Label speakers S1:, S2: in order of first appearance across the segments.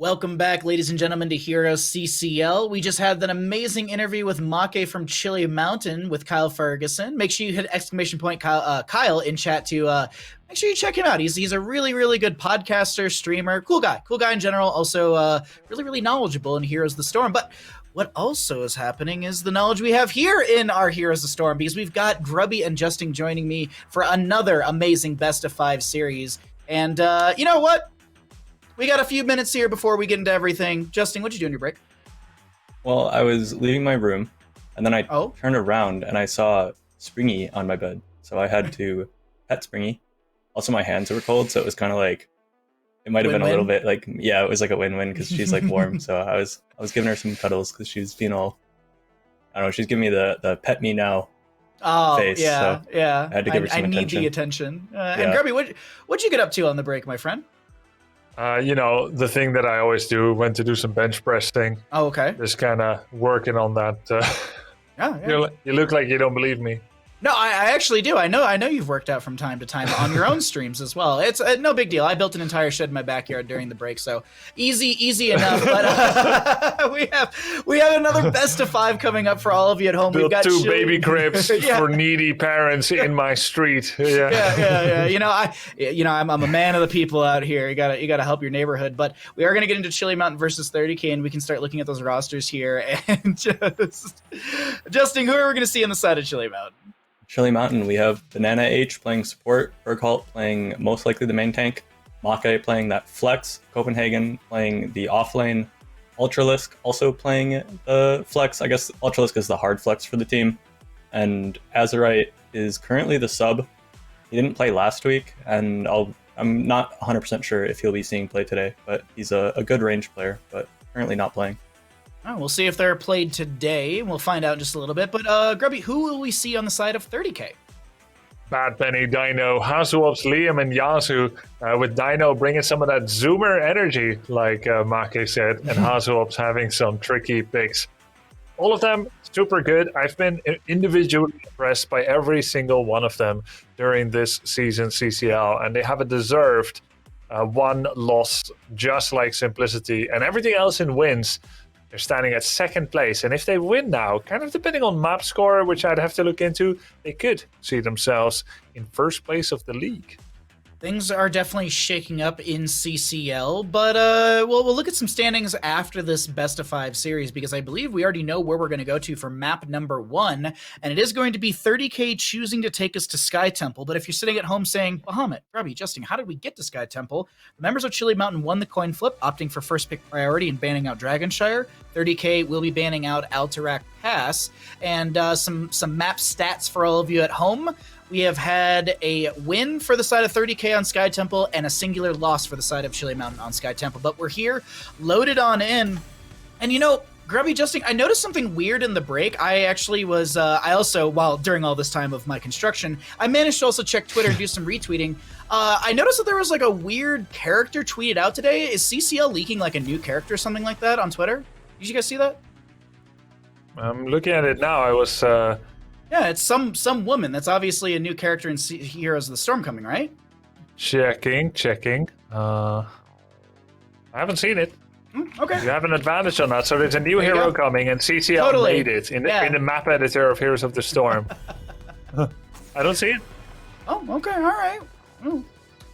S1: Welcome back, ladies and gentlemen, to HeroesCCL. We just had an amazing interview with Make from Chili Mountain with Kyle Ferguson. Make sure you hit exclamation point Kyle in chat to make sure you check him out. He's a really, really good podcaster, streamer, cool guy in general. Also, really, really knowledgeable in Heroes of the Storm. But what also is happening is the knowledge we have here in our Heroes of the Storm, because we've got Grubby and Justin joining me for another amazing Best of 5 series. And you know what? We got a few minutes here before we get into everything. Justin, what'd you do on your break?
S2: Well, I was leaving my room, and then I turned around and I saw Springy on my bed. So I had to pet Springy. Also, my hands were cold, so it was kind of like, it might have been a little bit like, yeah, it was like a win-win because she's like warm. So I was giving her some cuddles because she's being all, I don't know, she's giving me the pet me now face.
S1: Yeah,
S2: so
S1: yeah.
S2: I had to give her some attention.
S1: I need the attention. And Grubby, what'd you get up to on the break, my friend?
S3: The thing that I always do, went to do some bench pressing.
S1: Oh, okay.
S3: Just kind of working on that.
S1: Yeah.
S3: You look like you don't believe me.
S1: No, I actually do. I know you've worked out from time to time on your own streams as well. It's no big deal. I built an entire shed in my backyard during the break, so easy enough. But we have another best of 5 coming up for all of you at home.
S3: Built two baby cribs for needy parents in my street.
S1: Yeah. I'm a man of the people out here. You gotta help your neighborhood. But we are gonna get into Chili Mountain versus 30K, and we can start looking at those rosters here. And just Justin, who are we gonna see on the side of Chili Mountain?
S2: Chili Mountain, we have Banana H playing support, Bergholt playing most likely the main tank, Make playing that flex, Copenhagen playing the offlane, Ultralisk also playing the flex. I guess Ultralisk is the hard flex for the team, and Azurite is currently the sub. He didn't play last week, and I'm not 100% sure if he'll be seeing play today, but he's a good range player, but currently not playing.
S1: Oh, we'll see if they're played today. We'll find out in just a little bit. But Grubby, who will we see on the side of 30K?
S3: Bad Penny, Dino, Hazuops, Liam, and Yasu, with Dino bringing some of that Zoomer energy, like Make said, and Hazuops having some tricky picks. All of them super good. I've been individually impressed by every single one of them during this season CCL, and they have a deserved one loss, just like Simplicity, and everything else in wins. They're standing at second place, and if they win now, kind of depending on map score, which I'd have to look into, they could see themselves in first place of the league.
S1: Things are definitely shaking up in CCL, but we'll look at some standings after this best of 5 series, because I believe we already know where we're going to go to for map number 1, and it is going to be 30K choosing to take us to Sky Temple. But if you're sitting at home saying, Bahamut, Grubby, Justin, how did we get to Sky Temple? The members of Chili Mountain won the coin flip, opting for first pick priority and banning out Dragonshire. 30K will be banning out Alterac Pass, and some map stats for all of you at home. We have had a win for the side of 30K on Sky Temple and a singular loss for the side of Chili Mountain on Sky Temple. But we're here, loaded on in. And Grubby, Justin, I noticed something weird in the break. I actually was, while during all this time of my construction, I managed to also check Twitter and do some retweeting. I noticed that there was like a weird character tweeted out today. Is CCL leaking like a new character or something like that on Twitter? Did you guys see that?
S3: I'm looking at it now. I was...
S1: Yeah, it's some woman. That's obviously a new character in Heroes of the Storm coming, right?
S3: Checking. I haven't seen it.
S1: Okay.
S3: You have an advantage on that. So there's a new hero coming, and CCL made it in the map editor of Heroes of the Storm. I don't see it.
S1: Oh, okay, all right.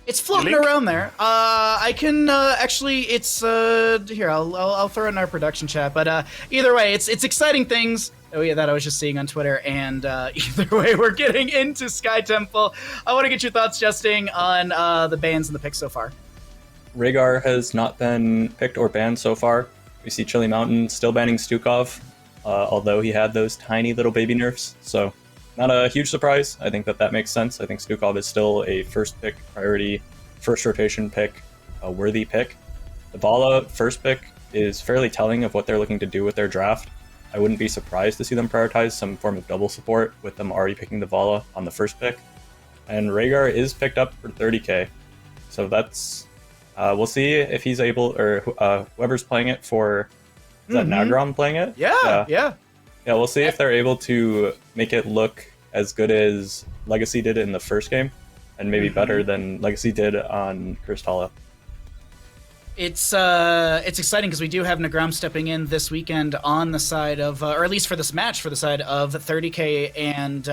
S1: It's floating around there. I can actually. It's here. I'll throw it in our production chat. But either way, it's exciting things. Oh yeah, that I was just seeing on Twitter. And either way, we're getting into Sky Temple. I want to get your thoughts, Justin, on the bans and the picks so far.
S2: Rhaegar has not been picked or banned so far. We see Chili Mountain still banning Stukov, although he had those tiny little baby nerfs. So not a huge surprise. I think that makes sense. I think Stukov is still a first pick priority, first rotation pick, a worthy pick. The Vala first pick is fairly telling of what they're looking to do with their draft. I wouldn't be surprised to see them prioritize some form of double support with them already picking the Vala on the first pick. And Rhaegar is picked up for 30K. So that's... we'll see if he's able, or whoever's playing it for... Is that Nagrom playing it?
S1: Yeah.
S2: Yeah, we'll see if they're able to make it look as good as Legacy did in the first game, and maybe better than Legacy did on Cursed Hollow.
S1: It's exciting because we do have Nagram stepping in this weekend on the side of, or at least for this match, for the side of 30K, and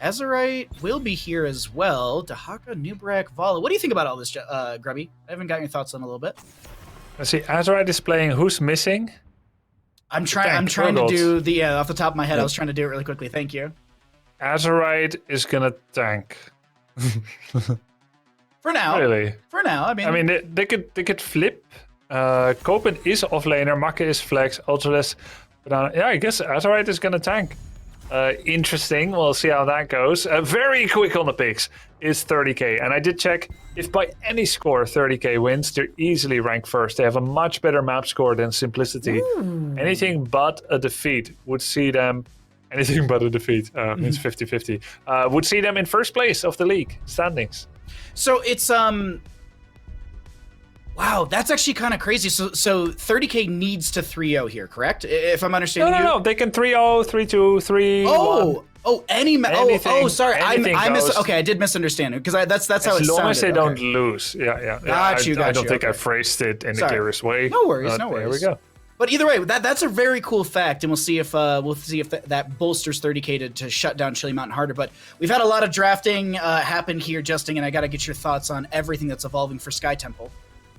S1: Azerite will be here as well. Dahaka, Nubrak, Vala. What do you think about all this, Grubby? I haven't got your thoughts on it a little bit.
S3: Let's see. Azerite is playing. Who's missing?
S1: I'm trying to do the off the top of my head. I was trying to do it really quickly. Thank you.
S3: Azerite is gonna tank.
S1: For now.
S3: Really?
S1: For now. I mean,
S3: they could flip. Copen is offlaner. Makke is flex. Ultraless. Yeah, I guess Azerite is gonna tank. Interesting. We'll see how that goes. Very quick on the picks is 30K. And I did check, if by any score 30K wins, they're easily ranked first. They have a much better map score than Simplicity. Ooh. Anything but a defeat would see them... Anything but a defeat means 50-50. Would see them in first place of the league standings.
S1: So it's... Wow, that's actually kind of crazy. So 30K needs to 3-0 here, correct? If I'm understanding you?
S3: No. They can 3-0, 3-2, 3-1.
S1: Sorry. Okay, I did misunderstand it because that's how it sounded.
S3: As long as they don't lose. Yeah.
S1: Got you.
S3: I don't think I phrased it in the clearest way.
S1: No worries.
S3: There we go.
S1: But either way, that's a very cool fact, and we'll see if that bolsters 30K to shut down Chili Mountain harder. But we've had a lot of drafting happen here, Justin, and I got to get your thoughts on everything that's evolving for Sky Temple.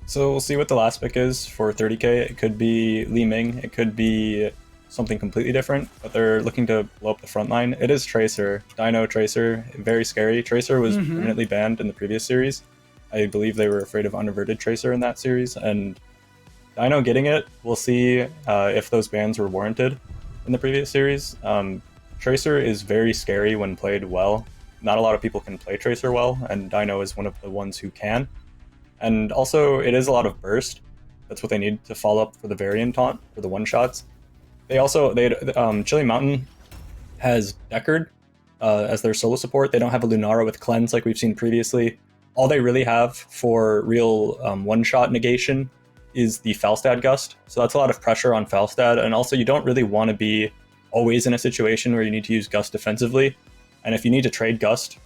S2: So we'll see what the last pick is for 30K. It could be Li Ming. It could be something completely different, but they're looking to blow up the front line. It is Tracer. Dino Tracer. Very scary. Tracer was permanently banned in the previous series. I believe they were afraid of unaverted Tracer in that series, and Dino getting it, we'll see if those bans were warranted in the previous series. Tracer is very scary when played well. Not a lot of people can play Tracer well, and Dino is one of the ones who can. And also, it is a lot of burst. That's what they need to follow up for the variant taunt, for the one-shots. Chili Mountain has Deckard as their solo support. They don't have a Lunara with Cleanse like we've seen previously. All they really have for real one-shot negation is the Falstad Gust. So that's a lot of pressure on Falstad. And also, you don't really want to be always in a situation where you need to use Gust defensively. And if you need to trade Gust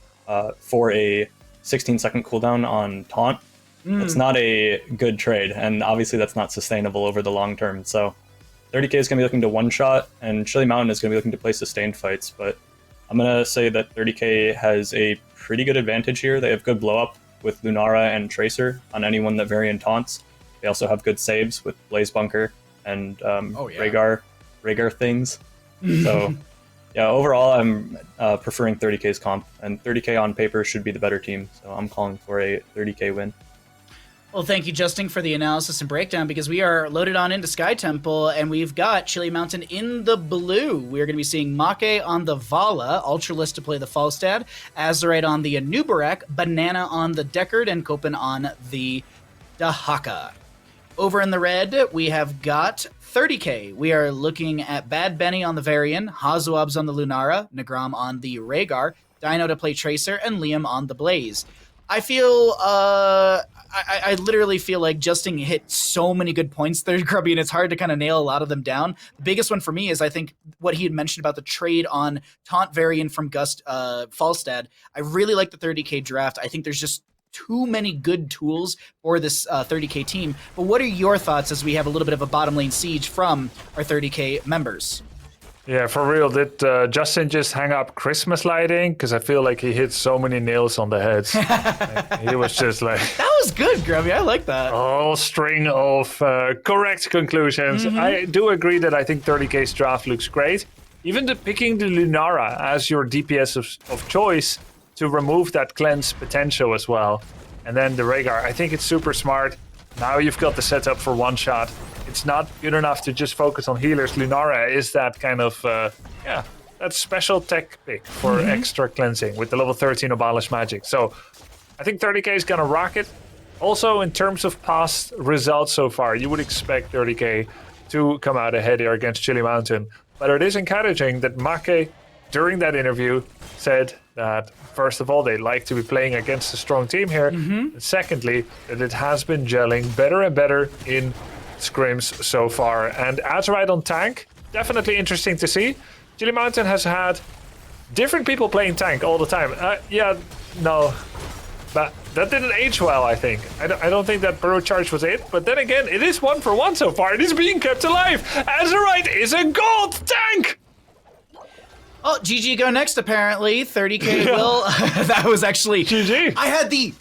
S2: for a 16-second cooldown on taunt, it's not a good trade, and obviously that's not sustainable over the long term. So 30K is going to be looking to one-shot, and Chili Mountain is going to be looking to play sustained fights, but I'm going to say that 30K has a pretty good advantage here. They have good blow-up with Lunara and Tracer on anyone that variant taunts. They also have good saves with Blaze Bunker and Rhaegar things. So yeah, overall I'm preferring 30K's comp, and 30K on paper should be the better team, so I'm calling for a 30K win.
S1: Well, thank you, Justin, for the analysis and breakdown, because we are loaded on into Sky Temple, and we've got Chili Mountain in the blue. We're going to be seeing Makke on the Vala, Ultralist to play the Falstad, Azerite on the Anubarak, Banana on the Deckard, and Copen on the Dahaka. Over in the red, we have got 30K. We are looking at Bad Benny on the Varian, Hazuabs on the Lunara, Nagram on the Rhaegar, Dino to play Tracer, and Liam on the Blaze. I feel, I literally feel like Justin hit so many good points there, Grubby, and it's hard to kind of nail a lot of them down. The biggest one for me is, I think, what he had mentioned about the trade on Taunt Varian from Gust Falstad. I really like the 30K draft. I think there's just too many good tools for this 30K team. But what are your thoughts as we have a little bit of a bottom lane siege from our 30K members?
S3: Yeah, for real, did Justin just hang up Christmas lighting? Because I feel like he hit so many nails on the heads. He was just like...
S1: That was good, Grubby. I like that.
S3: A whole string of correct conclusions. I do agree that I think 30K's draft looks great. Even picking the Lunara as your DPS of choice to remove that cleanse potential as well. And then the Rhaegar, I think it's super smart. Now you've got the setup for one shot. It's not good enough to just focus on healers. Lunara is that kind of, that special tech pick for extra cleansing with the level 13 Abolish Magic. So I think 30K is going to rock it. Also, in terms of past results so far, you would expect 30K to come out ahead here against Chili Mountain. But it is encouraging that Makke, during that interview, said that, first of all, they like to be playing against a strong team here. And secondly, that it has been gelling better and better in scrims so far. And Azerite on tank, definitely interesting to see. Chili Mountain has had different people playing tank all the time. But that didn't age well, I think. I don't think that Burrow Charge was it. But then again, it is 1 for 1 so far. It is being kept alive. Azerite is a gold tank.
S1: Oh, GG go next, apparently. 30k will. That was actually...
S3: GG.
S1: I had the...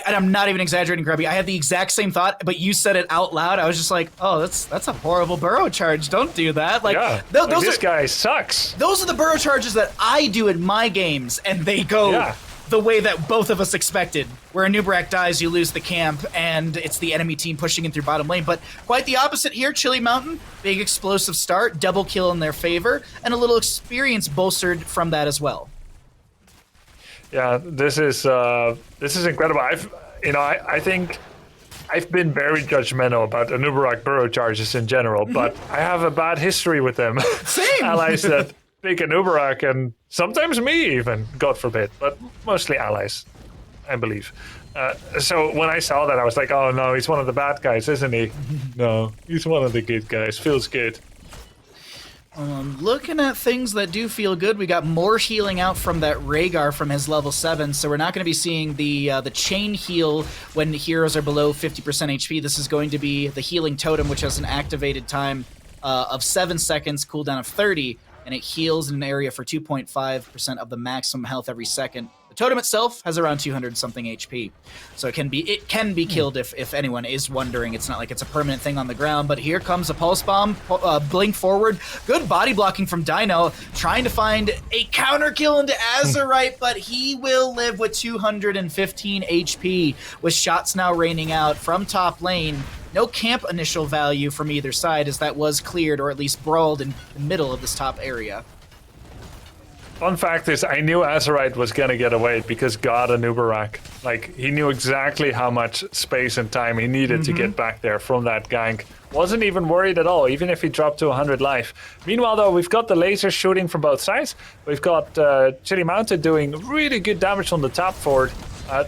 S1: and I'm not even exaggerating, Grubby. I had the exact same thought, but you said it out loud. I was just like, oh, that's a horrible Burrow Charge. Don't do that. Like,
S3: Yeah, this guy sucks.
S1: Those are the Burrow Charges that I do in my games, and they go the way that both of us expected. Where a Nubarak dies, you lose the camp, and it's the enemy team pushing in through bottom lane. But quite the opposite here. Chili Mountain, big explosive start, double kill in their favor, and a little experience bolstered from that as well.
S3: Yeah, this is incredible. I think I've been very judgmental about Anubarak Burrow Charges in general, but I have a bad history with them.
S1: Same.
S3: Allies that pick Anubarak, and sometimes me even, God forbid, but mostly allies, I believe. So when I saw that, I was like, oh no, he's one of the bad guys, isn't he? No, he's one of the good guys. Feels good.
S1: Looking at things that do feel good, we got more healing out from that Rhaegar from his level 7, so we're not going to be seeing the chain heal when heroes are below 50% HP. This is going to be the healing totem, which has an activated time of 7 seconds, cooldown of 30, and it heals in an area for 2.5% of the maximum health every second. The totem itself has around 200-something HP, so it can be killed if anyone is wondering. It's not like it's a permanent thing on the ground, but here comes a Pulse Bomb, blink forward. Good body blocking from Dino, trying to find a counter kill into Azerite, but he will live with 215 HP, with shots now raining out from top lane. No camp initial value from either side, as that was cleared or at least brawled in the middle of this top area.
S3: Fun fact is, I knew Azerite was going to get away because God Anubarak. Like, he knew exactly how much space and time he needed to get back there from that gank. Wasn't even worried at all, even if he dropped to 100 life. Meanwhile, though, we've got the lasers shooting from both sides. We've got Chili Mountain doing really good damage on the top forward.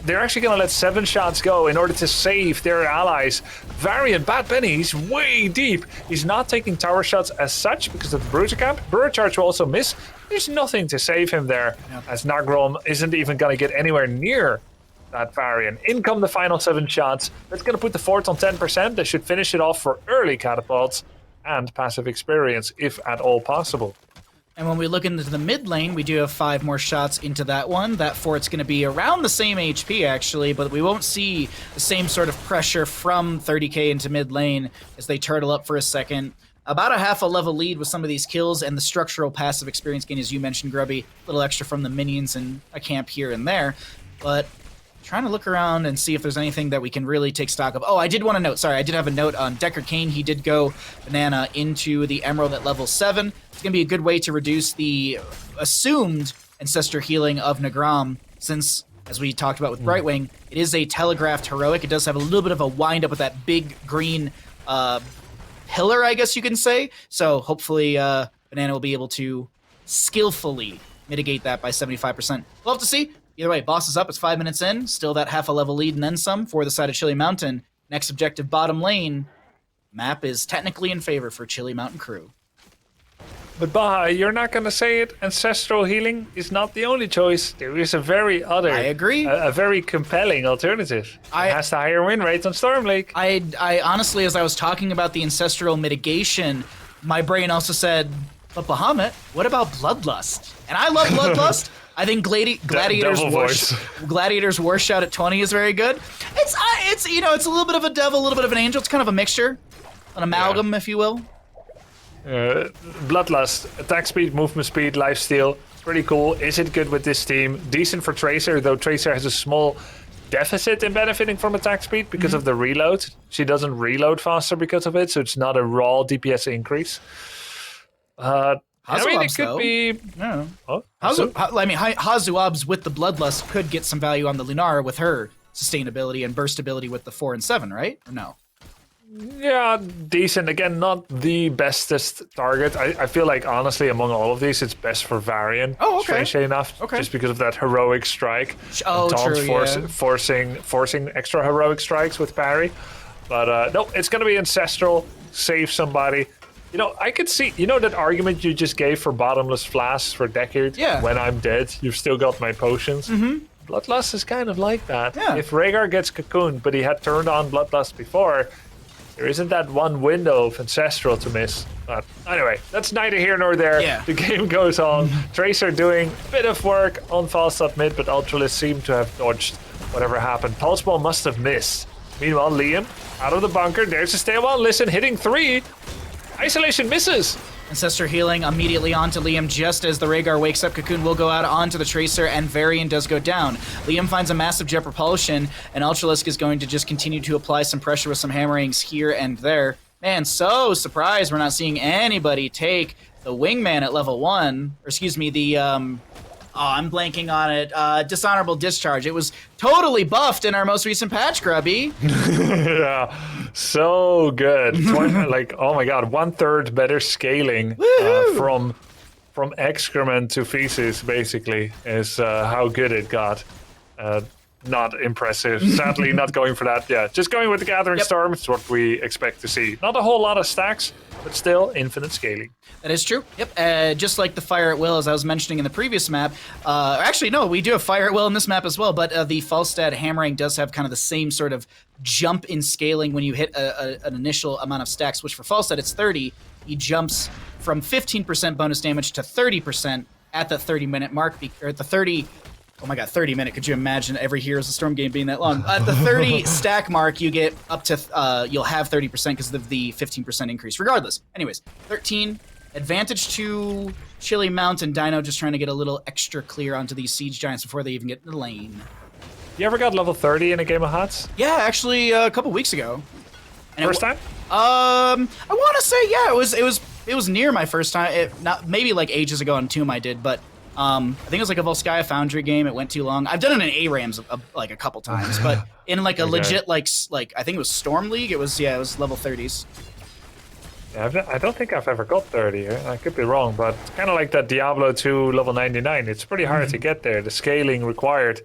S3: They're actually going to let 7 shots go in order to save their allies. Variant, Bad Benny, he's way deep. He's not taking tower shots as such because of the Bruiser camp. Burrow Charge will also miss. There's nothing to save him there, as Nagrom isn't even going to get anywhere near that Varian. In come the final 7 shots. That's going to put the fort on 10%. They should finish it off for early catapults and passive experience, if at all possible.
S1: And when we look into the mid lane, we do have 5 more shots into that one. That fort's going to be around the same HP, actually, but we won't see the same sort of pressure from 30k into mid lane as they turtle up for a second. About a half a level lead with some of these kills, and the structural passive experience gain, as you mentioned, Grubby, a little extra from the minions and a camp here and there. But trying to look around and see if there's anything that we can really take stock of. Oh, I did want to note, sorry, I did have a note on Deckard Cain. He did go banana into the Emerald at level 7. It's going to be a good way to reduce the assumed Ancestor healing of Nagrom, since, as we talked about with Brightwing, it is a telegraphed heroic. It does have a little bit of a wind-up with that big green pillar, I guess you can say. So hopefully Banana will be able to skillfully mitigate that by 75%. We'll have to see. Either way, boss is up. It's 5 minutes in. Still that half a level lead and then some for the side of Chili Mountain. Next objective, bottom lane. Map is technically in favor for Chili Mountain crew.
S3: But Baha, you're not going to say it. Ancestral healing is not the only choice. There is a very other.
S1: I agree.
S3: A very compelling alternative. It has the higher win rate on Stormlake.
S1: I honestly, as I was talking about the ancestral mitigation, my brain also said, but Bahamut, what about Bloodlust? And I love Bloodlust. I think Gladiator's War Shout at 20 is very good. It's you know, it's a little bit of a devil, a little bit of an angel. It's kind of a mixture, an amalgam, if you will.
S3: Bloodlust, attack speed, movement speed, lifesteal, pretty cool. Is it good with this team? Decent for Tracer, though Tracer has a small deficit in benefiting from attack speed because of the reload. She doesn't reload faster because of it, so it's not a raw DPS increase. I mean, it could be.
S1: Yeah. Oh, Hazuabs with the Bloodlust could get some value on the Lunar with her sustainability and burstability with the 4 and 7, right? Or no?
S3: Yeah, decent. Again, not the bestest target. I feel like, honestly, among all of these, it's best for Varian.
S1: Oh, okay.
S3: Strangely enough. Okay. Just because of that heroic strike.
S1: Oh, true,
S3: forcing extra heroic strikes with parry. But no, it's going to be Ancestral. Save somebody. You know, I could see, you know that argument you just gave for bottomless flasks for Deckard?
S1: Yeah.
S3: When I'm dead, you've still got my potions. Bloodlust is kind of like that.
S1: Yeah.
S3: If Rhaegar gets cocooned, but he had turned on Bloodlust before, there isn't that one window of Ancestral to miss. But anyway, that's neither here nor there.
S1: Yeah.
S3: The game goes on. Tracer doing a bit of work on Falstad mid, but Ultralisk seemed to have dodged whatever happened. Pulse Ball must have missed. Meanwhile, Liam out of the bunker. There's a stay while listen, hitting 3. Isolation misses.
S1: Ancestor healing immediately onto Liam just as the Rhaegar wakes up. Cocoon will go out onto the Tracer, and Varian does go down. Liam finds a massive jet propulsion, and Ultralisk is going to just continue to apply some pressure with some hammerings here and there. Man, so surprised we're not seeing anybody take the Wingman at level 1. Or excuse me, the, I'm blanking on it. Dishonorable Discharge. It was totally buffed in our most recent patch, Grubby.
S3: Yeah, so good. Like, oh my god, 1/3 better scaling from excrement to feces, basically, is how good it got. Not impressive. Sadly, not going for that. Yeah, just going with the Gathering Storm. It's what we expect to see. Not a whole lot of stacks, but still infinite scaling.
S1: That is true. Yep. Just like the Fire at Will, as I was mentioning in the previous map. Actually, no, we do have Fire at Will in this map as well, but the Falstad Hammering does have kind of the same sort of jump in scaling when you hit an initial amount of stacks, which for Falstad, it's 30. He jumps from 15% bonus damage to 30% at the 30-minute mark, or at the 30... Oh my god, 30-minute. Could you imagine every Heroes of the Storm game being that long? At the 30 stack mark, you get up to, you'll have 30% because of the 15% increase. Regardless. Anyways, 13. Advantage to Chili Mountain. Dino just trying to get a little extra clear onto these Siege Giants before they even get in the lane.
S3: You ever got level 30 in a game of HoTS?
S1: Yeah, actually, a couple weeks ago. And
S3: First time?
S1: I want to say, yeah, it was near my first time. Maybe like ages ago on Tomb I did, but I think it was like a Volskaya Foundry game. It went too long. I've done it in ARAMs like a couple times, but in like a legit like I think it was Storm League. It was level 30s.
S3: Yeah, I don't think I've ever got 30. I could be wrong, but it's kind of like that Diablo 2 level 99. It's pretty hard to get there. The scaling required.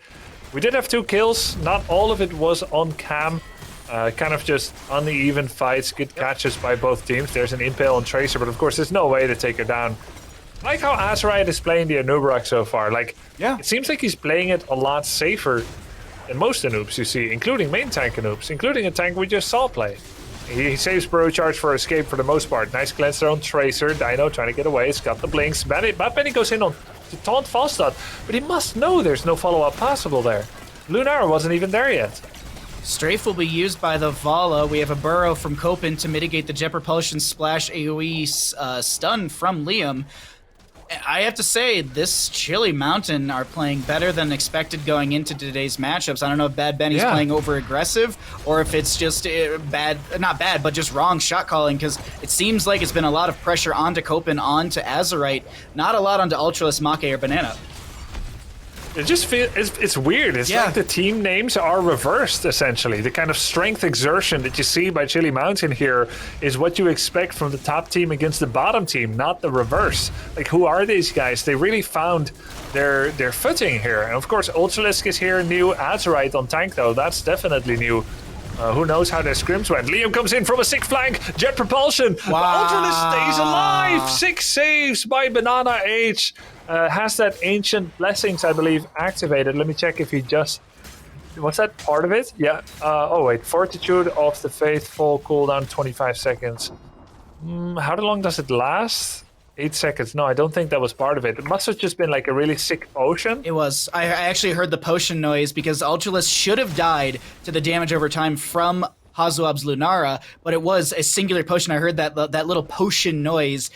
S3: We did have 2 kills. Not all of it was on cam. Kind of just uneven fights, good catches by both teams. There's an Impale on Tracer, but of course there's no way to take her down. I like how Azerite is playing the Anubrak so far. Like, it seems like he's playing it a lot safer than most Anubs you see, including main tank Anubs, including a tank we just saw play. He saves Burrow Charge for escape for the most part. Nice cleanser on Tracer. Dino trying to get away. He's got the blinks. Bad Benny goes in on to taunt Falstad, but he must know there's no follow-up possible there. Lunara wasn't even there yet.
S1: Strafe will be used by the Vala. We have a Burrow from Copen to mitigate the Jet Propulsion Splash AoE stun from Liam. I have to say, this Chili Mountain are playing better than expected going into today's matchups. I don't know if Bad Benny's playing over-aggressive or if it's just not bad, but just wrong shot calling, because it seems like it's been a lot of pressure onto Copen, onto Azerite, not a lot onto Ultralisk, Make, or Banana.
S3: It just feels, it's weird. It's like the team names are reversed, essentially. The kind of strength exertion that you see by Chili Mountain here is what you expect from the top team against the bottom team, not the reverse. Like, who are these guys? They really found their footing here. And of course, Ultralisk is here, new. Azerite on tank, though, that's definitely new. Who knows how their scrims went. Liam comes in from a sick flank. Jet propulsion.
S1: Wow.
S3: Ultralisk stays alive. 6 saves by Banana H. Has that Ancient Blessings, I believe, activated. Let me check if he just... Was that part of it? Yeah. Oh, wait. Fortitude of the Faithful. Cooldown 25 seconds. How long does it last? 8 seconds. No, I don't think that was part of it. It must have just been like a really sick potion.
S1: It was. I actually heard the potion noise because Ultralisk should have died to the damage over time from Hazuab's Lunara, but it was a singular potion. I heard that little potion noise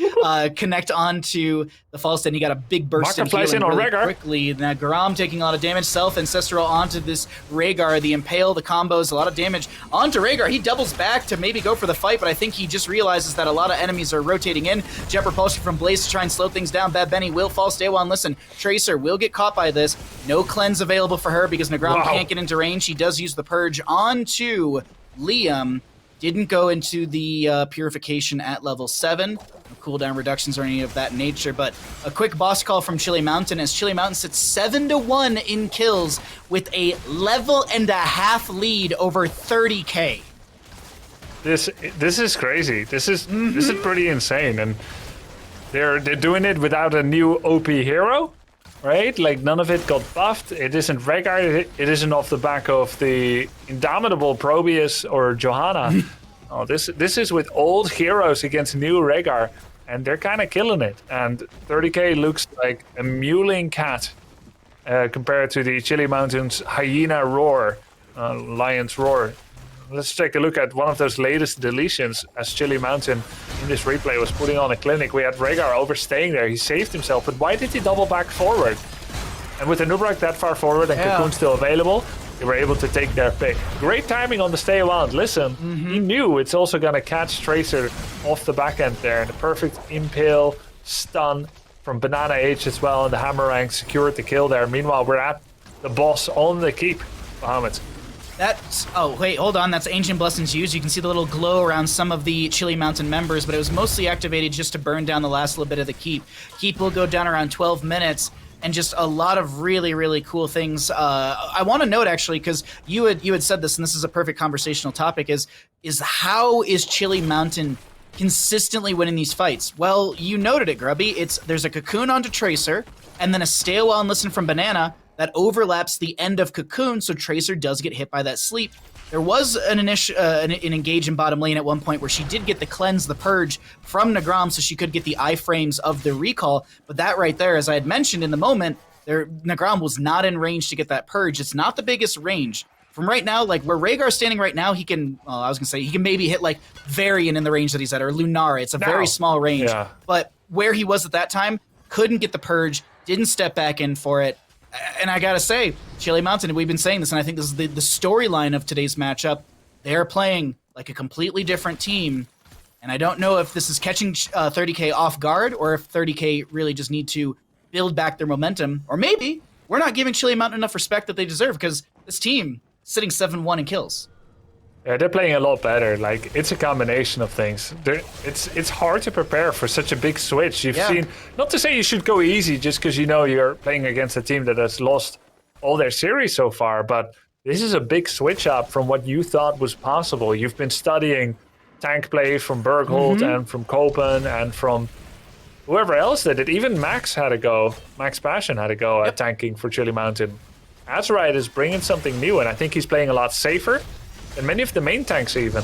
S1: connect onto the Falstad, and he got a big burst of healing really quickly. Now Garam taking a lot of damage, self-ancestral onto this Rhaegar, the Impale, the combos, a lot of damage onto Rhaegar. He doubles back to maybe go for the fight, but I think he just realizes that a lot of enemies are rotating in. Jet Propulsion from Blaze to try and slow things down. Bad Benny will fall, stay one. Listen, Tracer will get caught by this. No cleanse available for her because Nagram can't get into range. She does use the Purge onto Liam. Didn't go into the purification at level 7. No cooldown reductions or any of that nature, but a quick boss call from Chili Mountain as Chili Mountain sits 7-1 in kills with a level and a half lead over 30k.
S3: This is crazy. This is pretty insane, and they're doing it without a new OP hero. right? Like, none of it got buffed. It isn't Rhaegar. It isn't off the back of the indomitable Probius or Johanna. Oh, this is with old heroes against new Rhaegar, and they're kind of killing it. And 30k looks like a mewling cat compared to the Chili Mountains hyena roar, lion's roar. Let's take a look at one of those latest deletions as Chili Mountain in this replay was putting on a clinic. We had Rhaegar overstaying there. He saved himself, but why did he double back forward? And with the Nubrak that far forward and Cocoon still available, they were able to take their pick. Great timing on the stay around. Listen, he knew it's also going to catch Tracer off the back end there. And the perfect impale stun from Banana H as well. And the Hammer Rank secured the kill there. Meanwhile, we're at the boss on the keep, Bahamut.
S1: That's, oh wait, hold on, that's Ancient Blessings used. You can see the little glow around some of the Chili Mountain members, but it was mostly activated just to burn down the last little bit of the keep. Keep will go down around 12 minutes, and just a lot of really, really cool things. I want to note, actually, because you had said this, and this is a perfect conversational topic, is how is Chili Mountain consistently winning these fights? Well, you noted it, Grubby. There's a Cocoon onto Tracer, and then a Stay a While and Listen from Banana, that overlaps the end of Cocoon, so Tracer does get hit by that sleep. There was an engage in bottom lane at one point where she did get the cleanse, the purge from Nagram, so she could get the iframes of the recall. But that right there, as I had mentioned in the moment, Nagram was not in range to get that purge. It's not the biggest range. From right now, like where Rhaegar's standing right now, he can, he can maybe hit like Varian in the range that he's at, or Lunara. It's a very small range. Yeah. But where he was at that time, couldn't get the purge, didn't step back in for it. And I gotta say, Chili Mountain, we've been saying this, and I think this is the storyline of today's matchup. They're playing like a completely different team, and I don't know if this is catching 30k off guard, or if 30k really just need to build back their momentum, or maybe we're not giving Chili Mountain enough respect that they deserve, because this team sitting 7-1 in kills.
S3: Yeah, they're playing a lot better. Like, it's a combination of things. It's hard to prepare for such a big switch. You've seen, not to say you should go easy just because you know you're playing against a team that has lost all their series so far, but this is a big switch up from what you thought was possible. You've been studying tank play from Bergholt and from Copen and from whoever else did it. Even Max had a go. Max Passion had a go at tanking for Chili Mountain. Azurite is bringing something new, and I think he's playing a lot safer than many of the main tanks even.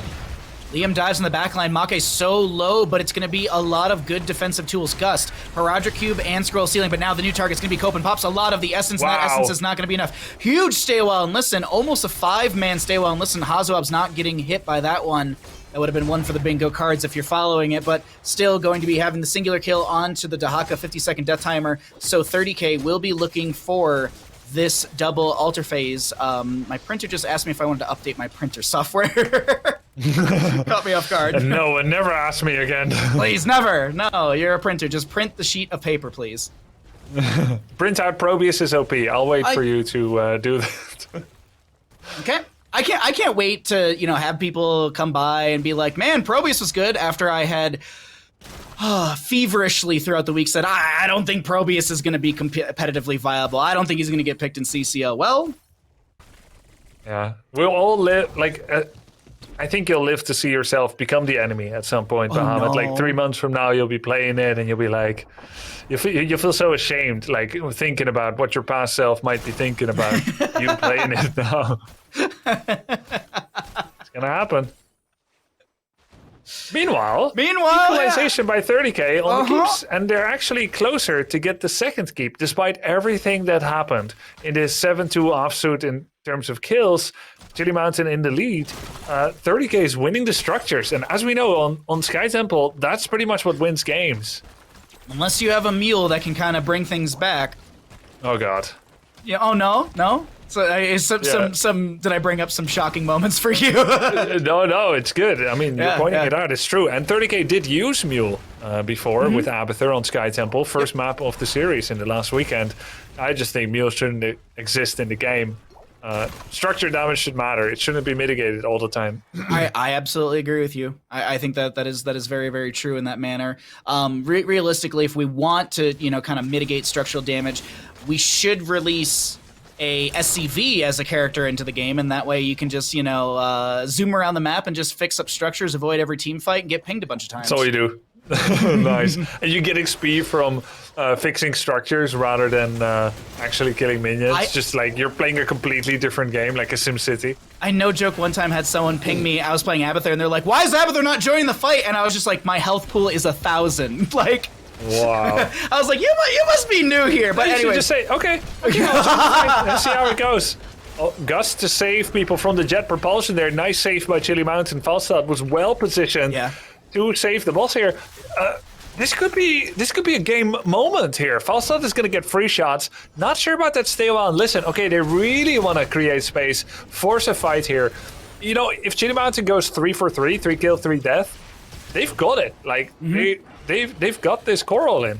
S1: Liam dives in the backline. Make's so low, but it's going to be a lot of good defensive tools. Gust, Haradra Cube, and Scroll Ceiling, but now the new target's going to be Copen. Pops a lot of the Essence, and that Essence is not going to be enough. Huge Stay a While and Listen. Almost a 5-man Stay a While and Listen. Hazuab's not getting hit by that one. That would have been one for the bingo cards if you're following it, but still going to be having the singular kill onto the Dahaka 50-second death timer, so 30k will be looking for this double alter phase. My printer just asked me if I wanted to update my printer software. Caught me off guard.
S3: No, and never ask me again.
S1: Please, never. No, you're a printer. Just print the sheet of paper, please.
S3: Print out Probius' OP. I'll wait for you to do that.
S1: Okay. I can't wait to, have people come by and be like, man, Probius was good, after I had feverishly throughout the week said, I don't think Probius is going to be competitively viable. I don't think he's going to get picked in CCL. Well,
S3: yeah, we'll all live, I think you'll live to see yourself become the enemy at some point, Bahamut. No. Like 3 months from now, you'll be playing it and you'll be like, you feel so ashamed, like thinking about what your past self might be thinking about you playing it now. It's going to happen. Meanwhile, equalization by 30k on the keeps, and they're actually closer to get the second keep, despite everything that happened in this 7-2 offsuit in terms of kills. Chili Mountain in the lead. 30k is winning the structures, and as we know on Sky Temple, that's pretty much what wins games.
S1: Unless you have a mule that can kind of bring things back.
S3: Oh god.
S1: Yeah. Oh no. So did I bring up some shocking moments for you?
S3: No, it's good. I mean, you're pointing it out. It's true. And 30k did use Mule before with Abathur on Sky Temple. First map of the series in the last weekend. I just think Mule shouldn't exist in the game. Structure damage should matter. It shouldn't be mitigated all the time.
S1: I absolutely agree with you. I think that is very, very true in that manner. Realistically, if we want to, kind of mitigate structural damage, we should release a SCV as a character into the game, and that way you can just, zoom around the map and just fix up structures, avoid every team fight, and get pinged a bunch of times.
S3: That's all you do. Nice. And you get XP from fixing structures rather than actually killing minions. Just like you're playing a completely different game, like a SimCity.
S1: I no joke one time had someone ping me. I was playing Abathur and they're like, "Why is Abathur not joining the fight?" And I was just like, "My health pool is 1,000." Like,
S3: wow.
S1: I was like, "You must be new here." But anyway,
S3: just say, okay, I'll join the fight. Let's see how it goes. Oh, Gus to save people from the jet propulsion there. Nice save by Chili Mountain. Falstad was well positioned to save the boss here. This could be a game moment here. Falstad is going to get free shots. Not sure about that stay a while and listen. Okay, they really want to create space, force a fight here. You know, if Chili Mountain goes 3 for 3, 3 kill, 3 death, they've got it. Like they've got this core all in.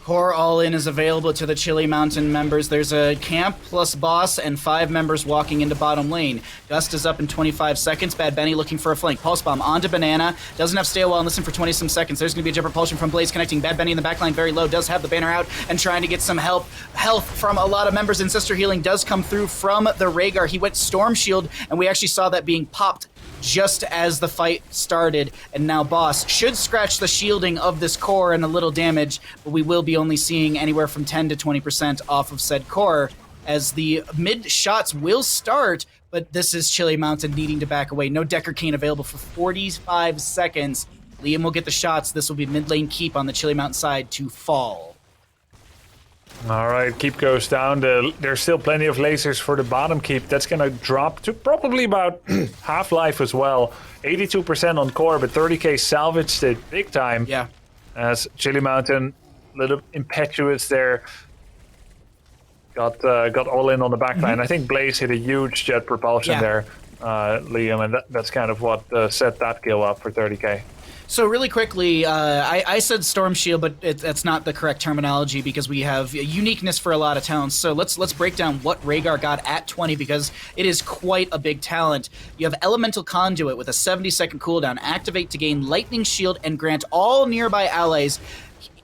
S1: Core All-In is available to the Chili Mountain members. There's a camp plus boss and 5 members walking into bottom lane. Gust is up in 25 seconds. Bad Benny looking for a flank. Pulse Bomb onto Banana. Doesn't have stay a while and listen for 20-some seconds. There's going to be a jet propulsion from Blaze connecting. Bad Benny in the backline very low. Does have the banner out and trying to get some health from a lot of members. And Sister Healing does come through from the Rhaegar. He went Storm Shield, and we actually saw that being popped just as the fight started, and now Boss should scratch the shielding of this core and a little damage, but we will be only seeing anywhere from 10 to 20% off of said core as the mid shots will start, but this is Chili Mountain needing to back away. No Decker Cane available for 45 seconds. Liam will get the shots. This will be mid lane keep on the Chili Mountain side to fall.
S3: All right, keep goes down. There's still plenty of lasers for the bottom keep. That's going to drop to probably about half life as well. 82% on core, but 30k salvaged it big time.
S1: Yeah.
S3: As Chili Mountain, a little impetuous there. Got all in on the backline. I think Blaze hit a huge jet propulsion there, Liam, and that's kind of what set that kill up for 30k.
S1: So really quickly, I said Storm Shield, but that's not the correct terminology because we have uniqueness for a lot of talents. So let's break down what Rhaegar got at 20 because it is quite a big talent. You have Elemental Conduit with a 70-second cooldown. Activate to gain Lightning Shield and grant all nearby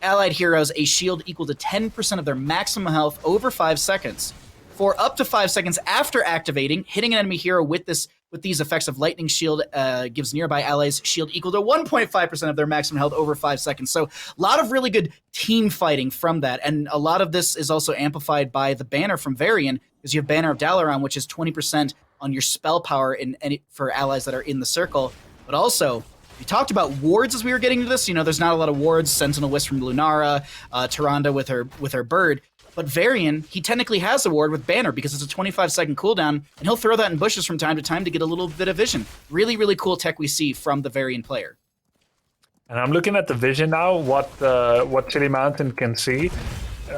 S1: allied heroes a shield equal to 10% of their maximum health over 5 seconds. For up to 5 seconds after activating, hitting an enemy hero with these effects of Lightning Shield gives nearby allies shield equal to 1.5% of their maximum health over 5 seconds. So a lot of really good team fighting from that. And a lot of this is also amplified by the banner from Varian, because you have Banner of Dalaran, which is 20% on your spell power for allies that are in the circle. But also, we talked about wards as we were getting to this. You know, there's not a lot of wards. Sentinel Wisp from Lunara, Tyrande with her bird. But Varian, he technically has a ward with Banner because it's a 25-second cooldown, and he'll throw that in bushes from time to time to get a little bit of vision. Really, really cool tech we see from the Varian player.
S3: And I'm looking at the vision now, what Chili Mountain can see.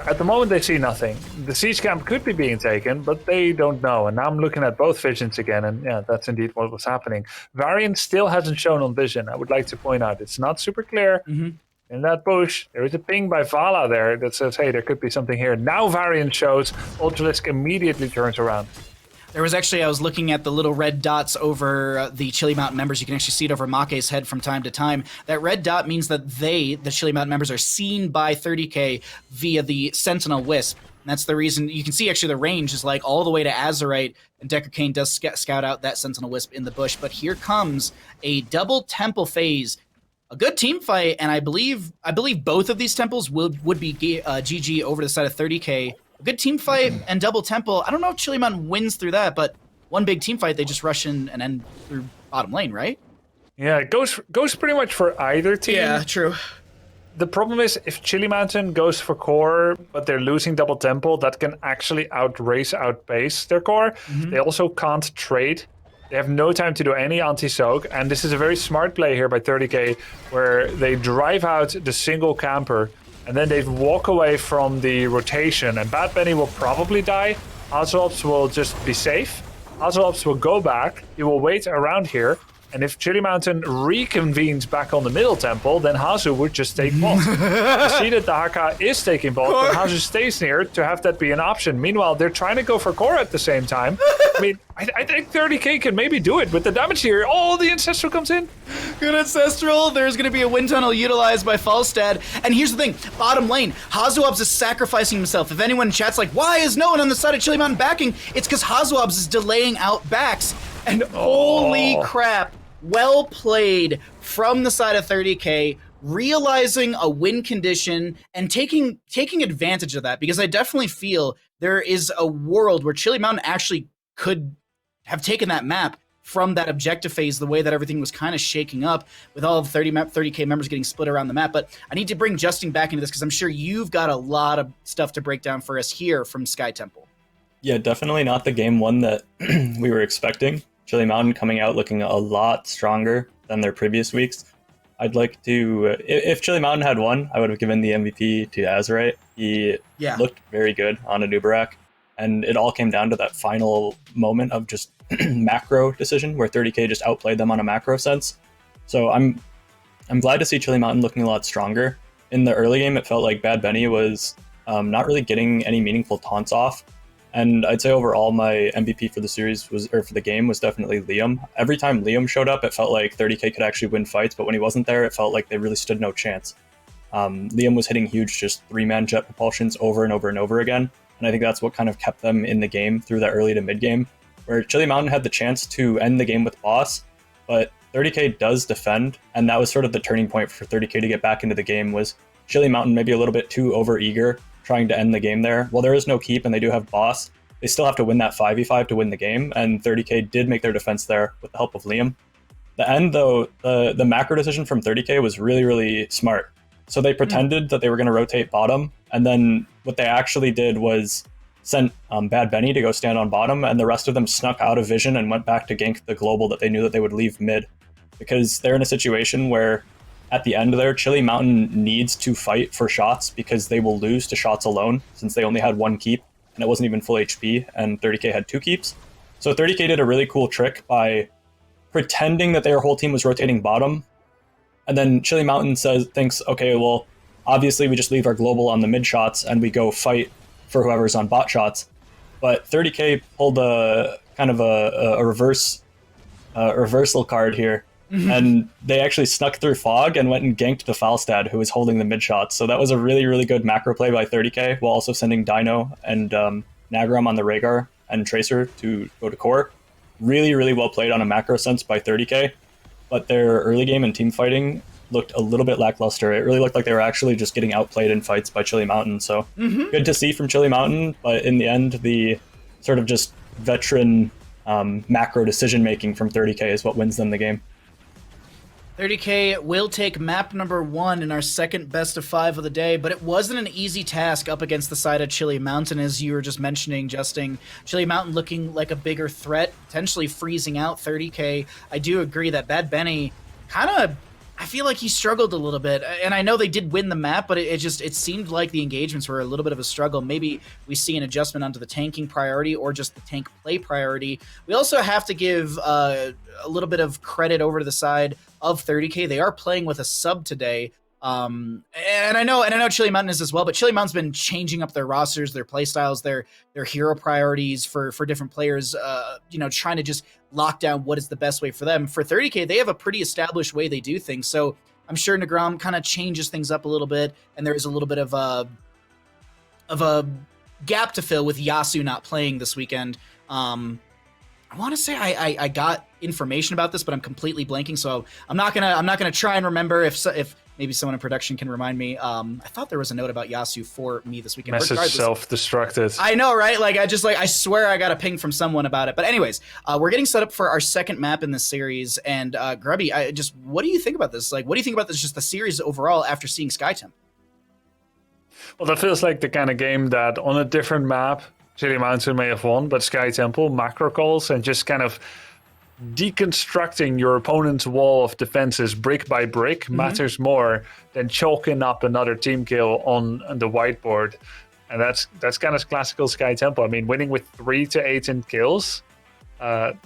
S3: At the moment, they see nothing. The siege camp could be being taken, but they don't know. And now I'm looking at both visions again, and yeah, that's indeed what was happening. Varian still hasn't shown on vision, I would like to point out. It's not super clear. In that bush, there is a ping by Vala there that says, hey, there could be something here. Now Varian shows, Ultralisk immediately turns around.
S1: There was actually, I was looking at the little red dots over the Chili Mountain members. You can actually see it over Make's head from time to time. That red dot means that the Chili Mountain members, are seen by 30k via the Sentinel Wisp. And that's the reason, you can see actually the range is like all the way to Azerite, and Decker Kane does scout out that Sentinel Wisp in the bush. But here comes a double temple phase. A good team fight, and I believe both of these temples would be GG over the side of 30k. A good team fight and double temple. I don't know if Chili Mountain wins through that, but one big team fight, they just rush in and end through bottom lane, right?
S3: Yeah, it goes pretty much for either team.
S1: Yeah, true.
S3: The problem is if Chili Mountain goes for core, but they're losing double temple, that can actually outpace their core. They also can't trade. They have no time to do any anti-soak, and this is a very smart play here by 30k, where they drive out the single camper, and then they walk away from the rotation, and Bad Benny will probably die. Hazelops will just be safe. Hazelops will go back, he will wait around here, and if Chili Mountain reconvenes back on the middle temple, then Hazu would just take bot. You see that the Haka is taking bot, but Hazu stays near to have that be an option. Meanwhile, they're trying to go for core at the same time. I mean, I think 30k can maybe do it with the damage here. Oh, the Ancestral comes in.
S1: Good Ancestral. There's going to be a wind tunnel utilized by Falstad. And here's the thing. Bottom lane, Hazuobs is sacrificing himself. If anyone in chat's like, why is no one on the side of Chili Mountain backing? It's because Hazuobs is delaying out backs. And holy crap. Well played from the side of 30k. realizing a win condition and taking advantage of that, because I definitely feel there is a world where Chili Mountain actually could have taken that map from that objective phase, the way that everything was kind of shaking up with all of 30K members getting split around the map. But I need to bring Justin back into this because I'm sure you've got a lot of stuff to break down for us here from Sky Temple.
S2: Yeah, definitely not the game one that we were expecting. Chili Mountain coming out looking a lot stronger than their previous weeks. I'd like to, if Chili Mountain had won, I would have given the MVP to Azerite. He looked very good on Anubarak. And it all came down to that final moment of just macro decision where 30K just outplayed them on a macro sense. So I'm glad to see Chili Mountain looking a lot stronger. In the early game, it felt like Bad Benny was not really getting any meaningful taunts off. And I'd say overall my MVP for the series for the game was definitely Liam. Every time Liam showed up, it felt like 30K could actually win fights, but when he wasn't there, it felt like they really stood no chance. Liam was hitting huge just 3-man jet propulsions over and over and over again. And I think that's what kind of kept them in the game through that early to mid game, where Chili Mountain had the chance to end the game with Boss, but 30K does defend. And that was sort of the turning point for 30K to get back into the game, was Chili Mountain maybe a little bit too over-eager trying to end the game there. Well, there is no keep and they do have Boss. They still have to win that 5v5 to win the game, and 30K did make their defense there with the help of Liam. The end, though, the macro decision from 30K was really, really smart. So they pretended that they were going to rotate bottom, and then what they actually did was sent Bad Benny to go stand on bottom, and the rest of them snuck out of vision and went back to gank the global that they knew that they would leave mid. Because they're in a situation where at the end there, Chili Mountain needs to fight for shots because they will lose to shots alone, since they only had 1 keep, and it wasn't even full HP, and 30K had 2 keeps. So 30K did a really cool trick by pretending that their whole team was rotating bottom, and then Chili Mountain thinks, okay, well, obviously we just leave our global on the mid shots and we go fight for whoever's on bot shots. But 30K pulled a kind of a reversal card here, and they actually snuck through fog and went and ganked the Falstad, who was holding the mid shots. So that was a really, really good macro play by 30K, while also sending Dino and Nagram on the Rhaegar and Tracer to go to core. Really, really well played on a macro sense by 30K. But their early game and team fighting looked a little bit lackluster. It really looked like they were actually just getting outplayed in fights by Chili Mountain. So good to see from Chili Mountain, but in the end, the sort of just veteran macro decision-making from 30K is what wins them the game.
S1: 30K will take map number 1 in our second best of 5 of the day, but it wasn't an easy task up against the side of Chili Mountain, as you were just mentioning, Justin. Chili Mountain looking like a bigger threat, potentially freezing out 30K. I do agree that Bad Benny I feel like he struggled a little bit, and I know they did win the map, but it seemed like the engagements were a little bit of a struggle. Maybe we see an adjustment onto the tanking priority or just the tank play priority. We also have to give a little bit of credit over to the side of 30K. They are playing with a sub today. And I know Chili Mountain is as well, but Chili Mountain's been changing up their rosters, their play styles, their hero priorities for different players, trying to just lock down what is the best way for them. For 30K, they have a pretty established way they do things. So I'm sure Nagram kind of changes things up a little bit, and there is a little bit of a gap to fill with Yasu not playing this weekend. I want to say I got information about this, but I'm completely blanking, so I'm not gonna try and remember. If maybe someone in production can remind me. I thought there was a note about Yasu for me this weekend.
S3: Message self-destructed.
S1: I know, right? Like I swear I got a ping from someone about it. But anyways, we're getting set up for our second map in this series. And Grubby, what do you think about this? Like, what do you think about this? Just the series overall after seeing SkyTemp?
S3: Well, that feels like the kind of game that on a different map, Chili Mountain may have won, but Sky Temple, macro calls, and just kind of deconstructing your opponent's wall of defenses brick by brick matters more than chalking up another team kill on the whiteboard. And that's kind of classical Sky Temple. I mean, winning with 3 to 8 in kills, and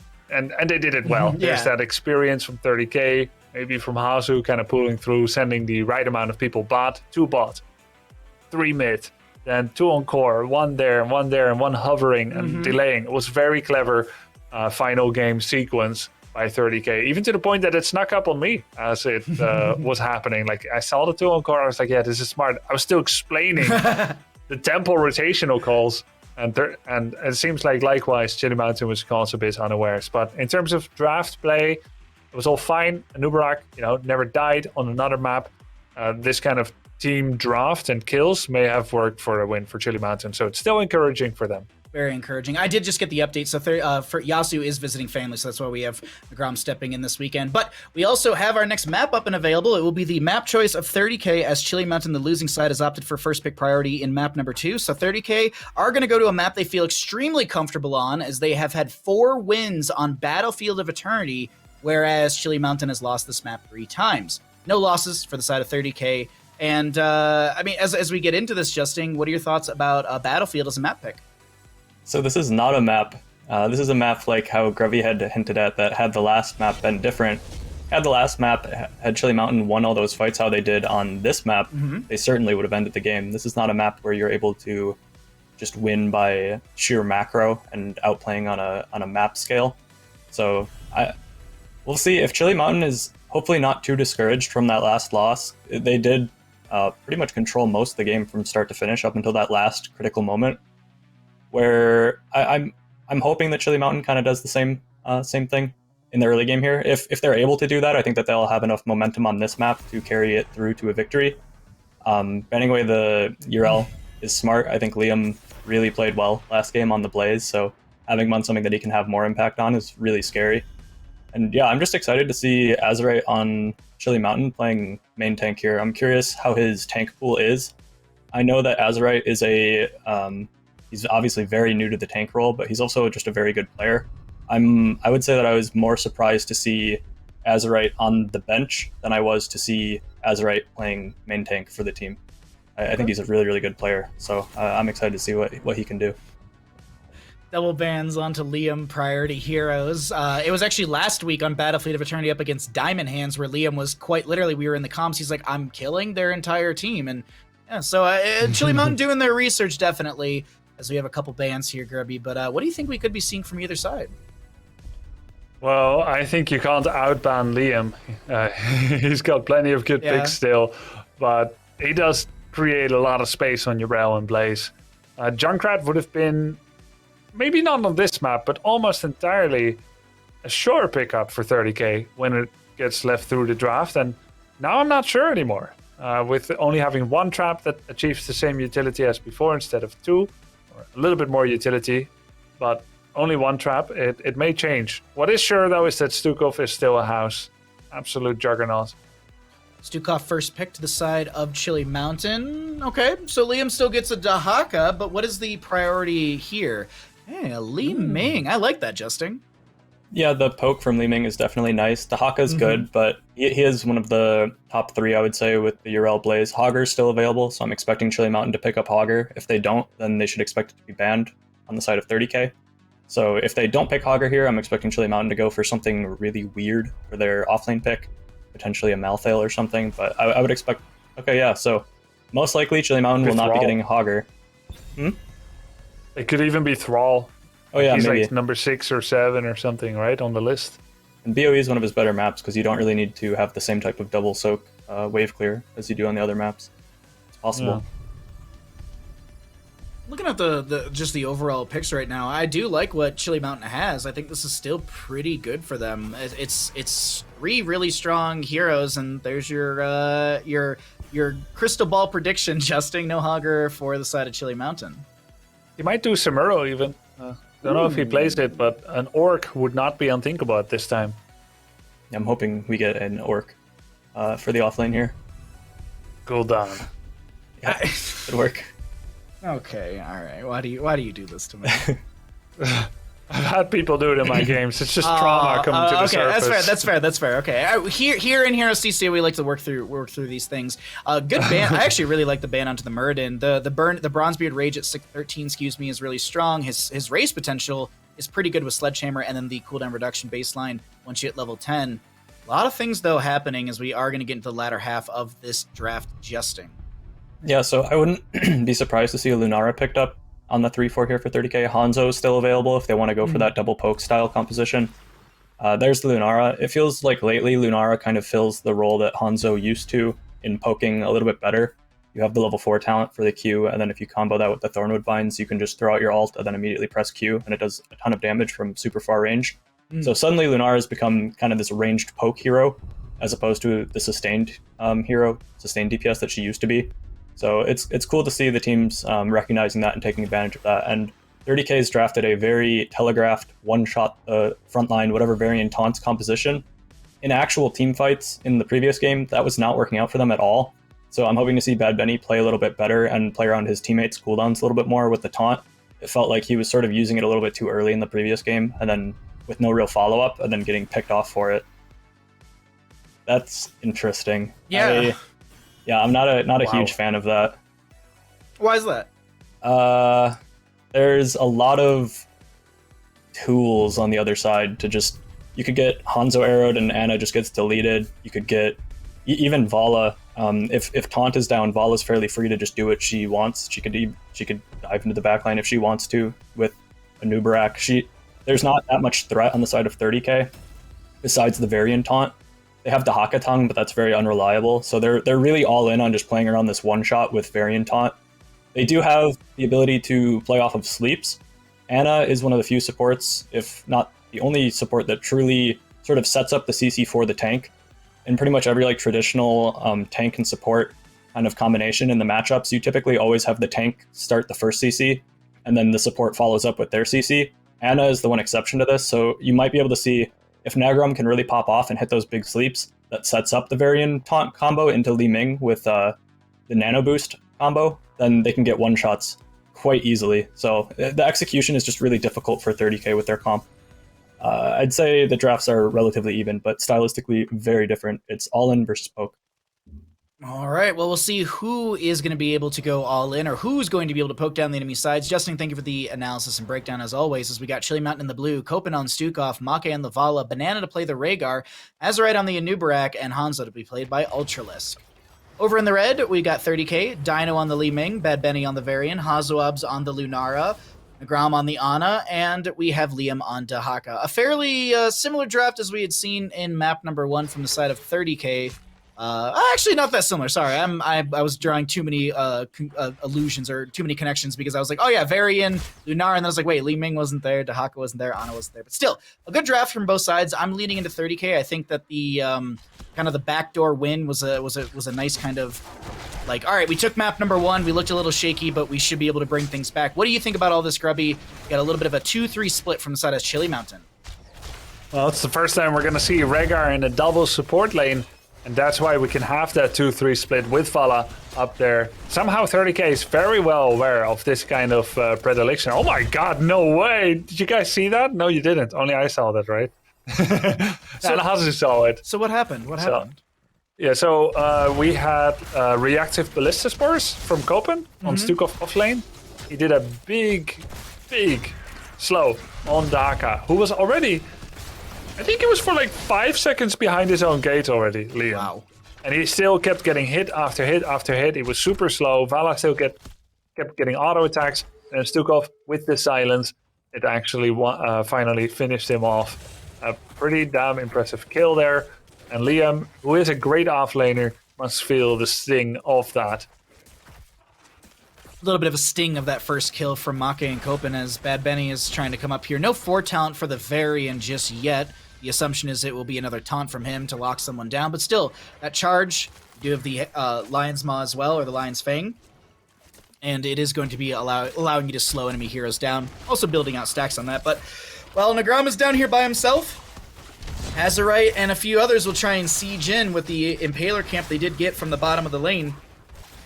S3: they did it well. There's that experience from 30K, maybe from Hazu, kind of pulling through, sending the right amount of people bot, 2 bot, 3 mid, then 2 on core, 1 there, and 1 hovering and delaying. It was very clever final game sequence by 30K, even to the point that it snuck up on me as it was happening. Like, I saw the 2 on core, I was like, yeah, this is smart. I was still explaining the tempo rotational calls, and it seems like likewise Chili Mountain was also a bit unawares. But in terms of draft play, it was all fine. Anubarak, never died on another map. this kind of team draft and kills may have worked for a win for Chili Mountain. So it's still encouraging for them.
S1: Very encouraging. I did just get the update. So for Yasu is visiting family, so that's why we have Grom stepping in this weekend. But we also have our next map up and available. It will be the map choice of 30K, as Chili Mountain, the losing side, has opted for first pick priority in map number 2. So 30K are going to go to a map they feel extremely comfortable on, as they have had 4 wins on Battlefield of Eternity, whereas Chili Mountain has lost this map 3 times. No losses for the side of 30K. And I mean, as we get into this, Justin, what are your thoughts about Battlefield as a map pick?
S2: So this is not a map. This is a map like how Grubby had hinted at, that had the last map been different. Had the last map, had Chili Mountain won all those fights how they did on this map, they certainly would have ended the game. This is not a map where you're able to just win by sheer macro and outplaying on a map scale. So we'll see if Chili Mountain is hopefully not too discouraged from that last loss. They did pretty much control most of the game from start to finish up until that last critical moment, where I'm hoping that Chili Mountain kind of does the same thing in the early game here. If they're able to do that, I think that they'll have enough momentum on this map to carry it through to a victory. Banning away the URL is smart. I think Liam really played well last game on the Blaze, so having him on something that he can have more impact on is really scary. And yeah, I'm just excited to see Azerite on Chili Mountain playing main tank here. I'm curious how his tank pool is. I know that Azerite is he's obviously very new to the tank role, but he's also just a very good player. I would say that I was more surprised to see Azerite on the bench than I was to see Azerite playing main tank for the team. I think he's a really, really good player, so I'm excited to see what he can do.
S1: Double bans onto Liam prior to Heroes. It was actually last week on Battlefield of Eternity up against Diamond Hands, where Liam was quite literally, we were in the comms, he's like, I'm killing their entire team. And yeah, so Chili Mountain doing their research, definitely, as we have a couple bans here, Grubby. But what do you think we could be seeing from either side?
S3: Well, I think you can't outban Liam. He's got plenty of good picks still, but he does create a lot of space on Urel and Blaze. Junkrat would have been, maybe not on this map, but almost entirely a sure pickup for 30k when it gets left through the draft. And now I'm not sure anymore. With only having 1 trap that achieves the same utility as before instead of 2, or a little bit more utility, but only 1 trap, it may change. What is sure, though, is that Stukov is still a house. Absolute juggernaut.
S1: Stukov first pick to the side of Chili Mountain. Okay, so Liam still gets a Dahaka, but what is the priority here? Hey, Li Ming. I like that, Justin.
S2: Yeah, the poke from Li Ming is definitely nice. Dahaka's good, but he is one of the top 3, I would say, with the Urel Blaze. Hogger's still available, so I'm expecting Chili Mountain to pick up Hogger. If they don't, then they should expect it to be banned on the side of 30k. So if they don't pick Hogger here, I'm expecting Chili Mountain to go for something really weird for their offlane pick, potentially a Malthael or something, but I would expect... Okay, yeah, so most likely Chili Mountain will not be getting Hogger.
S3: It could even be Thrall.
S2: Oh yeah,
S3: he's
S2: maybe.
S3: Like number 6 or 7 or something, right, on the list.
S2: And BOE is one of his better maps because you don't really need to have the same type of double soak wave clear as you do on the other maps. It's possible.
S3: Yeah.
S1: Looking at the just the overall picks right now, I do like what Chili Mountain has. I think this is still pretty good for them. It's 3 really strong heroes, and there's your crystal ball prediction, Justin. No Hogger for the side of Chili Mountain.
S3: He might do Samuro even. Don't know if he plays it, but an Orc would not be unthinkable at this time.
S2: I'm hoping we get an Orc for the offlane here.
S3: Gul'dan.
S2: Yeah, good work.
S1: Okay, all right. Why do you do this to me?
S3: I've had people do it in my games. It's just trauma coming to the surface.
S1: That's fair. Okay, here in HeroesCCL, we like to work through these things. Good ban. I actually really like the ban onto the Muradin. The Bronzebeard Rage at 613, is really strong. His race potential is pretty good with Sledgehammer, and then the cooldown reduction baseline once you hit level 10. A lot of things though happening as we are going to get into the latter half of this draft, Justin.
S2: Yeah, so I wouldn't be surprised to see a Lunara picked up on the 3-4 here for 30k. Hanzo is still available if they want to go for that double poke style composition. There's the Lunara. It feels like lately Lunara kind of fills the role that Hanzo used to in poking a little bit better. You have the level 4 talent for the Q, and then if you combo that with the Thornwood Vines, you can just throw out your ult and then immediately press Q, and it does a ton of damage from super far range. So suddenly Lunara has become kind of this ranged poke hero, as opposed to the sustained sustained DPS that she used to be. So it's cool to see the teams recognizing that and taking advantage of that. And 30K's drafted a very telegraphed one-shot frontline, whatever variant taunts composition. In actual team fights in the previous game, that was not working out for them at all. So I'm hoping to see Bad Benny play a little bit better and play around his teammates' cooldowns a little bit more with the taunt. It felt like he was sort of using it a little bit too early in the previous game, and then with no real follow-up, and then getting picked off for it. That's interesting.
S1: Yeah.
S2: I'm not a huge fan of that.
S1: Why is that?
S2: There's a lot of tools on the other side to just... You could get Hanzo arrowed and Ana just gets deleted. You could get... Even Vala, if Taunt is down, Vala's fairly free to just do what she wants. She could dive into the backline if she wants to with a Nubarak. There's not that much threat on the side of 30K besides the variant Taunt. They have the Haka tongue, but that's very unreliable. So they're really all in on just playing around this one shot with variant taunt. They do have the ability to play off of sleeps. Ana is one of the few supports, if not the only support, that truly sort of sets up the CC for the tank. In pretty much every traditional tank and support kind of combination in the matchups, you typically always have the tank start the first CC, and then the support follows up with their CC. Ana is the one exception to this, so you might be able to see if Nagram can really pop off and hit those big sleeps, that sets up the variant taunt combo into Li Ming with the nano boost combo, then they can get one-shots quite easily. So the execution is just really difficult for 30K with their comp. I'd say the drafts are relatively even, but stylistically very different. It's all in versus poke.
S1: All right, well, we'll see who is going to be able to go all in, or who's going to be able to poke down the enemy sides. Justin, thank you for the analysis and breakdown as always, as we got Chili Mountain in the blue, Copen on Stukov, Make on the Vala, Banana to play the Rhaegar, Azerite on the Anubarak, and Hanzo to be played by Ultralisk. Over in the red, we got 30K, Dino on the Li Ming, Bad Benny on the Varian, Hazuabs on the Lunara, Nagram on the Ana, and we have Liam on Dahaka. A fairly similar draft as we had seen in map number 1 from the side of 30K. Actually, not that similar. Sorry, I was drawing too many illusions or too many connections because I was like, oh yeah, Varian, Lunar, and then I was like, wait, Li Ming wasn't there, Dahaka wasn't there, Ana wasn't there. But still, a good draft from both sides. I'm leaning into 30K. I think that the kind of the backdoor win was a nice kind of like, all right, we took map number 1, we looked a little shaky, but we should be able to bring things back. What do you think about all this, Grubby? Got a little bit of a 2-3 split from the side of Chili Mountain.
S3: Well, it's the first time we're going to see Rhaegar in a double support lane. And that's why we can have that 2-3 split with Vala up there. Somehow 30K is very well aware of this kind of predilection. Oh my god, no way! Did you guys see that? No, you didn't. Only I saw that, right? And Hazu saw it.
S1: So what happened? What happened?
S3: So we had reactive ballista spores from Copen on Stukov off lane. He did a big slow on Daka, who was already... I think he was for like 5 seconds behind his own gate already, Liam.
S1: Wow.
S3: And he still kept getting hit after hit after hit. He was super slow. Vala still kept getting auto attacks. And Stukov, with the silence, it actually finally finished him off. A pretty damn impressive kill there. And Liam, who is a great offlaner, must feel the sting of that.
S1: A little bit of a sting of that first kill from Make and Copen as Bad Benny is trying to come up here. No 4 talent for the Varian just yet. The assumption is it will be another taunt from him to lock someone down, but still, that charge, you do have the Lion's Maw as well, or the Lion's Fang, and it is going to be allowing you to slow enemy heroes down, also building out stacks on that, but while Nagram is down here by himself, Azerite and a few others will try and siege in with the Impaler camp they did get from the bottom of the lane,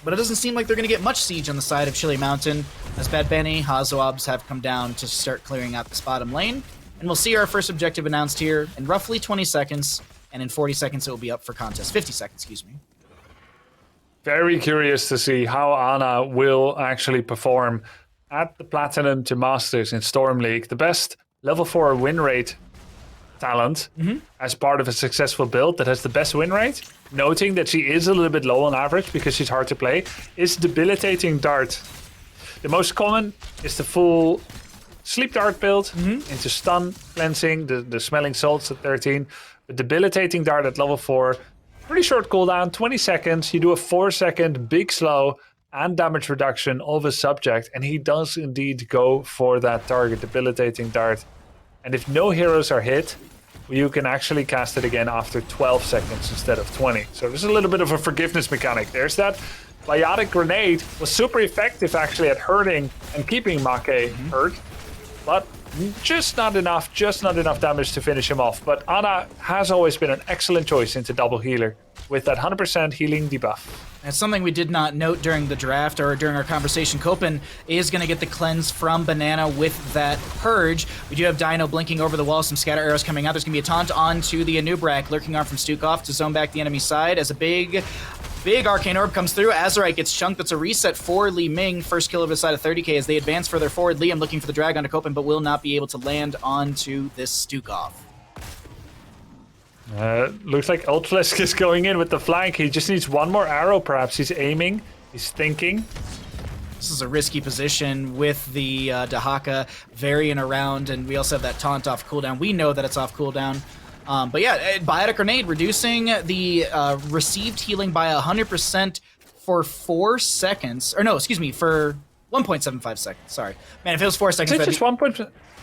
S1: but it doesn't seem like they're going to get much siege on the side of Chili Mountain, as Bad Benny, Hazoabs have come down to start clearing out this bottom lane. And we'll see our first objective announced here in roughly 20 seconds, and in 40 seconds it will be up for contest. 50 seconds, excuse me.
S3: Very curious to see how Ana will actually perform at the Platinum to Masters in Storm League. The best level 4 win rate talent as part of a successful build that has the best win rate, noting that she is a little bit low on average because she's hard to play, is Debilitating Dart. The most common is the full Sleep Dart build into Stun, Cleansing, the Smelling Salts at 13. The Debilitating Dart at level 4, pretty short cooldown, 20 seconds. You do a 4-second big slow and damage reduction of a subject, and he does indeed go for that target, Debilitating Dart. And if no heroes are hit, you can actually cast it again after 12 seconds instead of 20. So there's a little bit of a forgiveness mechanic. There's that. Biotic Grenade was super effective actually at hurting and keeping Make hurt, but just not enough damage to finish him off. But Ana has always been an excellent choice into double healer with that 100% healing debuff.
S1: That's something we did not note during the draft or during our conversation. Copen is going to get the cleanse from Banana with that Purge. We do have Dino blinking over the wall, some scatter arrows coming out. There's going to be a taunt onto the Anubrak, lurking arm from Stukov to zone back the enemy side as a big Arcane Orb comes through. Azerite gets chunked. That's a reset for Li Ming. First kill of his side of 30k as they advance further forward. Liam looking for the drag onto Copen, but will not be able to land onto this Stukov.
S3: Looks like Ultflesk is going in with the flank. He just needs one more arrow, perhaps. He's aiming. He's thinking.
S1: This is a risky position with the Dahaka varying around, and we also have that taunt off cooldown. We know that it's off cooldown. But yeah, Biotic Grenade reducing the received healing by 100% for 4 seconds. Or no, excuse me, for 1.75 seconds. Sorry. Man, if it was 4 seconds...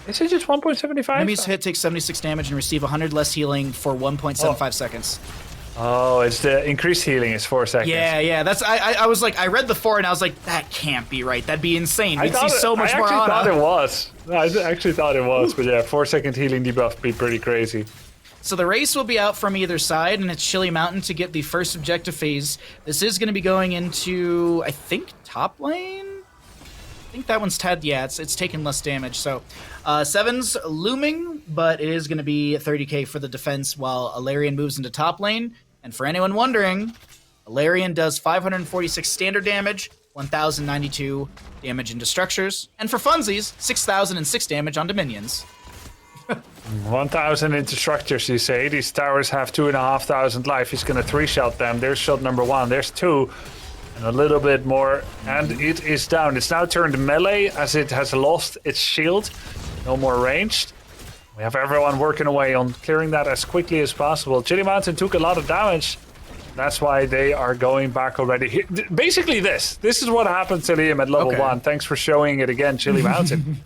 S3: Is it just 1.75?
S1: Enemies hit take 76 damage and receive 100 less healing for 1.75 seconds.
S3: Oh, it's the increased healing is 4 seconds.
S1: Yeah. That's I was like, I read the 4 and I was like, that can't be right. That'd be insane. We'd see so much more Ana.
S3: I thought it was. I actually thought it was, but yeah, 4 second healing debuff would be pretty crazy.
S1: So the race will be out from either side, and it's Chili Mountain to get the first objective phase. This is going to be going into, I think, top lane? I think that one's Ted. Yeah, it's taking less damage. So Seven's looming, but it is going to be 30k for the defense while Alarian moves into top lane. And for anyone wondering, Alarian does 546 standard damage, 1,092 damage into structures, and for funsies, 6,006 damage onto minions.
S3: 1,000 into structures, you say. These towers have 2,500 life. He's going to 3-shot them. There's shot number 1. There's 2. And a little bit more. And it is down. It's now turned melee as it has lost its shield. No more ranged. We have everyone working away on clearing that as quickly as possible. Chili Mountain took a lot of damage. That's why they are going back already. Basically this is what happened to Liam at level 1. Thanks for showing it again, Chili Mountain.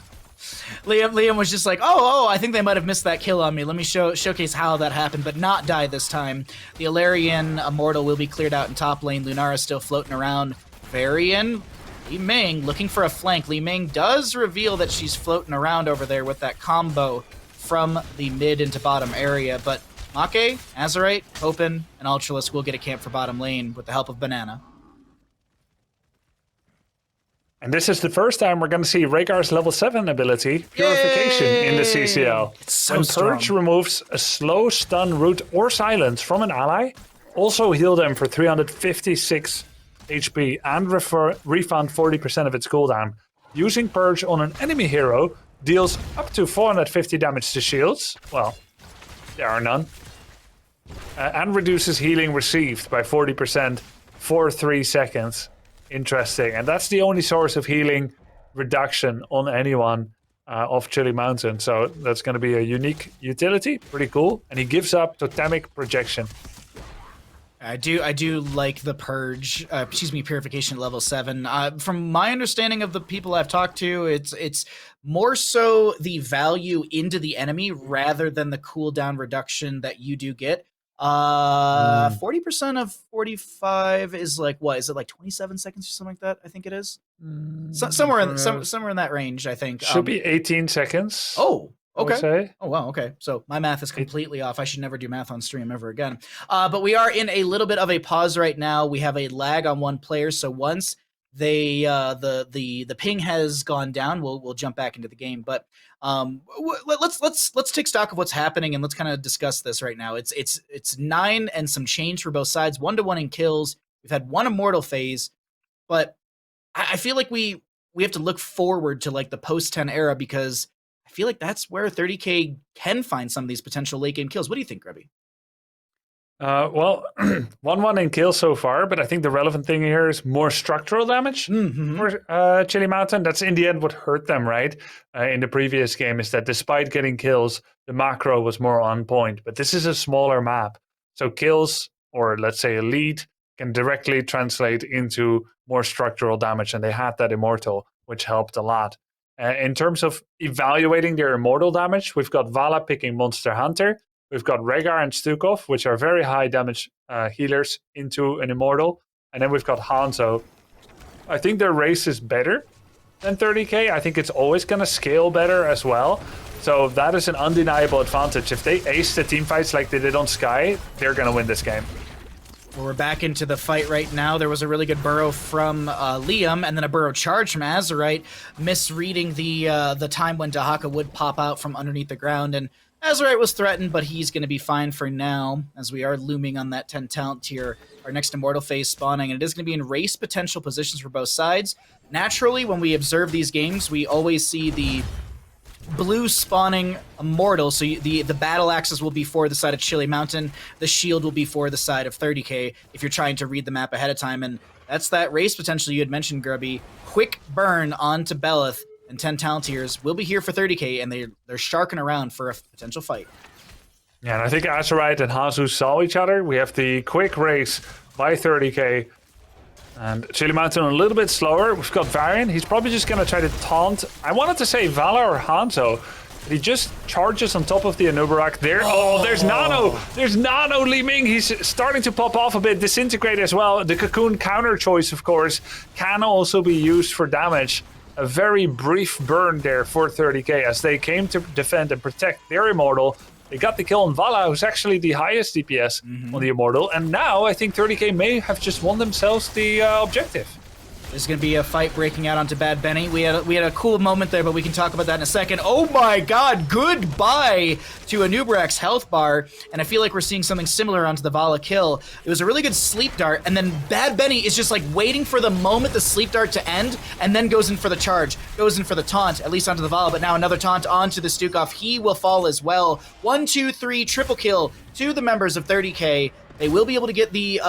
S1: Liam was just like, oh, I think they might have missed that kill on me. Let me showcase how that happened, but not die this time. The Alarian Immortal will be cleared out in top lane. Lunara still floating around. Varian, Li Ming looking for a flank. Li Ming does reveal that she's floating around over there with that combo from the mid into bottom area, but Make, Azerite, Open, and Ultralisk will get a camp for bottom lane with the help of Banana.
S3: And this is the first time we're going to see Rhaegar's level 7 ability, Purification, in the CCL.
S1: It's so
S3: when
S1: strong.
S3: Purge removes a slow, stun, root, or silence from an ally, also heal them for 356 HP and refund 40% of its cooldown. Using Purge on an enemy hero deals up to 450 damage to shields. Well, there are none. And reduces healing received by 40% for 3 seconds. Interesting. And that's the only source of healing reduction on anyone of Chili Mountain. So that's going to be a unique utility. Pretty cool. And he gives up Totemic Projection.
S1: I do like the Purge, Purification at level 7. From my understanding of the people I've talked to, it's more so the value into the enemy rather than the cooldown reduction that you do get. 40% of 45 is like, what is it, like 27 seconds or something like that? I think it is. Somewhere in that range, I think.
S3: Should be 18 seconds.
S1: Oh, okay.
S3: Oh,
S1: wow, okay. So my math is completely off. I should never do math on stream ever again. But we are in a little bit of a pause right now. We have a lag on one player, so once they the ping has gone down, we'll jump back into the game. But let's take stock of what's happening and let's kind of discuss this right now. It's 9 and some change for both sides, 1-1 in kills. We've had one immortal phase, but I feel like we have to look forward to like the post 10 era because I feel like that's where 30k can find some of these potential late game kills. What do you think, Grubby?
S3: Well, 1-1 in kills so far, but I think the relevant thing here is more structural damage for Chili Mountain. That's in the end what hurt them, right? In the previous game is that despite getting kills, the macro was more on point. But this is a smaller map. So kills, or let's say a lead, can directly translate into more structural damage. And they had that Immortal, which helped a lot. In terms of evaluating their Immortal damage, we've got Vala picking Monster Hunter. We've got Rhaegar and Stukov, which are very high damage healers into an Immortal. And then we've got Hanzo. I think their race is better than 30k. I think it's always going to scale better as well. So that is an undeniable advantage. If they ace the team fights like they did on Sky, they're going to win this game.
S1: Well, we're back into the fight right now. There was a really good burrow from Liam, and then a burrow charge from Azerite, misreading the time when Dahaka would pop out from underneath the ground, and Azerite was threatened, but he's going to be fine for now, as we are looming on that 10 talent tier. Our next Immortal phase spawning, and it is going to be in race potential positions for both sides. Naturally, when we observe these games, we always see the blue spawning Immortal, so the battle axis will be for the side of Chili Mountain, the shield will be for the side of 30k if you're trying to read the map ahead of time, and that's that race potential you had mentioned, Grubby. Quick burn onto Belith, and 10 talent tiers will be here for 30k, and they're sharking around for a potential fight.
S3: Yeah, and I think Azerite and Hazu saw each other. We have the quick race by 30k. And Chili Mountain a little bit slower. We've got Varian. He's probably just going to try to taunt. I wanted to say Vala or Hanzo. But he just charges on top of the Anubarak there. Oh, there's Nano. There's Nano Li Ming. He's starting to pop off a bit. Disintegrate as well. The Cocoon counter choice, of course, can also be used for damage. A very brief burn there for 30k as they came to defend and protect their Immortal. They got the kill on Vala, who's actually the highest DPS on the Immortal. And now I think 30k may have just won themselves the objective.
S1: There's going to be a fight breaking out onto Bad Benny. We had a cool moment there, but we can talk about that in a second. Oh my god, goodbye to Anubarak's health bar. And I feel like we're seeing something similar onto the Vala kill. It was a really good sleep dart, and then Bad Benny is just like waiting for the moment the sleep dart to end, and then goes in for the charge, goes in for the taunt, at least onto the Vala, but now another taunt onto the Stukov. He will fall as well. 1, 2, 3, triple kill to the members of 30k. They will be able to get the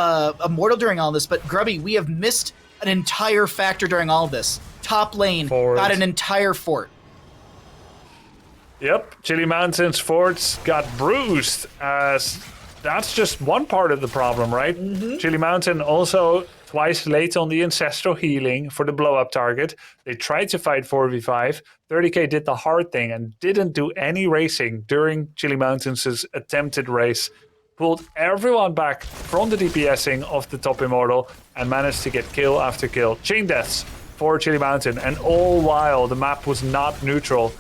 S1: Immortal during all this, but Grubby, we have missed an entire factor during all of this. Top lane got an entire fort.
S3: Yep, Chili Mountain's forts got bruised, as that's just one part of the problem, right? Chili Mountain also twice late on the Ancestral healing for the blow-up target. They tried to fight 4v5. 30k did the hard thing and didn't do any racing during Chili Mountain's attempted race. Pulled everyone back from the DPSing of the top Immortal and managed to get kill after kill. Chain deaths for Chili Mountain, and all while the map was not neutral.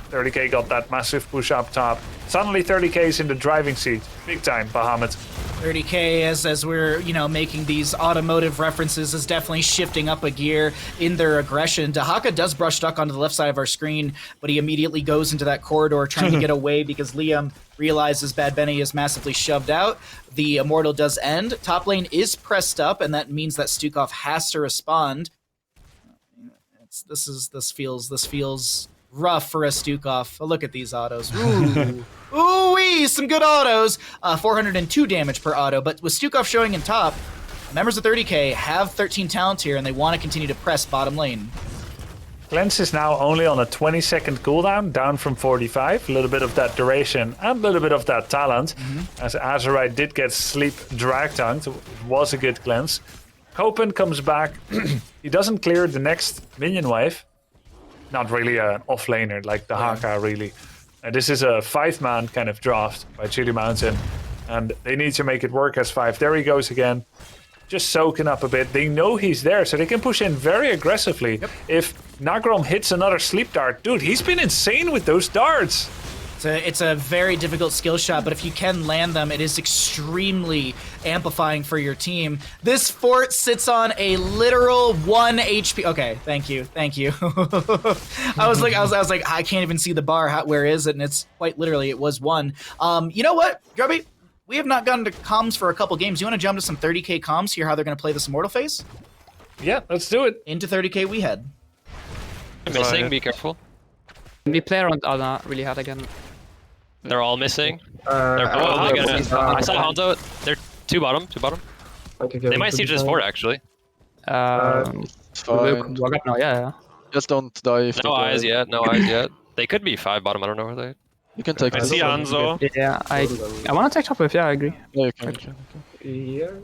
S3: 30k got that massive push up top. Suddenly 30k is in the driving seat. Big time, Bahamut.
S1: 30k, as we're, making these automotive references, is definitely shifting up a gear in their aggression. Dahaka does brush stuck onto the left side of our screen, but he immediately goes into that corridor trying to get away because Liam realizes Bad Benny is massively shoved out. The Immortal does end. Top lane is pressed up, and that means that Stukov has to respond. This feels rough for a Stukov. Oh, look at these autos. Ooh. Ooh-wee, some good autos. 402 damage per auto, but with Stukov showing in top, members of 30k have 13 talent here, and they want to continue to press bottom lane.
S3: Cleanse is now only on a 20-second cooldown, down from 45. A little bit of that duration and a little bit of that talent. As Azerite did get sleep drag tanked. It was a good cleanse. Copen comes back. He doesn't clear the next minion wave. Not really an off-laner like the Haka, really. This is a 5-man kind of draft by Chili Mountain, and they need to make it work as 5. There he goes again, just soaking up a bit. They know he's there, so they can push in very aggressively. If Nagrom hits another sleep dart, dude, he's been insane with those darts.
S1: It's a very difficult skill shot, but if you can land them, it is extremely amplifying for your team. This fort sits on a literal 1 HP. Okay, thank you. I was like, I can't even see the bar. Where is it? And it's quite literally, it was 1. You know what, Grubby? We have not gotten to comms for a couple games. You want to jump to some 30k comms, hear how they're going to play this Immortal phase?
S3: Yeah, let's do it.
S1: Into 30k we head.
S4: Missing, be careful.
S5: We play around Alna really hard again.
S4: They're all missing. I saw Hanzo. They're two bottom. They might siege this fort, actually.
S5: We'll walk up now, yeah.
S6: Just don't die if
S4: No eyes yet. They could be 5 bottom, I don't know where they...
S6: You can take
S7: I see Hanzo.
S5: Yeah, I want to take top wave, yeah, I agree.
S6: Yeah, you can.
S7: Here.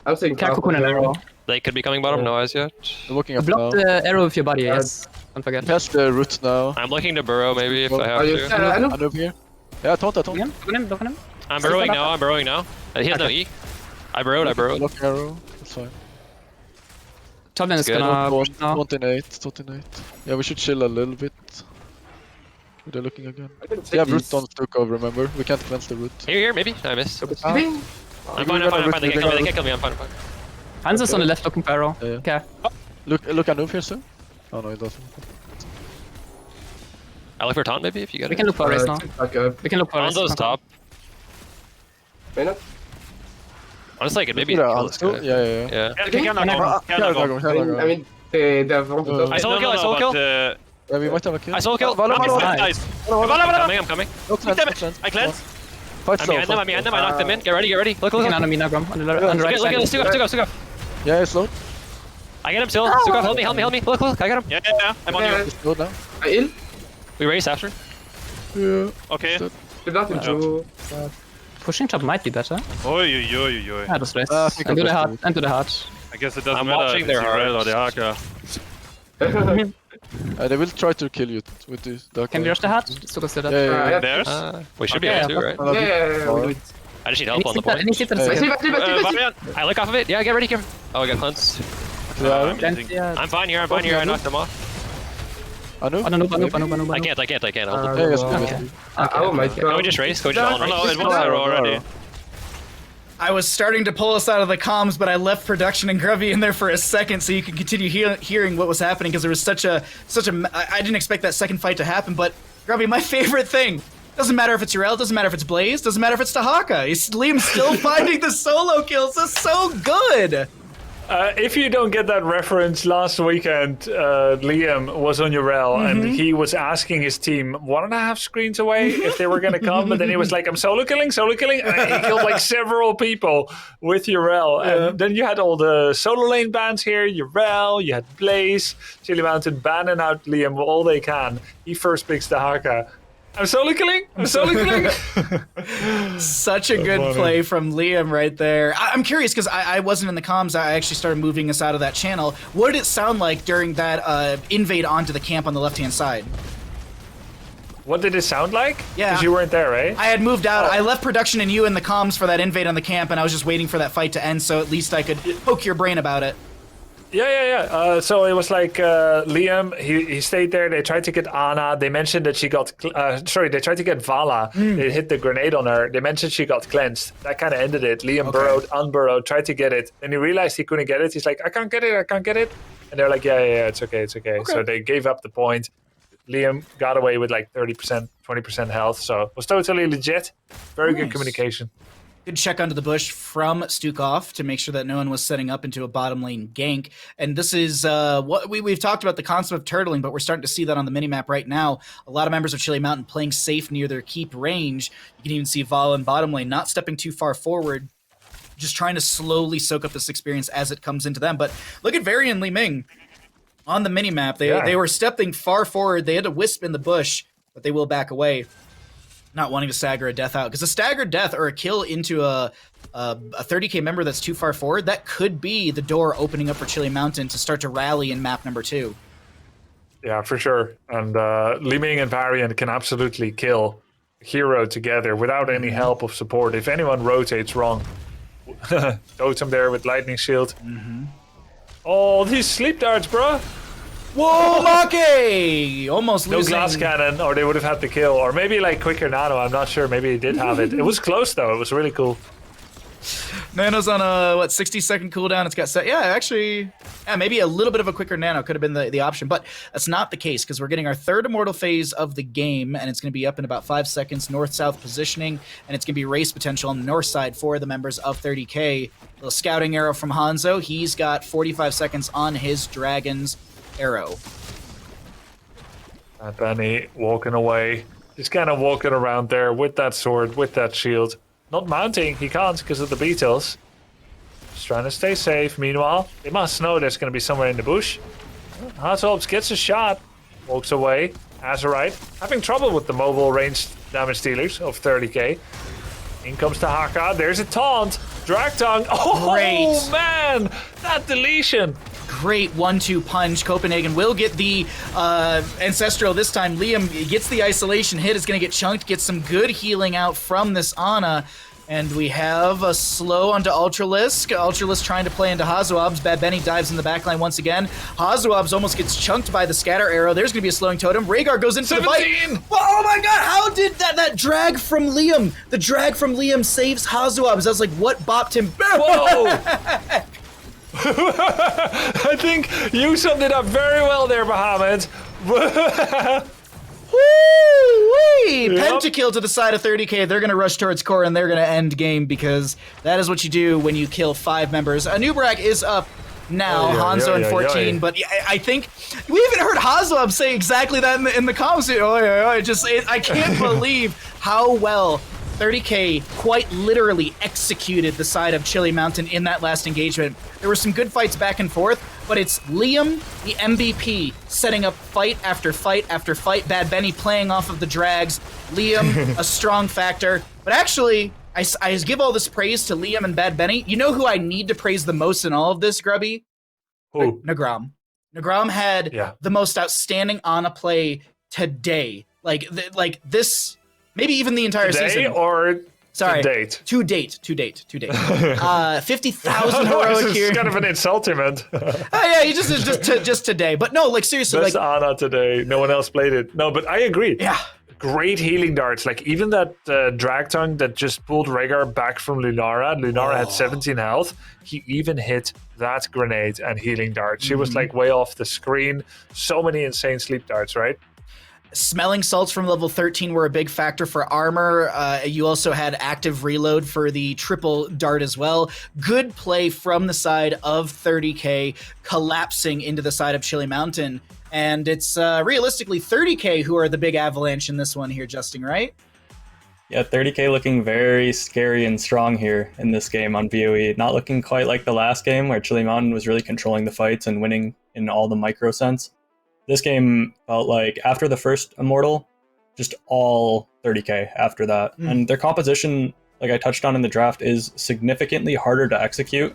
S7: I was thinking
S5: Cocoon and arrow.
S4: They could be coming bottom, no eyes yet.
S6: I'm looking up
S5: Block
S6: now.
S5: the arrow with your body, yes. Don't forget.
S6: Pass the root now.
S4: I'm looking to burrow, maybe, if I have to.
S7: I know.
S6: I'm over here. Yeah, taunt.
S5: Look at him.
S4: I'm burrowing now. He has no E. I burrowed.
S6: Lock arrow. That's fine.
S5: Top lane is
S4: good.
S5: gonna push now.
S6: Taunt in 8. Yeah, we should chill a little bit. They're looking again.
S7: I can
S6: We
S7: take
S6: have root
S7: these.
S6: on Stukov, remember? We can't cleanse the root.
S4: Here, maybe. I missed.
S7: Maybe?
S4: I'm fine. They can't kill me. I'm fine.
S5: Hans is on the left looking for arrow.
S6: Yeah.
S5: Okay.
S6: Look at Noob here, sir. Oh no, it doesn't.
S4: I look for taunt maybe if you get
S5: We
S4: it.
S5: can look for race now.
S7: Back up.
S5: We can look for race.
S4: Hanzo's top.
S7: Minute.
S4: Honestly, I could maybe
S6: Yeah,
S4: kill this
S6: still?
S4: guy.
S6: Yeah.
S4: Yeah.
S7: I mean, they have one to
S4: I saw a kill.
S6: Yeah, we might have a kill.
S4: I saw a kill.
S5: Nice.
S4: I'm coming.
S6: No cleanse.
S4: I cleanse.
S6: Fight
S4: I'm
S6: slow.
S4: behind them. I knocked them in. Get ready. Look.
S5: Looking on me now, Grum. On the right
S4: Look
S5: side.
S4: at this. Stukov.
S6: Yeah, it's low.
S4: I get him still. Stukov, help me. Look. I got him.
S8: Yeah. I'm on you.
S6: It's low now.
S7: I ill.
S4: We race after.
S6: Yeah.
S8: Okay.
S7: Did that into...
S5: Pushing top might be better.
S8: Oi.
S5: Yeah, that's race.
S6: I think
S5: Into
S6: I'll
S5: the
S6: just
S5: heart.
S6: do it.
S5: Into the heart.
S8: I guess it doesn't
S4: I'm
S8: matter
S4: watching
S8: if
S4: their
S8: it's Urel or the
S4: hearts.
S8: Haka.
S6: They will try to kill you with this dark.
S5: Can we rush the heart? Stukov still dead.
S6: Yeah.
S8: Theirs?
S4: We should be
S5: Okay,
S4: able to, right?
S7: Yeah, we do it.
S4: I just need
S5: Any
S4: help on the
S5: sit that?
S4: point.
S5: Any sit that?
S6: Yeah.
S7: I see back.
S8: Varian.
S4: I look off of it. Yeah, get ready. Oh, I got cleanse.
S6: Yeah.
S5: Yeah.
S4: I'm fine here. I knocked them off.
S6: Anu?
S4: I can't. Hold them.
S6: Yeah, yes,
S5: Okay.
S7: Oh my
S4: Can we
S7: god.
S4: just race? Can we
S8: No,
S4: just all
S8: no,
S4: race?
S8: it was arrow already.
S1: I was starting to pull us out of the comms, but I left production and Grubby in there for a second so you could continue hearing what was happening because there was such a. I didn't expect that second fight to happen, but Grubby, my favorite thing. Doesn't matter if it's Urel, doesn't matter if it's Blaze, doesn't matter if it's Tahaka. Liam's still finding the solo kills. That's so good.
S3: If you don't get that reference, last weekend Liam was on Urel and he was asking his team 1.5 screens away if they were going to come, but then he was like, I'm solo killing, and he killed like several people with Urel. And then you had all the solo lane bans here, Urel, you had Blaze, Chili Mountain banning out Liam all they can. He first picks the Haka. I'm solo killing.
S1: Such a good play from Liam right there. I'm curious because I wasn't in the comms. I actually started moving us out of that channel. What did it sound like during that invade onto the camp on the left-hand side?
S3: What did it sound like?
S1: Yeah.
S3: Because you weren't there, right?
S1: I had moved out. I left production and you in the comms for that invade on the camp, and I was just waiting for that fight to end so at least I could poke your brain about it.
S3: Yeah. So it was like Liam, he stayed there. They tried to get Ana. They mentioned that she got... they tried to get Vala. They hit the grenade on her. They mentioned she got cleansed. That kind of ended it. Liam burrowed, unburrowed, tried to get it. Then he realized he couldn't get it. He's like, I can't get it. And they're like, yeah, it's okay. So they gave up the point. Liam got away with like 30%, 20% health. So it was totally legit. Very good communication.
S1: Good check onto the bush from Stukov to make sure that no one was setting up into a bottom lane gank. And this is what we've talked about, the concept of turtling, but we're starting to see that on the minimap right now. A lot of members of Chili Mountain playing safe near their keep range. You can even see Vala in bottom lane not stepping too far forward, just trying to slowly soak up this experience as it comes into them. But look at Varian Li Ming on the minimap. They were stepping far forward. They had to wisp in the bush, but they will back away. Not wanting to stagger a death out, because a staggered death or a kill into a 30k member that's too far forward, that could be the door opening up for Chili Mountain to start to rally in map number 2.
S3: Yeah, for sure. And Li Ming and Varian can absolutely kill Hero together without any help of support. If anyone rotates wrong, Totem there with Lightning Shield. Oh, these sleep darts, bro.
S1: Whoa, Make! Almost
S3: No
S1: losing.
S3: glass cannon, or they would have had the kill. Or maybe like quicker nano, I'm not sure. Maybe he did have it. It was close though, it was really cool.
S1: Nano's on a 60-second cooldown. It's got set. Yeah, actually, maybe a little bit of a quicker nano could have been the option, but that's not the case because we're getting our third immortal phase of the game, and it's going to be up in about 5 seconds. North-south positioning, and it's going to be race potential on the north side for the members of 30k. Little scouting arrow from Hanzo. He's got 45 seconds on his Dragon's arrow.
S3: Benny walking away, just kind of walking around there with that sword, with that shield. Not mounting, he can't because of the beetles. Just trying to stay safe. Meanwhile, they must know there's going to be somewhere in the bush. HeroesHearth gets a shot, walks away. Azurite having trouble with the mobile ranged damage dealers of 30k. In comes the Haka. There's a taunt. Drag tongue. Oh,
S1: Great.
S3: man, that deletion.
S1: great 1-2 punch. Copenhagen will get the Ancestral this time. Liam gets the isolation hit, is going to get chunked, gets some good healing out from this Ana. And we have a slow onto Ultralisk. Ultralisk trying to play into Hazuabs. Bad Benny dives in the backline once again. Hazuabs almost gets chunked by the scatter arrow. There's going to be a slowing totem. Rhaegar goes into the fight. Oh my god, how did that drag from Liam? The drag from Liam saves Hazuabs. I was like, what bopped him?
S3: Whoa! I think you summed it up very well there, Bahamut.
S1: Woo-wee! Pentakill to the side of 30k. They're going to rush towards core and they're going to end game because that is what you do when you kill 5 members. Nubrak is up now, Hanzo in 14, but I think we even heard Hazuab say exactly that in the comments. I can't believe how well 30k quite literally executed the side of Chili Mountain in that last engagement. There were some good fights back and forth, but it's Liam, the MVP, setting up fight after fight after fight. Bad Benny playing off of the drags. Liam, a strong factor. But actually, I give all this praise to Liam and Bad Benny. You know who I need to praise the most in all of this, Grubby?
S3: Who?
S1: Nagram. Nagram had the most outstanding Ana play today. Like this, maybe even the entire season.
S3: Or
S1: sorry, to date. 50,000 heroic here.
S3: It's kind of an insultiment.
S1: Yeah, he just today. But no, like seriously,
S3: best Ana today. No one else played it. No, but I agree.
S1: Yeah.
S3: Great healing darts. Like even that drag tongue that just pulled Rhaegar back from Lunara. Lunara had 17 health. He even hit that grenade and healing dart. She was like way off the screen. So many insane sleep darts, right?
S1: Smelling salts from level 13 were a big factor for armor. You also had active reload for the triple dart as well. Good play from the side of 30k, collapsing into the side of Chili Mountain. And it's realistically 30k who are the big avalanche in this one here, Justin, right?
S2: Yeah, 30k looking very scary and strong here in this game on BOE. Not looking quite like the last game where Chili Mountain was really controlling the fights and winning in all the micro sense. This game felt like after the first Immortal, just all 30k after that. And their composition, like I touched on in the draft, is significantly harder to execute.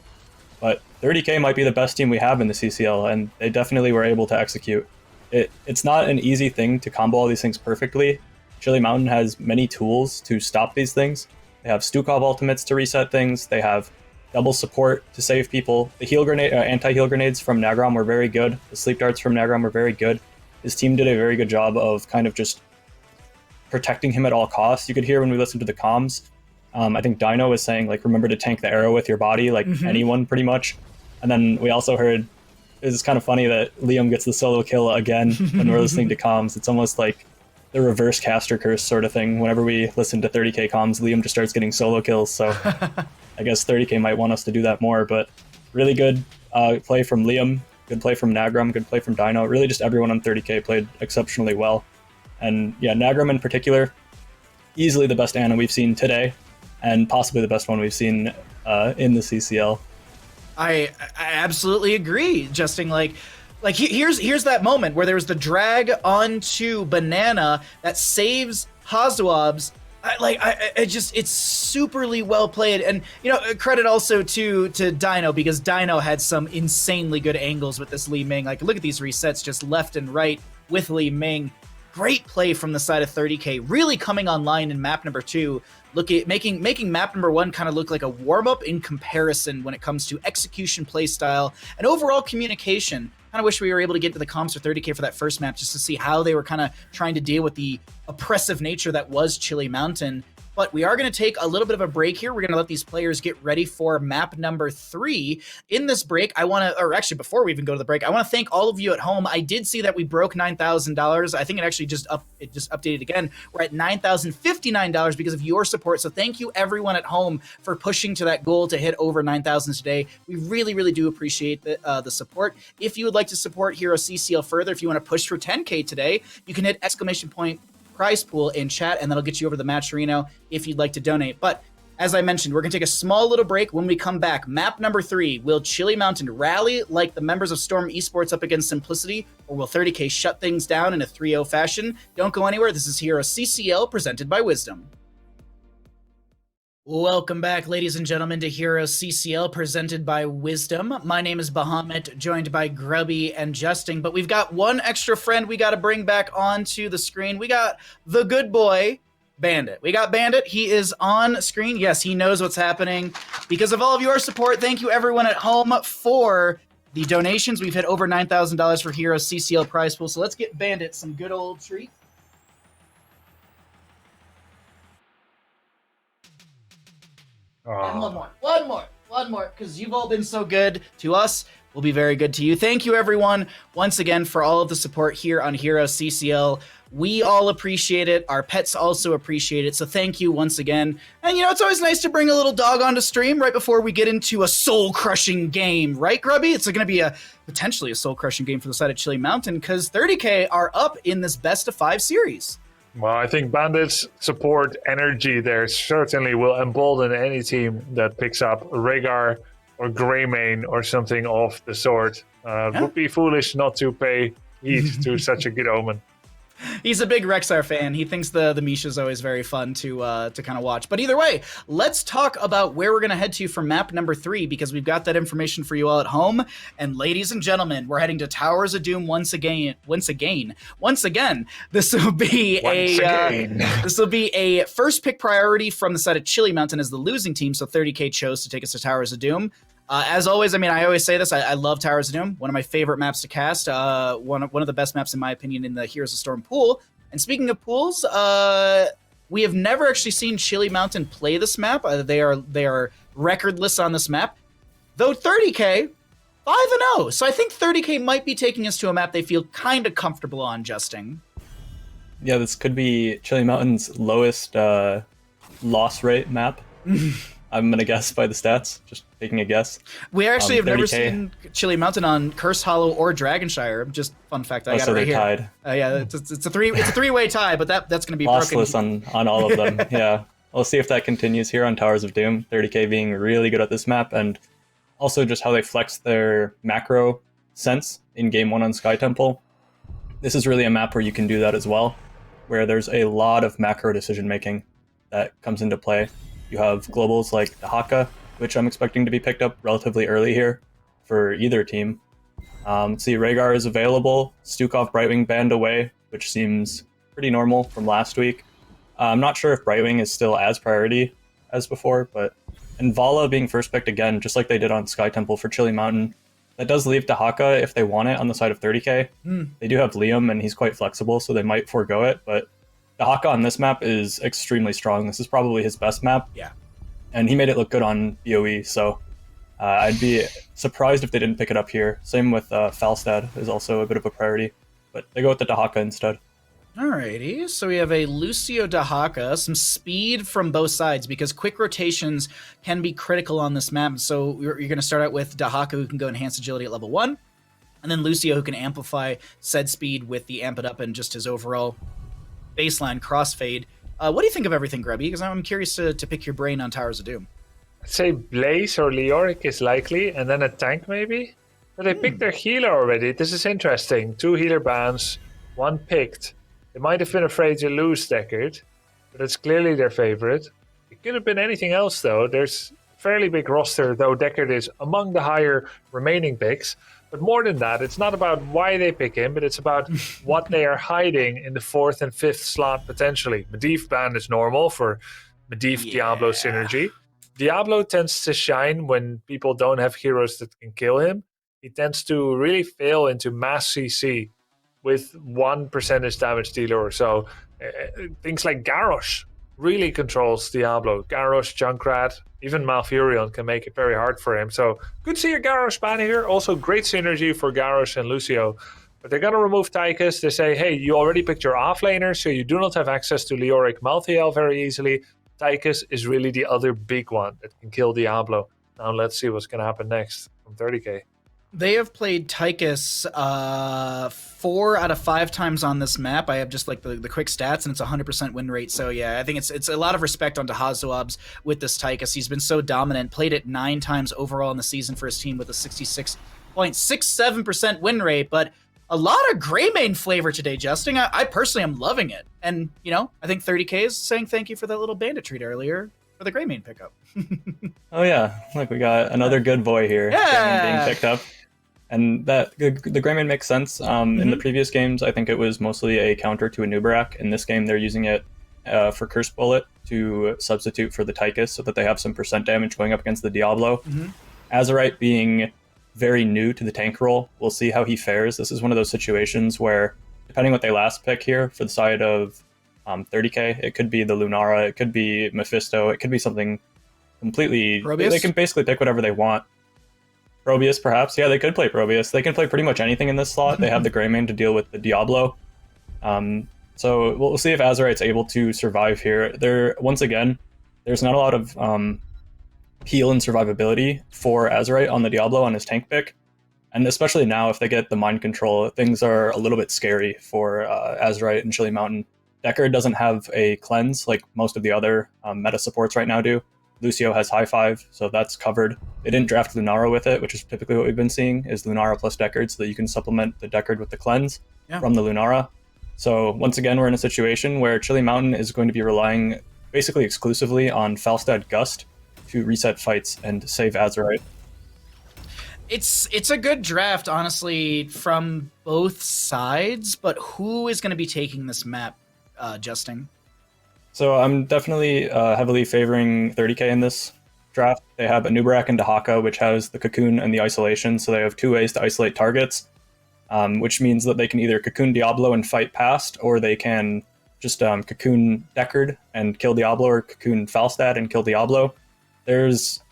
S2: But 30k might be the best team we have in the CCL, and they definitely were able to execute. It's not an easy thing to combo all these things perfectly. Chili Mountain has many tools to stop these things. They have Stukov ultimates to reset things. They have double support to save people. The heal grenade, anti-heal grenades from Nagram were very good. The sleep darts from Nagram were very good. His team did a very good job of kind of just protecting him at all costs. You could hear when we listened to the comms. I think Dino was saying, like, remember to tank the arrow with your body, like anyone pretty much. And then we also heard, it's kind of funny that Liam gets the solo kill again when we're listening to comms. It's almost like the reverse caster curse sort of thing. Whenever we listen to 30k comms, Liam just starts getting solo kills. So I guess 30k might want us to do that more, but really good play from Liam, good play from Nagram, good play from Dino. Really just everyone on 30k played exceptionally well. And yeah, Nagram in particular, easily the best Ana we've seen today, and possibly the best one we've seen in the CCL.
S1: I absolutely agree, Justin. Like here's that moment where there's the drag onto Banana that saves Hazuabs. It's superly well played, and you know, credit also to Dino, because Dino had some insanely good angles with this Li Ming. Like, look at these resets just left and right with Li Ming. Great play from the side of 30k, really coming online in map number 2. Look at making map number 1 kind of look like a warm-up in comparison when it comes to execution, play style, and overall communication. Kind of wish we were able to get to the comms for 30k for that first map just to see how they were kind of trying to deal with the oppressive nature that was Chili Mountain. But we are going to take a little bit of a break here. We're going to let these players get ready for map number 3. In this break, before we even go to the break, I want to thank all of you at home. I did see that we broke $9,000. I think it actually just updated again. We're at $9,059 because of your support. So thank you everyone at home for pushing to that goal to hit over 9,000 today. We really, really do appreciate the support. If you would like to support HeroesCCL further, if you want to push for 10k today, you can hit ! Prize pool in chat, and that'll get you over the match Reno if you'd like to donate. But as I mentioned, we're going to take a small little break. When we come back, map number 3, will Chili Mountain rally like the members of Storm Esports up against Simplicity, or will 30k shut things down in a 3-0 fashion? Don't go anywhere. This is HeroesCCL presented by Wisdom. Welcome back, ladies and gentlemen, to HeroesCCL, presented by Wisdom. My name is Bahamut, joined by Grubby and Justin, but we've got one extra friend we got to bring back onto the screen. We got the good boy, Bandit. We got Bandit. He is on screen. Yes, he knows what's happening. Because of all of your support, thank you everyone at home for the donations. We've hit over $9,000 for HeroesCCL prize pool, so let's get Bandit some good old treats. And one more, because you've all been so good to us. We'll be very good to you. Thank you, everyone, once again, for all of the support here on HeroesCCL. We all appreciate it. Our pets also appreciate it. So thank you once again. And, it's always nice to bring a little dog onto stream right before we get into a soul-crushing game. Right, Grubby? It's going to be potentially a soul-crushing game for the side of Chili Mountain, because 30K are up in this best-of-5 series.
S3: Well, I think Bandit's support energy there certainly will embolden any team that picks up Rhaegar or Greymane or something of the sort. Would be foolish not to pay heed to such a good omen.
S1: He's a big Rexar fan. He thinks the Misha's always very fun to kind of watch. But either way, let's talk about where we're going to head to for map number 3, because we've got that information for you all at home. And ladies and gentlemen, we're heading to Towers of Doom once again. This will be a first pick priority from the side of Chili Mountain as the losing team. So 30K chose to take us to Towers of Doom. As always, I always say this, I love Towers of Doom, one of my favorite maps to cast, one of the best maps, in my opinion, in the Heroes of Storm pool. And speaking of pools, we have never actually seen Chili Mountain play this map. They are recordless on this map, though 30K, 5-0. So I think 30K might be taking us to a map they feel kind of comfortable on, Justin.
S2: Yeah, this could be Chili Mountain's lowest loss rate map. I'm going to guess by the stats, just taking a guess.
S1: We actually have never seen Chili Mountain on Cursed Hollow or Dragonshire. Just fun fact, I got it right here.
S2: Tied.
S1: Yeah, it's a three-way tie, but that's going to be
S2: lossless
S1: broken.
S2: on all of them. Yeah, we'll see if that continues here on Towers of Doom. 30K being really good at this map, and also just how they flex their macro sense in Game 1 on Sky Temple. This is really a map where you can do that as well, where there's a lot of macro decision-making that comes into play. You have globals like Dahaka, which I'm expecting to be picked up relatively early here for either team. See, Rhaegar is available. Stukov Brightwing banned away, which seems pretty normal from last week. I'm not sure if Brightwing is still as priority as before, and Vala being first picked again, just like they did on Sky Temple for Chili Mountain. That does leave Dahaka if they want it on the side of 30K. They do have Liam, and he's quite flexible, so they might forego it, but Dahaka on this map is extremely strong. This is probably his best map.
S1: Yeah.
S2: And he made it look good on BOE, so I'd be surprised if they didn't pick it up here. Same with Falstad is also a bit of a priority, but they go with the Dahaka instead.
S1: Alrighty, so we have a Lucio Dahaka, some speed from both sides, because quick rotations can be critical on this map. So you're going to start out with Dahaka, who can go enhanced agility at level 1, and then Lucio, who can amplify said speed with the amp it up and just his overall baseline crossfade. What do you think of everything, Grubby? Because I'm curious to pick your brain on Towers of Doom.
S3: I'd say Blaze or Leoric is likely, and then a tank maybe. But they picked their healer already. This is interesting. 2 healer bans, 1 picked. They might have been afraid to lose Deckard, but it's clearly their favorite. It could have been anything else, though. There's a fairly big roster, though Deckard is among the higher remaining picks. But more than that, it's not about why they pick him, but it's about what they are hiding in the 4th and 5th slot potentially. Medivh ban is normal for Medivh Diablo synergy. Diablo tends to shine when people don't have heroes that can kill him. He tends to really fail into mass CC with 1% damage dealer or so. Things like Garrosh really controls Diablo. Garrosh, Junkrat, even Malfurion can make it very hard for him. So good to see a Garrosh ban here. Also great synergy for Garrosh and Lucio. But they're going to remove Tychus. They say, hey, you already picked your offlaner, so you do not have access to Leoric Malthael very easily. Tychus is really the other big one that can kill Diablo. Now let's see what's going to happen next from 30K.
S1: They have played Tychus 4 out of 5 times on this map. I have just like the quick stats, and it's 100% win rate. So yeah, I think it's a lot of respect onto Hazuabs with this Tychus. He's been so dominant. Played it 9 times overall in the season for his team with a 66.67% win rate. But a lot of Greymane flavor today, Justin. I personally am loving it. And, I think 30K is saying thank you for that little bandit treat earlier. for the Greymane pickup.
S2: Oh yeah, look, we got another good boy here being picked up. And that the Greymane makes sense. In the previous games, I think it was mostly a counter to a Nubarak. In this game, they're using it for Curse Bullet to substitute for the Tychus so that they have some % damage going up against the Diablo. Azerite being very new to the tank role, we'll see how he fares. This is one of those situations where, depending what they last pick here for the side of 30k, it could be the Lunara, it could be Mephisto, it could be something completely...
S1: Probius?
S2: They can basically pick whatever they want. Probius, perhaps. Yeah, they could play Probius. They can play pretty much anything in this slot. They have the Greymane to deal with the Diablo. So we'll see if Azerite's able to survive here. Once again, there's not a lot of heal and survivability for Azerite on the Diablo on his tank pick. And especially now, if they get the mind control, things are a little bit scary for Azerite and Chili Mountain. Deckard doesn't have a cleanse like most of the other meta supports right now do. Lucio has high 5, so that's covered. They didn't draft Lunara with it, which is typically what we've been seeing, is Lunara plus Deckard, so that you can supplement the Deckard with the cleanse from the Lunara. So once again, we're in a situation where Chili Mountain is going to be relying basically exclusively on Falstad Gust to reset fights and save Azerite.
S1: It's a good draft, honestly, from both sides, but who is going to be taking this map, Justin?
S2: So I'm definitely heavily favoring 30k in this draft. They have a Nubarak and Dahaka, which has the Cocoon and the Isolation, so they have 2 ways to isolate targets, which means that they can either Cocoon Diablo and fight past, or they can just Cocoon Deckard and kill Diablo, or Cocoon Falstad and kill Diablo. There's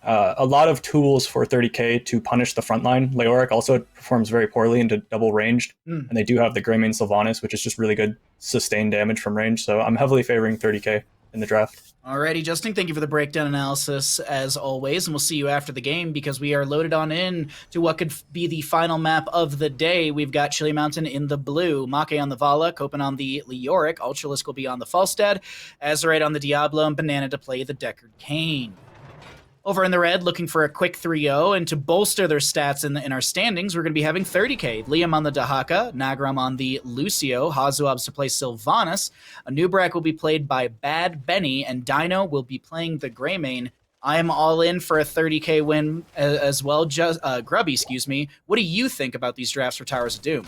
S2: a lot of tools for 30k to punish the front line. Leoric also performs very poorly into double ranged, and they do have the Greymane Sylvanas, which is just really good sustained damage from range. So I'm heavily favoring 30k in the draft.
S1: Alrighty, Justin, thank you for the breakdown analysis as always, and we'll see you after the game because we are loaded on in to what could be the final map of the day. We've got Chili Mountain in the blue, Make on the Vala, Copen on the Leoric, Ultralisk will be on the Falstad, Azerite on the Diablo, and Banana to play the Deckard Cain. Over in the red, looking for a quick 3-0, and to bolster their stats in our standings, we're going to be having 30k. Liam on the Dahaka, Nagram on the Lucio, Hazuabs to play Sylvanas, a Nubarak will be played by Bad Benny, and Dino will be playing the Greymane. I am all in for a 30k win as well. Grubby, excuse me. What do you think about these drafts for Towers of Doom?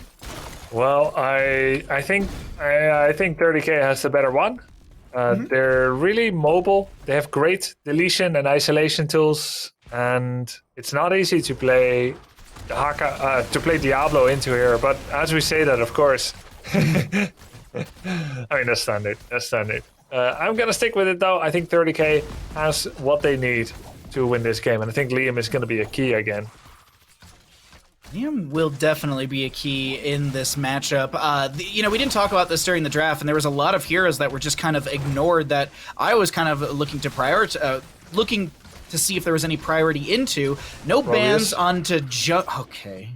S3: Well, I think 30k has the better one. They're really mobile. They have great deletion and isolation tools, and it's not easy to play Diablo into here. But as we say that, of course, I mean that's standard. I'm gonna stick with it though. I think 30k has what they need to win this game, and I think Liam is gonna be a key again.
S1: Liam will definitely be a key in this matchup. We didn't talk about this during the draft, and there was a lot of heroes that were just kind of ignored that I was kind of looking to see if there was any priority into. No bans onto Okay.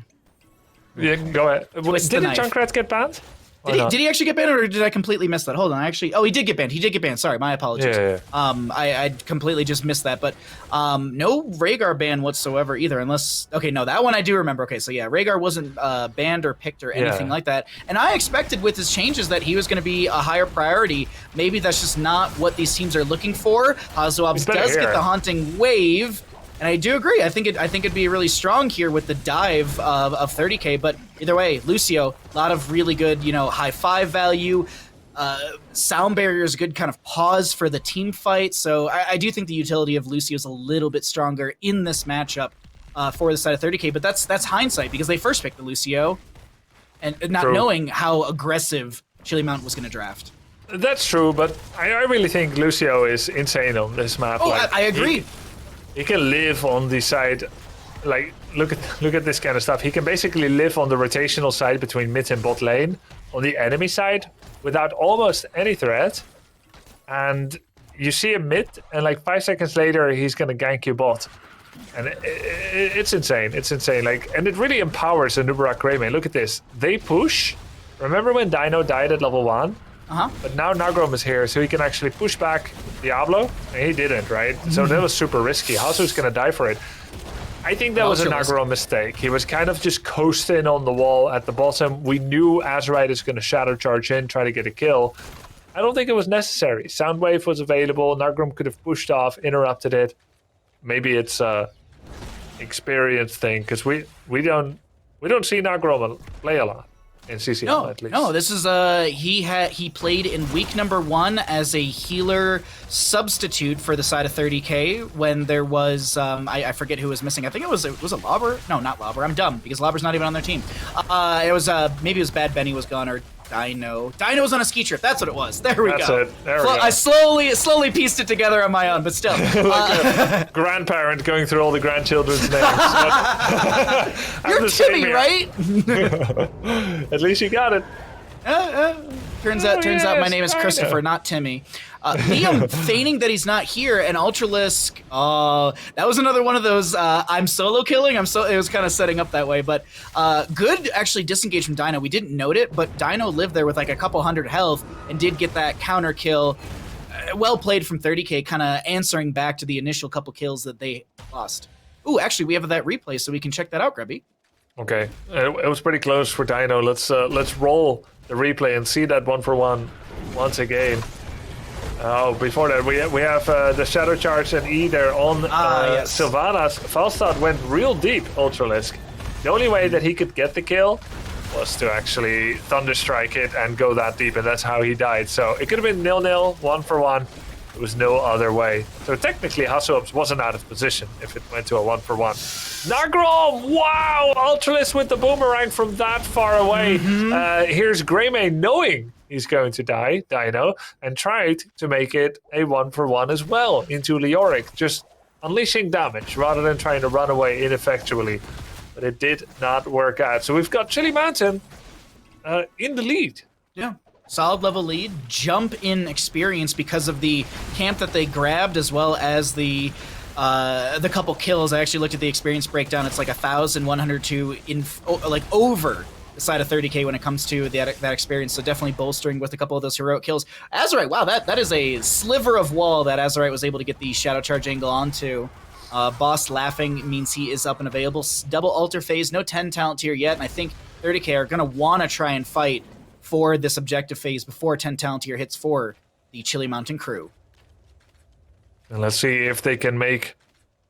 S3: Yeah, go ahead. Didn't Junkrat get banned?
S1: Did he actually get banned, or did I completely miss that? Hold on, he did get banned. He did get banned. Sorry, my apologies.
S3: Yeah.
S1: I completely just missed that. But no Rhaegar ban whatsoever either, unless... Okay, no, that one I do remember. Okay, so yeah, Rhaegar wasn't banned or picked or anything like that. And I expected with his changes that he was going to be a higher priority. Maybe that's just not what these teams are looking for. Hazuabs does get the Haunting Wave. And I do agree. I think it'd be really strong here with the dive of 30k. But either way, Lucio, a lot of really good, high 5 value. Sound barrier is a good kind of pause for the team fight. So I do think the utility of Lucio is a little bit stronger in this matchup for the side of 30k. But that's hindsight because they first picked the Lucio and not knowing how aggressive Chili Mountain was going to draft.
S3: That's true, but I really think Lucio is insane on this map.
S1: Oh, I agree.
S3: He can live on the side, like look at this kind of stuff. He can basically live on the rotational side between mid and bot lane on the enemy side without almost any threat. And you see him mid, and like 5 seconds later, he's gonna gank you bot, and it's insane. It's insane. And it really empowers the Nubarak Greymane. Look at this. They push. Remember when Dino died at level 1? But now Nagrom is here, so he can actually push back Diablo, and he didn't, right? So that was super risky. Hazu's gonna die for it. I think that was a Nagrom mistake. He was kind of just coasting on the wall at the bottom. We knew Azerite is gonna shadow charge in, try to get a kill. I don't think it was necessary. Soundwave was available. Nagrom could have pushed off, interrupted it. Maybe it's a experience thing because we don't see Nagrom play a lot in CCL at least.
S1: No, this is he played in week number 1 as a healer substitute for the side of 30K when there was I forget who was missing. I think it was Lobber. No, not Lobber. I'm dumb because Lobber's not even on their team. It was maybe it was Bad Benny was gone or Dino. Dino was on a ski trip. That's what it was. There we go.
S3: That's it. There we go.
S1: I slowly pieced it together on my own, but still.
S3: Like a grandparent going through all the grandchildren's names.
S1: You're Timmy, right?
S3: At least you got it.
S1: Turns out my name is Christopher, not Timmy. Liam feigning that he's not here, and Ultralisk. That was another one of those. I'm solo killing. It was kind of setting up that way, but good actually disengage from Dino. We didn't note it, but Dino lived there with like a couple hundred health and did get that counter kill. Well played from 30K, kind of answering back to the initial couple kills that they lost. Ooh, actually, we have that replay, so we can check that out, Grubby.
S3: Okay, it was pretty close for Dino. Let's roll the replay and see that 1-for-1 once again. Oh, before that, we have the Shadow Charge and E there on
S1: yes.
S3: Sylvanas. Falstad went real deep, Ultralisk. The only way that he could get the kill was to actually Thunderstrike it and go that deep, and that's how he died. So it could have been 0-0, 1-for-1. There was no other way. So technically, HeroesCCL wasn't out of position if it went to a 1-for-1. Nagrom! Wow! Ultralisk with the boomerang from that far away. Here's Greymane knowing he's going to die, Dino, and tried to make it a 1-for-1 as well into Leoric, just unleashing damage rather than trying to run away ineffectually. But it did not work out. So we've got Chili Mountain in the lead.
S1: Yeah. Solid level lead, jump in experience because of the camp that they grabbed, as well as the couple kills. I actually looked at the experience breakdown. It's like 1,102 over the side of 30K when it comes to that experience. So definitely bolstering with a couple of those heroic kills. Azurite, wow, that is a sliver of wall that Azurite was able to get the Shadow Charge angle onto. Boss laughing means he is up and available. Double alter phase, no 10 talent tier yet, and I think 30K are going to want to try and fight for this objective phase before 10 talent tier hits for the Chili Mountain crew.
S3: And let's see if they can make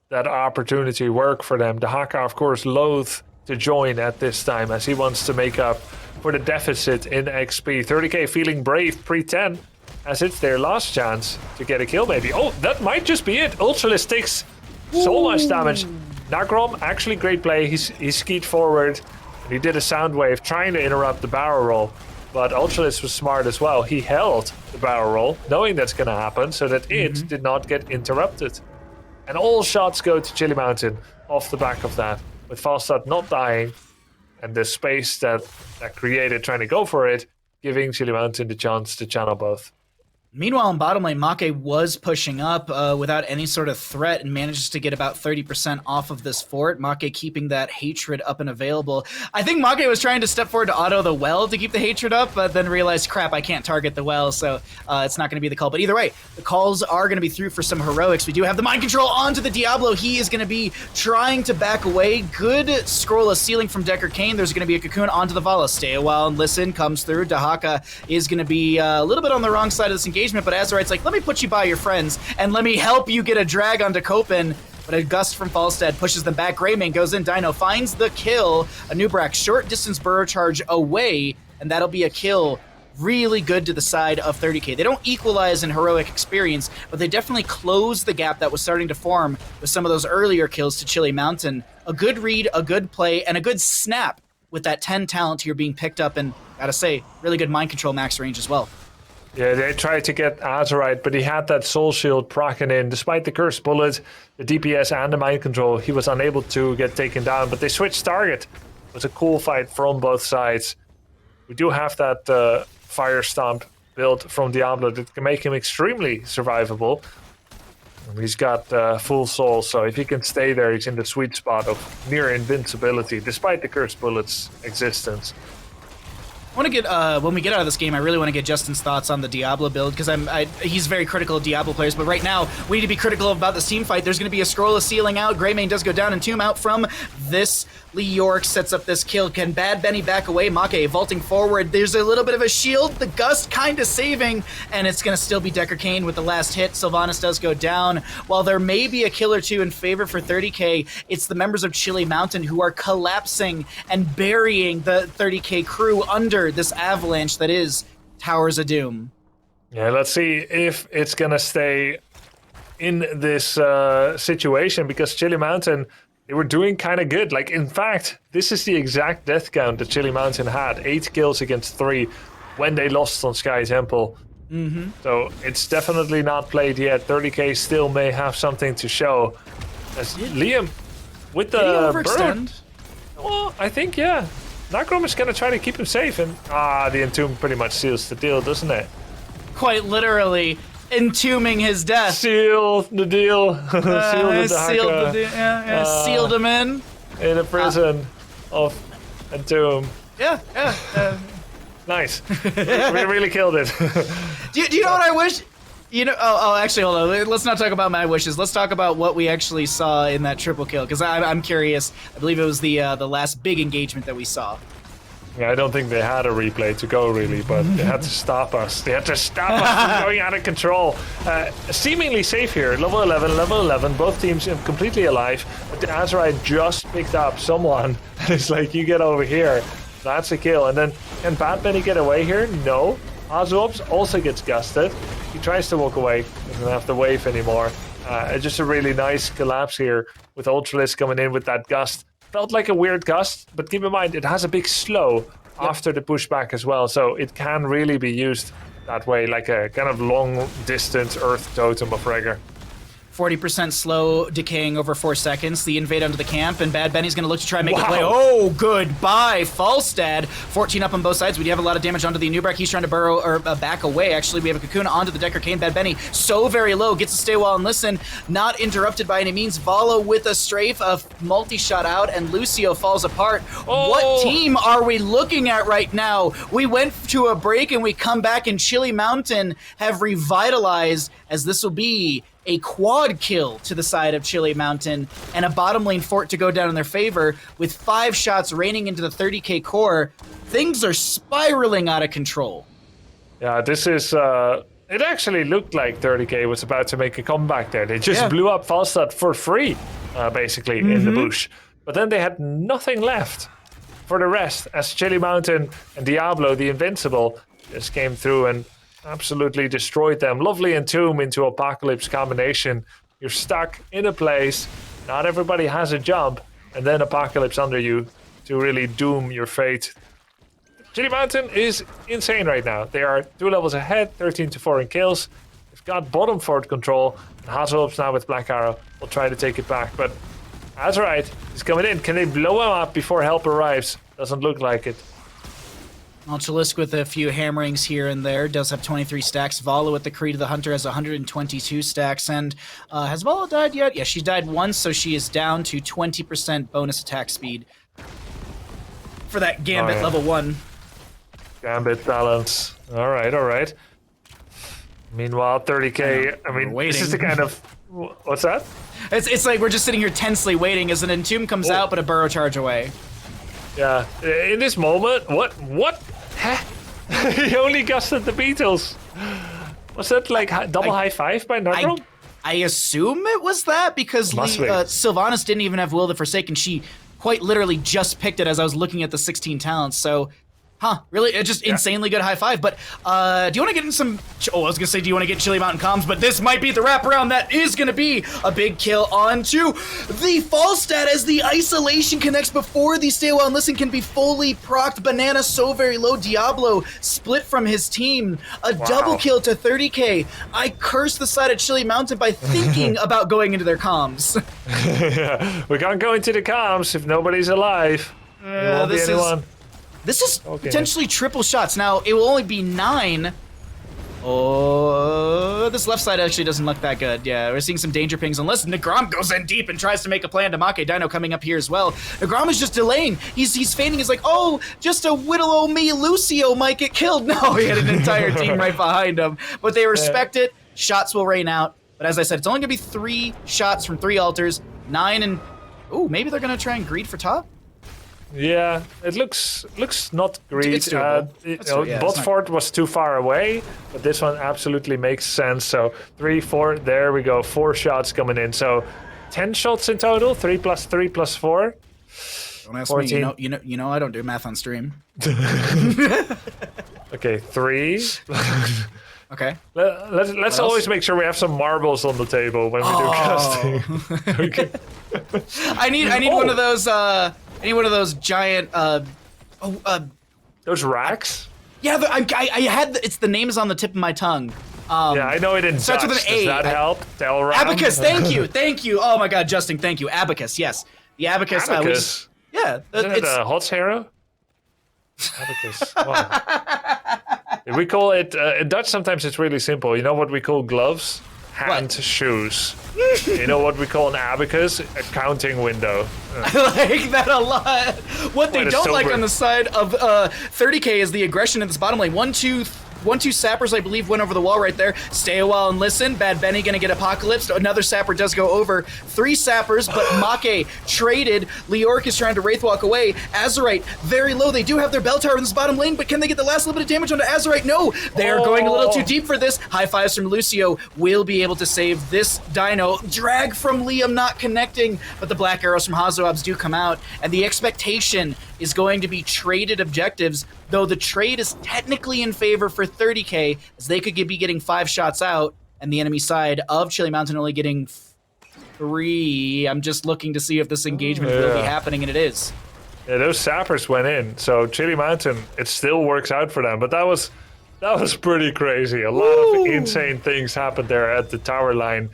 S3: that opportunity work for them. Dahaka, of course, loath to join at this time as he wants to make up for the deficit in XP. 30K feeling brave pre-10 as it's their last chance to get a kill maybe. Oh, that might just be it. Ultralisk takes so much damage. Nagrom, actually great play. He skied forward and he did a sound wave trying to interrupt the barrel roll. But Ultralisk was smart as well. He held the barrel roll, knowing that's going to happen, so that it did not get interrupted. And all shots go to Chili Mountain off the back of that, with Falstad not dying, and the space that created trying to go for it, giving Chili Mountain the chance to channel both.
S1: Meanwhile, in bottom lane, Make was pushing up without any sort of threat and manages to get about 30% off of this fort. Make keeping that hatred up and available. I think Make was trying to step forward to auto the well to keep the hatred up, but then realized, crap, I can't target the well, so it's not going to be the call. But either way, the calls are going to be through for some heroics. We do have the mind control onto the Diablo. He is going to be trying to back away. Good scroll of ceiling from Decker Kane. There's going to be a cocoon onto the Vala. Stay a while and listen. Comes through. Dahaka is going to be a little bit on the wrong side of this engagement, but Azurite's like, let me put you by your friends and let me help you get a drag onto Copen. But a gust from Falstad pushes them back. Greymane goes in. Dino finds the kill. Anubrak short distance burrow charge away, and that'll be a kill. Really good to the side of 30K. They don't equalize in heroic experience, but they definitely close the gap that was starting to form with some of those earlier kills to Chili Mountain. A good read, a good play, and a good snap with that 10 talent here being picked up, and gotta say, really good mind control max range as well.
S3: Yeah, they tried to get Azurite, but he had that soul shield proccing in. Despite the cursed bullet, the DPS and the mind control, he was unable to get taken down, but they switched target. It was a cool fight from both sides. We do have that Fire Stomp build from Diablo that can make him extremely survivable. He's got full soul, so if he can stay there, he's in the sweet spot of near invincibility, despite the cursed bullet's existence.
S1: I want to get when we get out of this game, I really want to get Justin's thoughts on the Diablo build because he's very critical of Diablo players. But right now, we need to be critical about this team fight. There's going to be a scroll of sealing out. Greymane does go down, and Tomb out from this. Lee York sets up this kill. Can Bad Benny back away? Make vaulting forward. There's a little bit of a shield. The Gust kind of saving, and it's going to still be Decker Kane with the last hit. Sylvanas does go down. While there may be a kill or two in favor for 30k, it's the members of Chili Mountain who are collapsing and burying the 30k crew under this avalanche that is Towers of Doom.
S3: Yeah, let's see if it's going to stay in this situation because Chili Mountain, they were doing kind of good. Like, in fact, this is the exact death count that Chili Mountain had. 8 kills against 3 when they lost on Sky Temple.
S1: Mm-hmm.
S3: So it's definitely not played yet. 30k still may have something to show. As Liam with the bird. Well, I think, yeah. Nagrom is going to try to keep him safe. And the Entomb pretty much seals the deal, doesn't it?
S1: Quite literally. Entombing his death.
S3: Seal the deal. Sealed
S1: sealed him in
S3: a prison of Entomb.
S1: Yeah.
S3: Nice. We really killed it.
S1: Do you know what I wish? You know, actually, hold on. Let's not talk about my wishes. Let's talk about what we actually saw in that triple kill, because I'm curious. I believe it was the last big engagement that we saw.
S3: Yeah, I don't think they had a replay to go, really, but they had to stop us. They had to stop us from going out of control. Seemingly safe here. Level 11, both teams completely alive. But the Azerite just picked up someone. It's like, you get over here. That's a kill. And then, can Bad Benny get away here? No. Azuops also gets gusted. He tries to walk away. Doesn't have the wave anymore. It's just a really nice collapse here with Ultralisk coming in with that gust. Felt like a weird gust, but keep in mind it has a big slow after the pushback as well, so it can really be used that way, like a kind of long distance Earth Totem of Rhaegar.
S1: 40% slow decaying over 4 seconds. The invade onto the camp, and Bad Benny's going to look to try and make a play. Oh, goodbye, Falstad. 14 up on both sides. We do have a lot of damage onto the Nubrak. He's trying to burrow or back away. Actually, we have a Cocoon onto the Decker Kane. Bad Benny so very low. Gets to stay well and listen. Not interrupted by any means. Valo with a strafe of multi-shot out, and Lucio falls apart.
S3: Oh.
S1: What team are we looking at right now? We went to a break, and we come back, and Chili Mountain have revitalized, as this will be a quad kill to the side of Chili Mountain and a bottom lane fort to go down in their favor with 5 shots raining into the 30k core. Things are spiraling out of control.
S3: Yeah, this is... it actually looked like 30k was about to make a comeback there. They just blew up Falstad for free, basically, in the bush. But then they had nothing left for the rest, as Chili Mountain and Diablo, the Invincible, just came through and absolutely destroyed them. Lovely Entomb into Apocalypse combination. You're stuck in a place. Not everybody has a jump. And then Apocalypse under you to really doom your fate. Chili Mountain is insane right now. They are 2 levels ahead, 13-4 in kills. They've got bottom fort control. And Hazelhops now with Black Arrow will try to take it back. But Azerite is coming in. Can they blow him up before help arrives? Doesn't look like it.
S1: Ultralisk with a few hammerings here and there, does have 23 stacks. Vala with the Creed of the Hunter has 122 stacks. And has Vala died yet? Yeah, she died once, so she is down to 20% bonus attack speed for that Gambit level 1.
S3: Gambit balance. All right. Meanwhile, 30k, I mean, this is the kind of... What's that?
S1: It's like we're just sitting here tensely waiting as an Entomb comes out, but a burrow charge away.
S3: Yeah, in this moment, what? Huh? He only gusted the Beatles. Was that like double high five by Nagrom?
S1: I assume it was that because Sylvanas didn't even have Will the Forsaken. She quite literally just picked it as I was looking at the 16 talents. So, really? Just insanely good high five. But do you want to get in some... I was going to say, do you want to get Chili Mountain comms? But this might be the wraparound that is going to be a big kill onto the Falstad as the isolation connects before the Stay Well and Listen can be fully procced. Banana so very low. Diablo split from his team. A double kill to 30k. I curse the side of Chili Mountain by thinking about going into their comms.
S3: We can't go into the comms if nobody's alive. There won't be anyone.
S1: This is potentially triple shots. Now, it will only be 9. Oh, this left side actually doesn't look that good. Yeah, we're seeing some danger pings unless Negrom goes in deep and tries to make a plan to Make. Dino coming up here as well. Negrom is just delaying. He's feigning. He's like, oh, just a whittle old me Lucio might get killed. No, he had an entire team right behind him. But they respect it. Shots will rain out. But as I said, it's only going to be 3 shots from 3 altars. 9 and... Ooh, maybe they're going to try and greed for top?
S3: Yeah, it looks not great.
S1: It's doable.
S3: Botfort was too far away, but this one absolutely makes sense. So 3, 4, there we go. 4 shots coming in. So 10 shots in total. 3 plus 3 plus 4.
S1: Don't ask
S3: 14.
S1: me. You know I don't do math on stream.
S3: Okay, 3.
S1: Okay.
S3: Let's always make sure we have some marbles on the table when we do casting. Okay.
S1: I need one of those. I need one of those giant.
S3: Those racks.
S1: Yeah, I had. It's the name is on the tip of my tongue.
S3: Yeah, I know it in
S1: starts
S3: Dutch.
S1: with an
S3: Does
S1: A.
S3: that help? Delram?
S1: Abacus. Thank you. Oh my God, Justin, thank you. Abacus. Yes, the abacus.
S3: Abacus.
S1: Yeah,
S3: Isn't it a HoTS hero? Abacus. Wow. We call it in Dutch. Sometimes it's really simple. You know what we call gloves? Hand shoes. You know what we call an abacus? A counting window.
S1: I like that a lot. What they don't like on the side of 30k is the aggression in this bottom lane. 1-2 sappers, I believe, went over the wall right there. Stay a while and listen. Bad Benny gonna get apocalypsed. Another sapper does go over. 3 sappers, but Make traded. Leoric is trying to Wraithwalk away. Azerite, very low. They do have their bell tower in this bottom lane, but can they get the last little bit of damage onto Azerite? No, they are going a little too deep for this. High fives from Lucio will be able to save this Dino. Drag from Liam not connecting, but the black arrows from Hazoabs do come out, and the expectation is going to be traded objectives, though the trade is technically in favor for 30k, as they could be getting 5 shots out, and the enemy side of Chili Mountain only getting 3. I'm just looking to see if this engagement will be happening, and it is.
S3: Yeah, those sappers went in, so Chili Mountain, it still works out for them, but that was pretty crazy. A lot of insane things happened there at the tower line.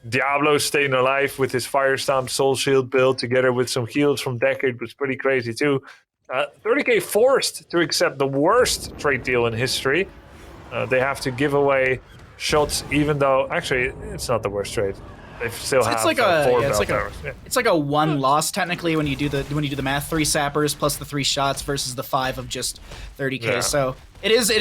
S3: Diablo staying alive with his Firestomp Soul Shield build together with some heals from Decade was pretty crazy too. 30k forced to accept the worst trade deal in history. They have to give away shots, even though actually it's not the worst trade. They still have 4 bell towers.
S1: It's like a 1 loss technically when you do the math. 3 sappers plus the 3 shots versus the 5 of just 30k.
S3: Yeah.
S1: So it is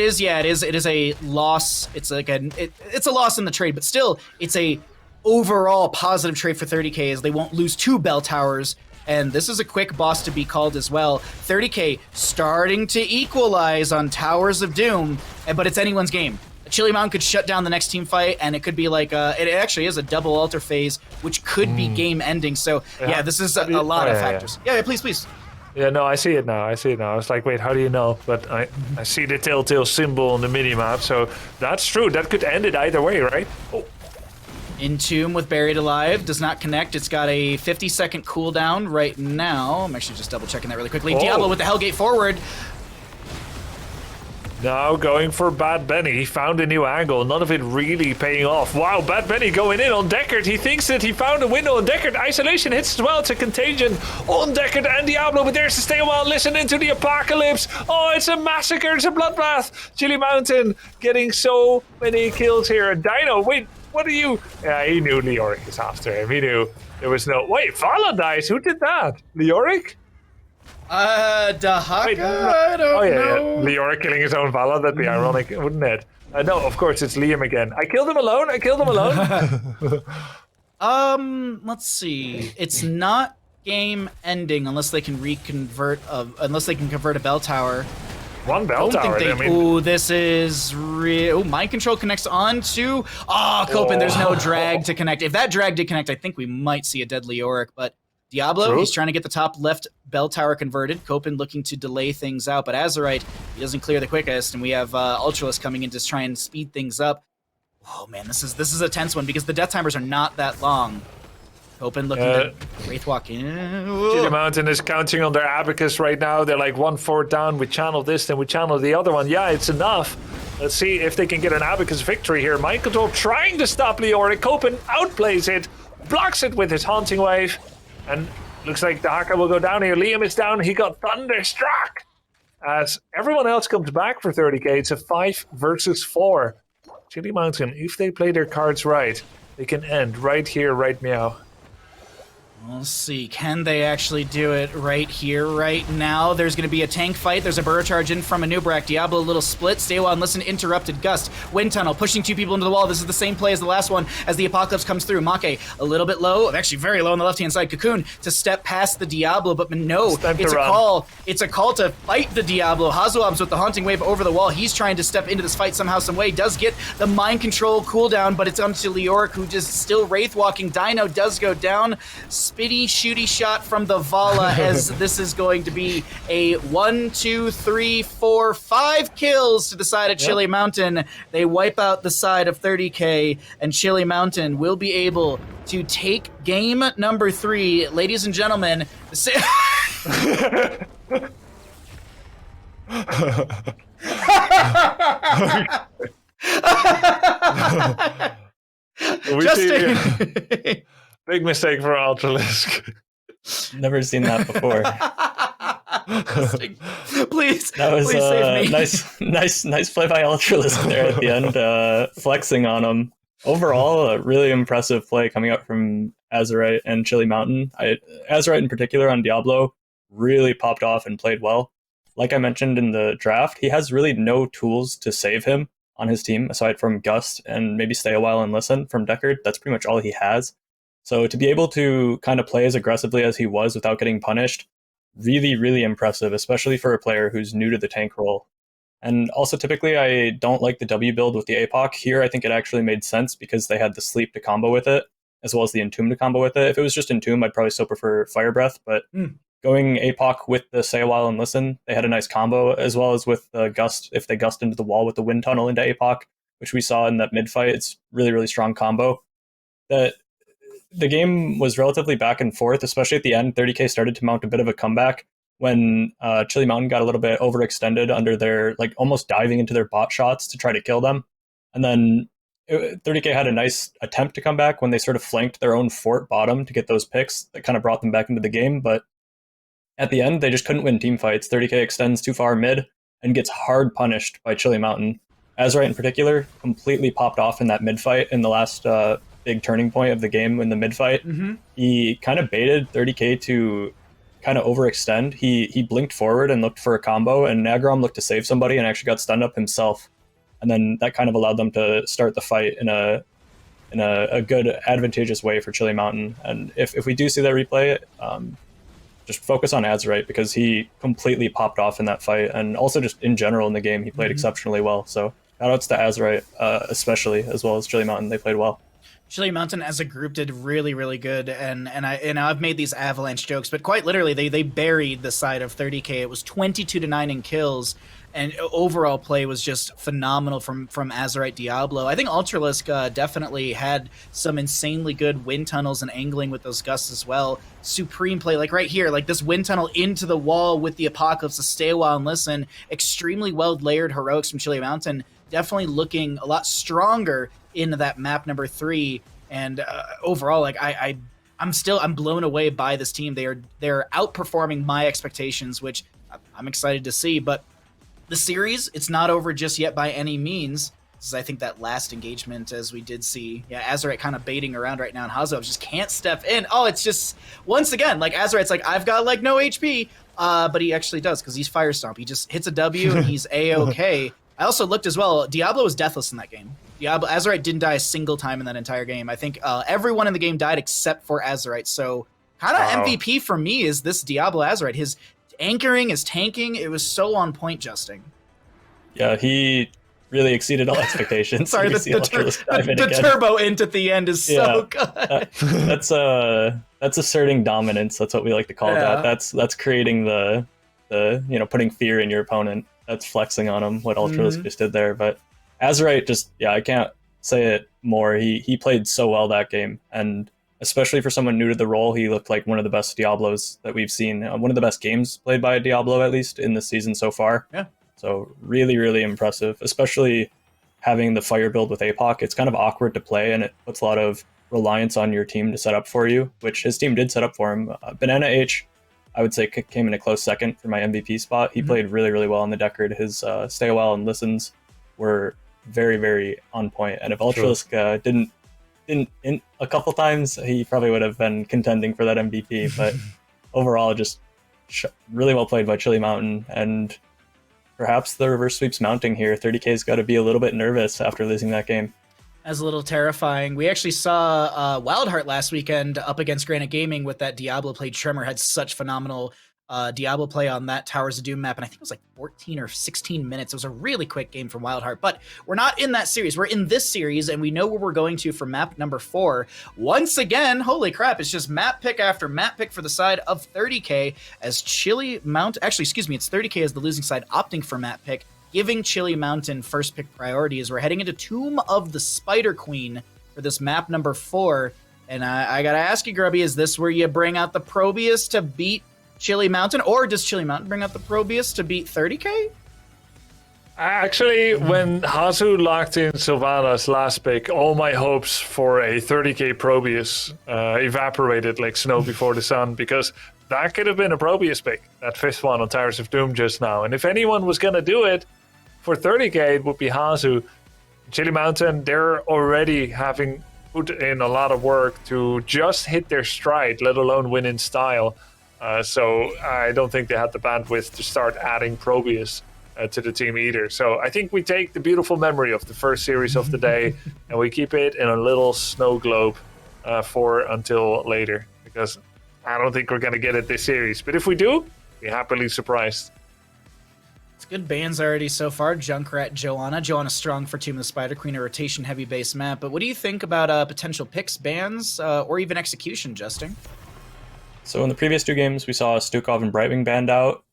S1: a loss. It's like it's a loss in the trade, but still it's a overall positive trade for 30k, as they won't lose 2 bell towers, and this is a quick boss to be called as well. 30k starting to equalize on Towers of Doom, but it's anyone's game. Chili Mountain could shut down the next team fight, and it could be like it actually is a double altar phase, which could be game ending. So yeah, this is a lot of factors. Yeah, please.
S3: Yeah, no, I see it now. I was like, wait, how do you know? But I see the telltale symbol on the minimap, so that's true. That could end it either way, right? Oh.
S1: Entomb with Buried Alive does not connect. It's got a 50-second cooldown right now. I'm actually just double checking that really quickly. Diablo with the Hellgate forward.
S3: Now going for Bad Benny. He found a new angle. None of it really paying off. Wow, Bad Benny going in on Deckard. He thinks that he found a window on Deckard. Isolation hits as well. It's a contagion on Deckard and Diablo, but there's to stay a while. Listen into the apocalypse. Oh, it's a massacre. It's a bloodbath. Chili Mountain getting so many kills here. Dino, wait. What are you? Yeah, he knew Leoric is after him. He knew there was no... Wait, Vala dies. Who did that? Leoric?
S1: Dahaka?
S3: Wait, no.
S1: I don't know.
S3: Yeah. Leoric killing his own Vala. That'd be ironic, wouldn't it? No, of course, it's Liam again. I killed him alone.
S1: Let's see. It's not game ending unless they can convert a bell tower.
S3: 1 bell tower.
S1: Ooh, this is real. Mind control connects on to. Copen, there's no drag to connect. If that drag did connect, I think we might see a dead Leoric, but Diablo, he's trying to get the top left bell tower converted. Copen looking to delay things out, but Azerite, he doesn't clear the quickest, and we have Ultralisk coming in to try and speed things up. Oh man, this is a tense one because the death timers are not that long. Copen looking to Wraithwalk in.
S3: Chili Mountain is counting on their abacus right now. They're like 1-4 down. We channel this, then we channel the other one. Yeah, it's enough. Let's see if they can get an abacus victory here. Mind control trying to stop Leoric. Copen outplays it, blocks it with his haunting wave, and looks like the Haka will go down here. Liam is down. He got thunderstruck. As everyone else comes back for 30k, it's a 5 versus 4. Chili Mountain, if they play their cards right, they can end right here, right meow.
S1: We'll see. Can they actually do it right here, right now? There's going to be a tank fight. There's a burrow charge in from a Nubrak. Diablo, a little split. Stay while and listen. Interrupted. Gust. Wind tunnel. Pushing 2 people into the wall. This is the same play as the last one as the Apocalypse comes through. Make a little bit low. Actually, very low on the left-hand side. Cocoon to step past the Diablo, but no. It's a call. It's a call to fight the Diablo. Hazuab's with the Haunting Wave over the wall. He's trying to step into this fight somehow, some way. Does get the Mind Control cooldown, but it's onto Leoric, who just still Wraith walking. Dino does go down. Spitty, shooty shot from the Vala as this is going to be a 1, 2, 3, 4, 5 kills to the side of Chili Mountain. They wipe out the side of 30k, and Chili Mountain will be able to take game number 3. Ladies and gentlemen,
S3: Big mistake for Ultralisk.
S2: Never seen that before.
S1: Please,
S2: that was
S1: please save me.
S2: nice play by Ultralisk there at the end, flexing on him. Overall, a really impressive play coming up from Azerite and Chili Mountain. Azerite in particular on Diablo really popped off and played well. Like I mentioned in the draft, he has really no tools to save him on his team aside from Gust and maybe Stay a While and Listen from Deckard. That's pretty much all he has. So to be able to kind of play as aggressively as he was without getting punished, really, really impressive, especially for a player who's new to the tank role. And also typically I don't like the W build with the APOC. Here I think it actually made sense because they had the Sleep to combo with it, as well as the Entomb to combo with it. If it was just Entomb, I'd probably still prefer Fire Breath, but going APOC with the Say a While and Listen, they had a nice combo, as well as with the Gust, if they Gust into the wall with the Wind Tunnel into APOC, which we saw in that mid fight. It's really, really strong combo. The game was relatively back and forth, especially at the end. 30k started to mount a bit of a comeback when Chili Mountain got a little bit overextended under their, like, almost diving into their bot shots to try to kill them. And then 30k had a nice attempt to come back when they sort of flanked their own fort bottom to get those picks that kind of brought them back into the game. But at the end, they just couldn't win team fights. 30k extends too far mid and gets hard punished by Chili Mountain. Azerite in particular completely popped off in that mid fight in the last big turning point of the game in the mid fight. He kind of baited 30k to kind of overextend. He blinked forward and looked for a combo, and Nagrom looked to save somebody and actually got stunned up himself. And then that kind of allowed them to start the fight in a good, advantageous way for Chili Mountain. And if we do see that replay, just focus on Azerite because he completely popped off in that fight, and also just in general in the game he played exceptionally well. So shoutouts to Azerite, especially, as well as Chili Mountain. They played well.
S1: Chili Mountain as a group did really, really good, and I've made these avalanche jokes, but quite literally they buried the side of 30k. It was 22-9 in kills, and overall play was just phenomenal from Azerite Diablo. I think Ultralisk definitely had some insanely good wind tunnels and angling with those gusts as well. Supreme play, like right here, like this wind tunnel into the wall with the Apocalypse to Stay a While and Listen. Extremely well layered heroics from Chili Mountain. Definitely looking a lot stronger into that map number 3, and overall, like I'm blown away by this team. They're outperforming my expectations, which I'm excited to see. But the series, it's not over just yet by any means. This is, I think, that last engagement, as we did see, Azerite kind of baiting around right now, and Hazo just can't step in. Oh, it's just once again, like Azerite's like, I've got like no HP, but he actually does because he's Fire Stomp. He just hits a W and he's A-okay. I also looked as well. Diablo was deathless in that game. Azerite didn't die a single time in that entire game. I think everyone in the game died except for Azerite. So kind of MVP for me is this Diablo Azerite. His anchoring, his tanking, it was so on point, Justing.
S2: Yeah, he really exceeded all expectations.
S1: Sorry, the turbo int at the end is so good.
S2: That's asserting dominance. That's what we like to call that. That's creating the putting fear in your opponent. That's flexing on him, what Ultralisk just did there. But Azerite just, I can't say it more. He played so well that game, and especially for someone new to the role, he looked like one of the best Diablos that we've seen. One of the best games played by a Diablo, at least, in this season so far. Yeah. So really, really impressive, especially having the fire build with APOC. It's kind of awkward to play, and it puts a lot of reliance on your team to set up for you, which his team did set up for him. Banana H, I would say, came in a close second for my MVP spot. He played really, really well on the Deckard. His Stay a While and Listens were very, very on point. And if Ultralisk didn't a couple times, he probably would have been contending for that MVP. But overall, just really well played by Chili Mountain. And perhaps the reverse sweep's mounting here. 30K's got to be a little bit nervous after losing that game.
S1: As a little terrifying. We actually saw Wildheart last weekend up against Granite Gaming with that Diablo play. Tremor had such phenomenal Diablo play on that Towers of Doom map, and I think it was like 14 or 16 minutes. It was a really quick game from Wildheart, but we're not in that series. We're in this series, and we know where we're going to for map number 4. Once again, holy crap, it's just map pick after map pick for the side of 30K as Chili Mountain, actually, excuse me, it's 30K as the losing side opting for map pick, giving Chili Mountain first pick priority as we're heading into Tomb of the Spider Queen for this map number 4. And I gotta ask you, Grubby, is this where you bring out the Probius to beat Chili Mountain, or does Chili Mountain bring out the Probius to beat 30K?
S3: Actually, when Hazu locked in Sylvanas last pick, all my hopes for a 30K Probius evaporated like snow before the sun, because that could have been a Probius pick, that 5th one on Towers of Doom just now. And if anyone was going to do it for 30K, it would be Hazu. Chili Mountain, they're already having put in a lot of work to just hit their stride, let alone win in style. So I don't think they had the bandwidth to start adding Probius to the team either. So I think we take the beautiful memory of the first series of the day and we keep it in a little snow globe for until later, because I don't think we're going to get it this series. But if we do, be happily surprised.
S1: It's good bans already so far. Junkrat, Joanna. Joanna strong for Tomb of the Spider Queen, a rotation heavy base map. But what do you think about potential picks, bans, or even execution, Justin?
S2: So in the previous 2 games, we saw Stukov and Brightwing banned out.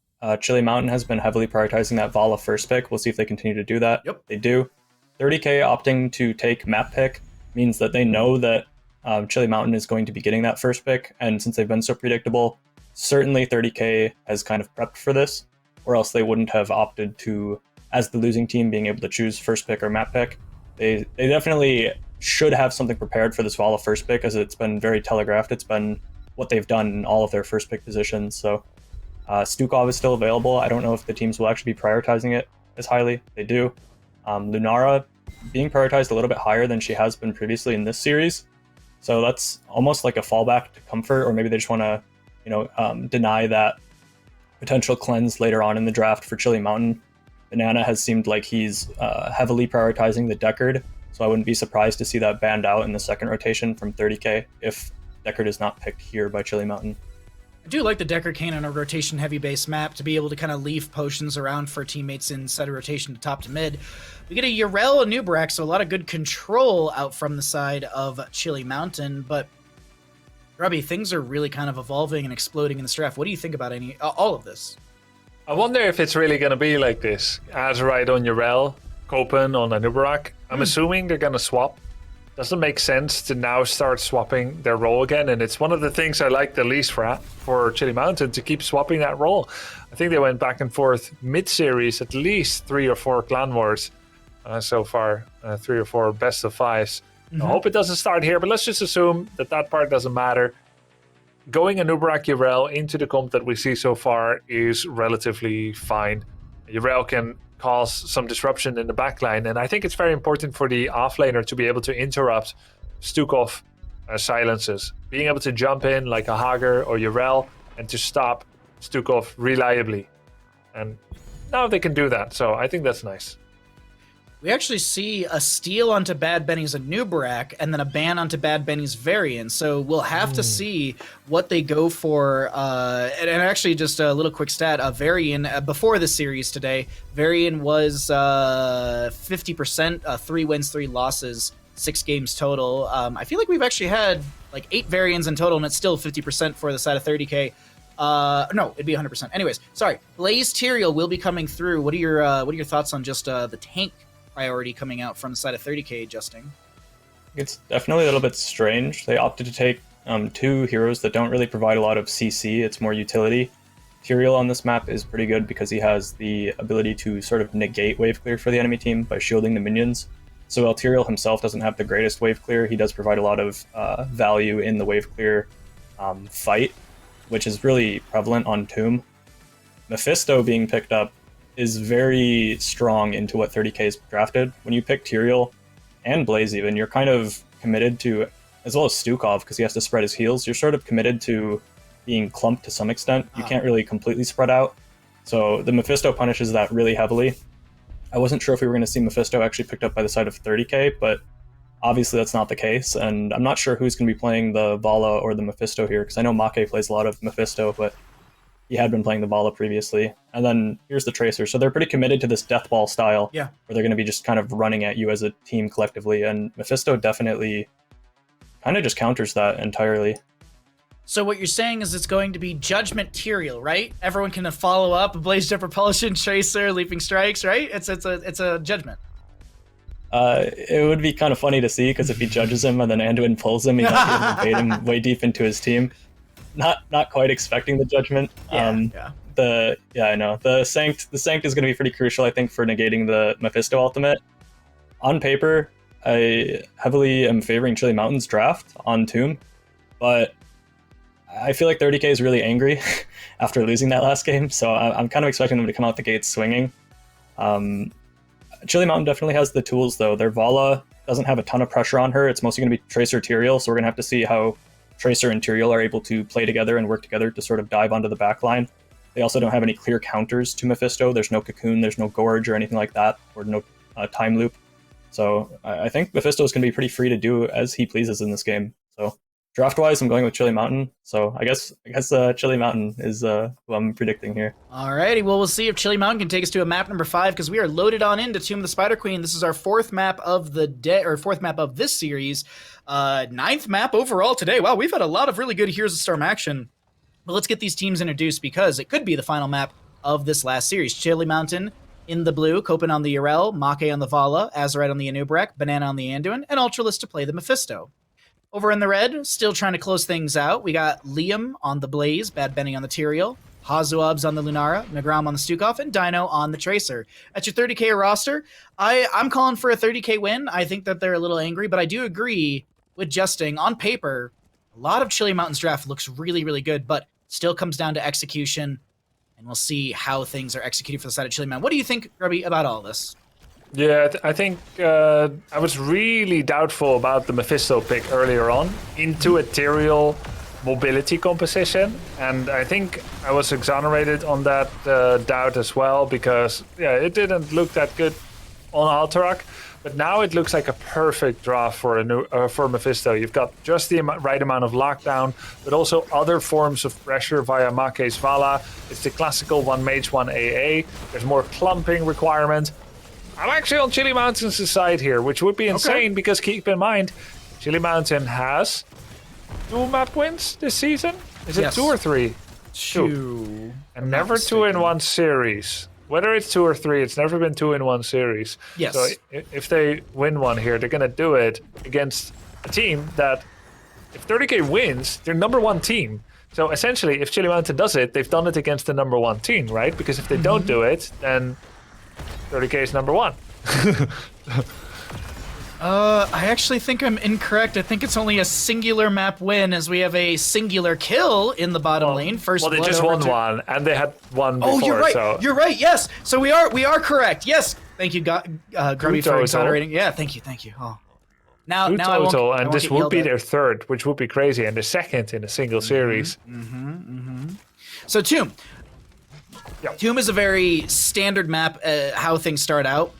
S2: Chili Mountain has been heavily prioritizing that Vala first pick. We'll see if they continue to do that.
S1: Yep.
S2: They do. 30K opting to take map pick means that they know that Chili Mountain is going to be getting that first pick. And since they've been so predictable, certainly 30K has kind of prepped for this, or else they wouldn't have opted to, as the losing team, being able to choose first pick or map pick. They definitely should have something prepared for this Vala first pick, as it's been very telegraphed. It's been what they've done in all of their first pick positions. So Stukov is still available. I don't know if the teams will actually be prioritizing it as highly. They do. Lunara being prioritized a little bit higher than she has been previously in this series. So that's almost like a fallback to comfort, or maybe they just want to, deny that potential cleanse later on in the draft for Chili Mountain. Banana has seemed like he's heavily prioritizing the Deckard, so I wouldn't be surprised to see that banned out in the second rotation from 30K if Deckard is not picked here by Chili Mountain.
S1: I do like the Deckard Kane on a rotation heavy base map to be able to kind of leave potions around for teammates inside a rotation to top to mid. We get a Yrel, a Nubrak, so a lot of good control out from the side of Chili Mountain, but Grubby, things are really kind of evolving and exploding in this draft. What do you think about all of this?
S3: I wonder if it's really going to be like this. Azerite on Yrel, Copen on a Nubrak. I'm assuming they're going to swap. Doesn't make sense to now start swapping their role again, and it's one of the things I like the least for Chili Mountain, to keep swapping that role. I think they went back and forth mid-series at least 3 or 4 clan wars so far, 3 or 4 best of 5s. I hope it doesn't start here, but let's just assume that part doesn't matter. Going a Nubrak Yrel into the comp that we see so far is relatively fine. Yrel can cause some disruption in the backline, and I think it's very important for the offlaner to be able to interrupt Stukov silences, being able to jump in like a Hager or Yrel and to stop Stukov reliably. And now they can do that, so I think that's nice.
S1: We actually see a steal onto Bad Benny's Nubrak and then a ban onto Bad Benny's Varian. So we'll have to see what they go for. And actually, just a little quick stat: Varian before the series today, Varian was 50%, 3 wins, 3 losses, 6 games total. I feel like we've actually had like 8 Varians in total, and it's still 50% for the side of 30K. No, it'd be 100%. Anyways, sorry. Blaze Tyrael will be coming through. What are your thoughts on just the tank priority coming out from the side of 30K, Justin?
S2: It's definitely a little bit strange. They opted to take 2 heroes that don't really provide a lot of CC. It's more utility. Tyrael on this map is pretty good because he has the ability to sort of negate wave clear for the enemy team by shielding the minions. So while Tyrael himself doesn't have the greatest wave clear, he does provide a lot of value in the wave clear fight, which is really prevalent on Tomb. Mephisto being picked up is very strong into what 30k is drafted. When you pick Tyrael and Blaze even, you're kind of committed to, as well as Stukov, because he has to spread his heals, you're sort of committed to being clumped to some extent. You can't really completely spread out. So the Mephisto punishes that really heavily. I wasn't sure if we were going to see Mephisto actually picked up by the side of 30k, but obviously that's not the case, and I'm not sure who's going to be playing the Vala or the Mephisto here, because I know Make plays a lot of Mephisto, but he had been playing the Vala previously. And then here's the Tracer, so they're pretty committed to this death ball style, where they're going to be just kind of running at you as a team collectively, and Mephisto definitely kind of just counters that entirely.
S1: So what you're saying is it's going to be Judgment Tyrael, right? Everyone can follow up Blaze Jet Propulsion, Tracer, Leaping Strikes, right? It's a Judgment.
S2: It would be kind of funny to see, because if he judges him and then Anduin pulls him, he might be able to bait him way deep into his team. Not quite expecting the Judgment. I know. The Sanct is going to be pretty crucial, I think, for negating the Mephisto ultimate. On paper, I heavily am favoring Chili Mountain's draft on Tomb, but I feel like 30k is really angry after losing that last game, so I'm kind of expecting them to come out the gates swinging. Chili Mountain definitely has the tools, though. Their Vala doesn't have a ton of pressure on her. It's mostly going to be Tracer Tyrael, so we're going to have to see how Tracer and Tyrael are able to play together and work together to sort of dive onto the backline. They also don't have any clear counters to Mephisto. There's no Cocoon, there's no Gorge or anything like that, or no Time Loop. So I think Mephisto is going to be pretty free to do as he pleases in this game. So draft-wise, I'm going with Chili Mountain. So I guess Chili Mountain is who I'm predicting here.
S1: Alrighty, well, we'll see if Chili Mountain can take us to a map number 5, because we are loaded on into Tomb of the Spider Queen. This is our fourth map of the day, or fourth map of this series. 9th map overall today. Wow, we've had a lot of really good Heroes of Storm action. But let's get these teams introduced, because it could be the final map of this last series. Chili Mountain in the blue, Copen on the Urel, Make on the Vala, Azerite on the Anubarak, Banana on the Anduin, and Ultralist to play the Mephisto. Over in the red, still trying to close things out, we got Liam on the Blaze, Bad Benny on the Tyrael, Hazuabs on the Lunara, Nagram on the Stukov, and Dino on the Tracer. At your 30k roster, I'm calling for a 30k win. I think that they're a little angry, but I do agree with Justing. On paper, a lot of Chili Mountain's draft looks really, really good, but still comes down to execution, and we'll see how things are executed for the side of Chili Mountain. What do you think, Grubby, about all this?
S3: Yeah, I think I was really doubtful about the Mephisto pick earlier on into a Tyrael mobility composition, and I think I was exonerated on that doubt as well, because it didn't look that good on Alterac, but now it looks like a perfect draft for Mephisto. You've got just the right amount of lockdown, but also other forms of pressure via Make's Vala. It's the classical one mage, one AA. There's more clumping requirement. I'm actually on Chili Mountain's side here, which would be insane, because keep in mind, Chili Mountain has 2 map wins this season. Is it 2 or 3?
S1: 2.
S3: And never 2 in one series. Whether it's 2 or 3, it's never been 2 in one series.
S1: Yes.
S3: So if they win one here, they're going to do it against a team that, if 30k wins, they're number 1 team. So essentially, if Chili Mountain does it, they've done it against the number 1 team, right? Because if they don't do it, then 30k is number 1.
S1: I actually think I'm incorrect. I think it's only a singular map win, as we have a singular kill in the bottom lane. First,
S3: they just won one, and they had one before.
S1: Oh, you're right.
S3: So.
S1: You're right. Yes. So we are correct. Yes. Thank you, Grubby, for exonerating. Yeah. Thank you. Oh. Now I won't.
S3: And this would be their 3rd, which would be crazy, and the 2nd in a single series.
S1: So Tomb.
S3: Yep.
S1: Tomb is a very standard map, how things start out.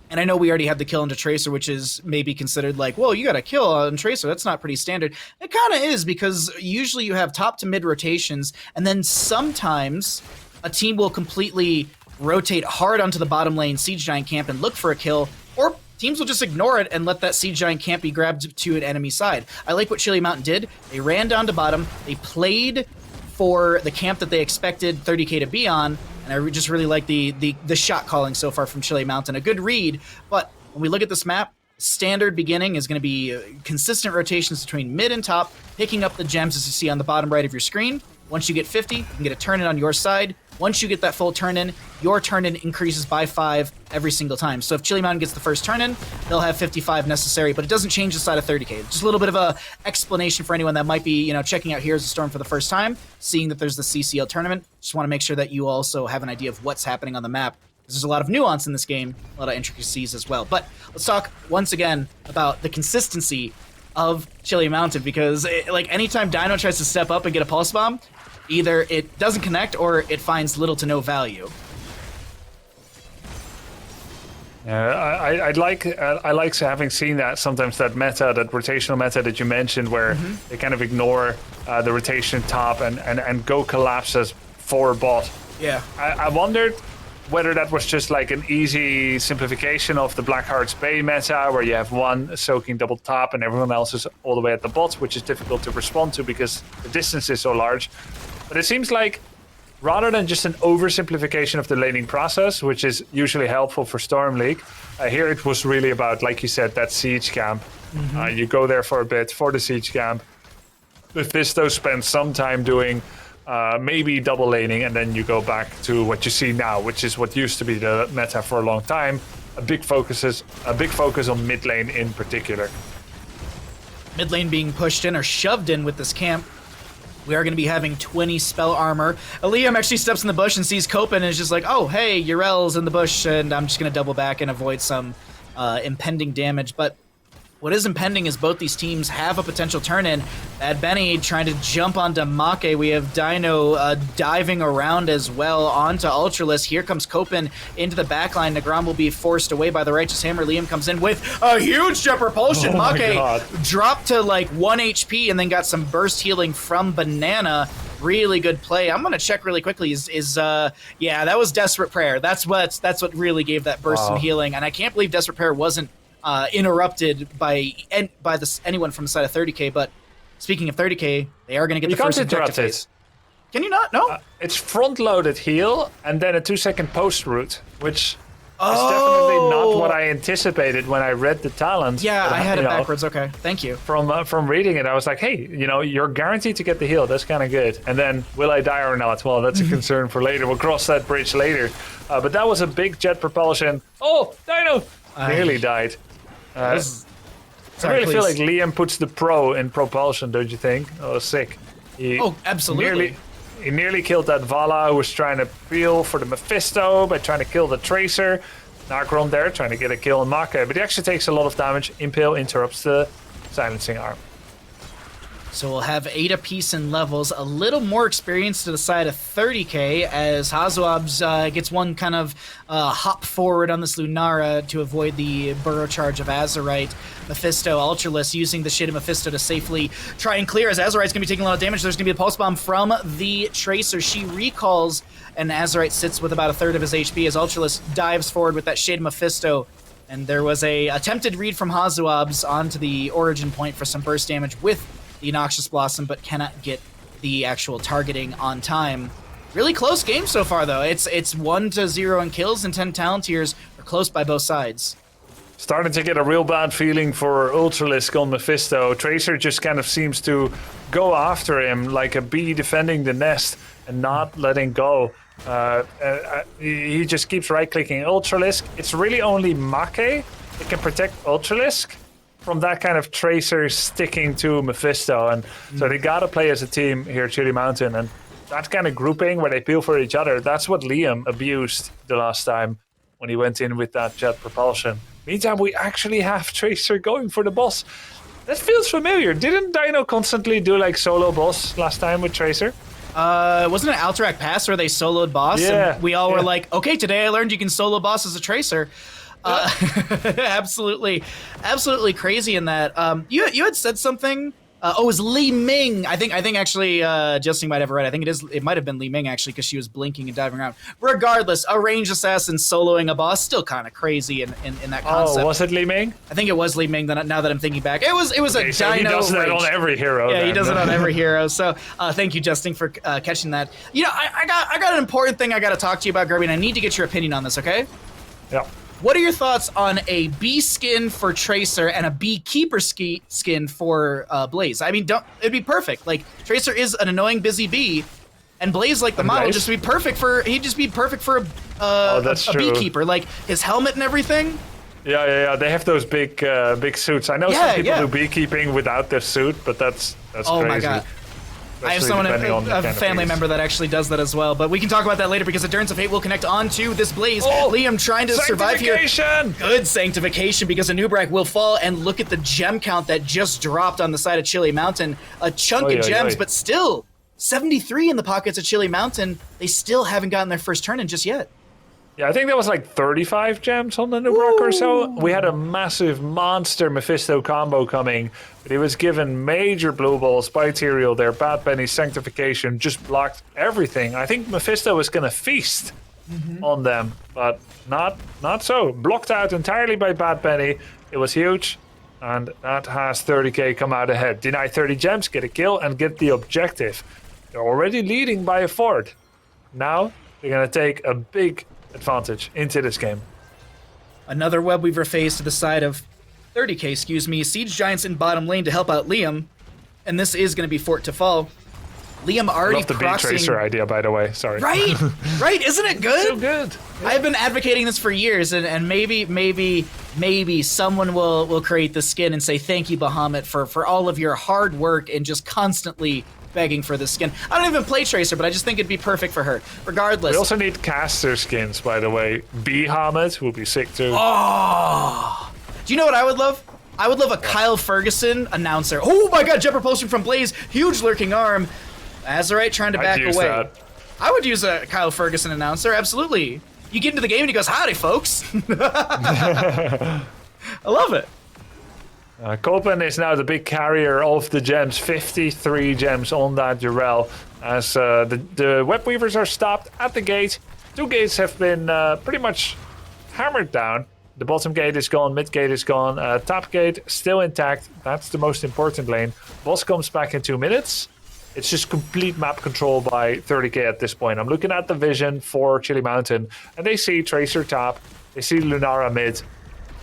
S1: And I know we already had the kill into Tracer, which is maybe considered like, whoa, you got a kill on Tracer. That's not pretty standard. It kind of is, because usually you have top to mid rotations, and then sometimes a team will completely rotate hard onto the bottom lane Siege Giant camp and look for a kill, or teams will just ignore it and let that Siege Giant camp be grabbed to an enemy side. I like what Chili Mountain did. They ran down to bottom. They played for the camp that they expected 30k to be on, and I just really like the shot calling so far from Chili Mountain. A good read, but when we look at this map, standard beginning is going to be consistent rotations between mid and top, picking up the gems as you see on the bottom right of your screen. Once you get 50, you can get a turn-in on your side. Once you get that full turn-in, your turn-in increases by 5 every single time. So if Chili Mountain gets the first turn-in, they'll have 55 necessary, but it doesn't change the side of 30k. Just a little bit of a explanation for anyone that might be, checking out Heroes of Storm for the first time, seeing that there's the CCL tournament. Just want to make sure that you also have an idea of what's happening on the map. There's a lot of nuance in this game, a lot of intricacies as well. But let's talk once again about the consistency of Chili Mountain, because anytime Dino tries to step up and get a pulse bomb, either it doesn't connect or it finds little to no value.
S3: I like having seen that sometimes, that rotational meta that you mentioned, where they kind of ignore the rotation top and go collapses for bot.
S1: Yeah.
S3: I wondered whether that was just like an easy simplification of the Blackheart's Bay meta, where you have one soaking double top and everyone else is all the way at the bot, which is difficult to respond to because the distance is so large. But it seems like, rather than just an oversimplification of the laning process, which is usually helpful for Storm League, here it was really about, like you said, that siege camp. You go there for a bit for the siege camp. Mephisto spends some time doing maybe double laning, and then you go back to what you see now, which is what used to be the meta for a long time. A big focus on mid lane in particular.
S1: Mid lane being pushed in or shoved in with this camp. We are going to be having 20 spell armor. Liam actually steps in the bush and sees Copen and is just like, oh, hey, Urel's in the bush, and I'm just going to double back and avoid some impending damage. But what is impending is both these teams have a potential turn-in. Bad Benny trying to jump onto Make. We have Dino diving around as well onto Ultralisk. Here comes Copen into the backline. Negron will be forced away by the Righteous Hammer. Liam comes in with a huge jet propulsion. Make dropped to like 1 HP and then got some burst healing from Banana. Really good play. I'm gonna check really quickly. Yeah, that was Desperate Prayer. That's what really gave that burst in healing. And I can't believe Desperate Prayer wasn't interrupted by anyone from the side of 30k. But speaking of 30k, they are going to get the first objective phase. Can you not? No.
S3: It's front-loaded heal and then a 2-second post route, which is definitely not what I anticipated when I read the talent.
S1: Yeah, I had it backwards. Okay, thank you.
S3: From reading it, I was like, hey, you're guaranteed to get the heal. That's kind of good. And then, will I die or not? Well, that's a concern for later. We'll cross that bridge later. But that was a big jet propulsion. Oh, Dino! Nearly died. I really feel like Liam puts the pro in propulsion, don't you think? Oh, sick.
S1: Absolutely.
S3: He nearly killed that Vala who was trying to peel for the Mephisto by trying to kill the Tracer. Nagron there trying to get a kill on Make, but he actually takes a lot of damage. Impale interrupts the silencing arm.
S1: So we'll have 8 apiece in levels, a little more experience to the side of 30k as Hazuabs gets one kind of hop forward on this Lunara to avoid the burrow charge of Azerite. Mephisto, Ultralisk using the shade of Mephisto to safely try and clear as Azerite's going to be taking a lot of damage. There's going to be a pulse bomb from the Tracer. She recalls and Azerite sits with about a third of his HP as Ultralisk dives forward with that shade of Mephisto. And there was a attempted read from Hazuabs onto the origin point for some burst damage with the Noxious Blossom, but cannot get the actual targeting on time. Really close game so far, though. It's 1-0 in kills, and 10 Talontiers are close by both sides.
S3: Starting to get a real bad feeling for Ultralisk on Mephisto. Tracer just kind of seems to go after him like a bee defending the nest and not letting go. He just keeps right-clicking Ultralisk. It's really only Make that can protect Ultralisk from that kind of Tracer sticking to Mephisto, and so they gotta play as a team here, Chili Mountain, and that kind of grouping where they peel for each other, that's what Liam abused the last time when he went in with that jet propulsion. Meantime, we actually have Tracer going for the boss. That feels familiar. Didn't Dino constantly do like solo boss last time with Tracer?
S1: Wasn't it Alterac Pass where they soloed boss?
S3: Yeah.
S1: And we all were like, okay, today I learned you can solo boss as a Tracer. Absolutely crazy in that. You had said something. It was Li Ming. I think actually Justin might have it right. I think it might have been Li Ming actually because she was blinking and diving around. Regardless, a ranged assassin soloing a boss still kind of crazy in that concept.
S3: Oh, was it Li Ming?
S1: I think it was Li Ming. Now that I'm thinking back, it was
S3: okay,
S1: a
S3: so
S1: Dino.
S3: He does that
S1: range.
S3: on every hero.
S1: Yeah,
S3: then.
S1: he does it on every hero. So thank you, Justin, for catching that. I got an important thing I got to talk to you about, Grubby, and I need to get your opinion on this. Okay?
S3: Yeah.
S1: What are your thoughts on a bee skin for Tracer and a beekeeper skin for Blaze? I mean, it'd be perfect. Like, Tracer is an annoying busy bee, And Blaze, like the model, he'd just be perfect for a beekeeper, like his helmet and everything.
S3: Yeah. They have those big suits. I know some people do beekeeping without their suit, but that's crazy.
S1: Oh my god. I have a family member that actually does that as well, but we can talk about that later because Endurance of Hate will connect onto this Blaze. Liam trying to survive here. Good sanctification because Anubrak will fall, and look at the gem count that just dropped on the side of Chili Mountain. A chunk of gems, but still 73 in the pockets of Chili Mountain. They still haven't gotten their first turn in just yet.
S3: Yeah, I think that was like 35 gems on the Anubrak or so. We had a massive monster Mephisto combo coming, but he was given major blue balls by Tyrael there. Bad Benny's sanctification just blocked everything. I think Mephisto was going to feast on them, but not so. Blocked out entirely by Bad Benny. It was huge, and that has 30k come out ahead. Deny 30 gems, get a kill, and get the objective. They're already leading by a fort. Now they're going to take a big advantage into this game.
S1: Another web weaver phase to the side of 30k, Siege Giants in bottom lane to help out Liam, and this is going to be fort to fall. Liam already
S3: love the
S1: crossing...
S3: Bee Tracer idea, by the way. Sorry.
S1: Right? Isn't it good?
S3: So good.
S1: Yeah. I've been advocating this for years, and maybe someone will create the skin and say thank you, Bahamut, for all of your hard work and just constantly begging for this skin. I don't even play Tracer, but I just think it'd be perfect for her. Regardless.
S3: We also need caster skins, by the way. Bahamut will be sick too.
S1: Oh! Do you know what I would love? I would love a Kyle Ferguson announcer. Oh my god, jet propulsion from Blaze. Huge lurking arm. Azerite trying to back away.
S3: That.
S1: I would use a Kyle Ferguson announcer, absolutely. You get into the game and he goes, howdy, folks. I love it.
S3: Copen is now the big carrier of the gems. 53 gems on that Durell. As the web weavers are stopped at the gate. 2 gates have been pretty much hammered down. The bottom gate is gone, mid gate is gone, top gate still intact. That's the most important lane. Boss comes back in 2 minutes. It's just complete map control by 30k at this point. I'm looking at the vision for Chili Mountain, and they see Tracer top, they see Lunara mid.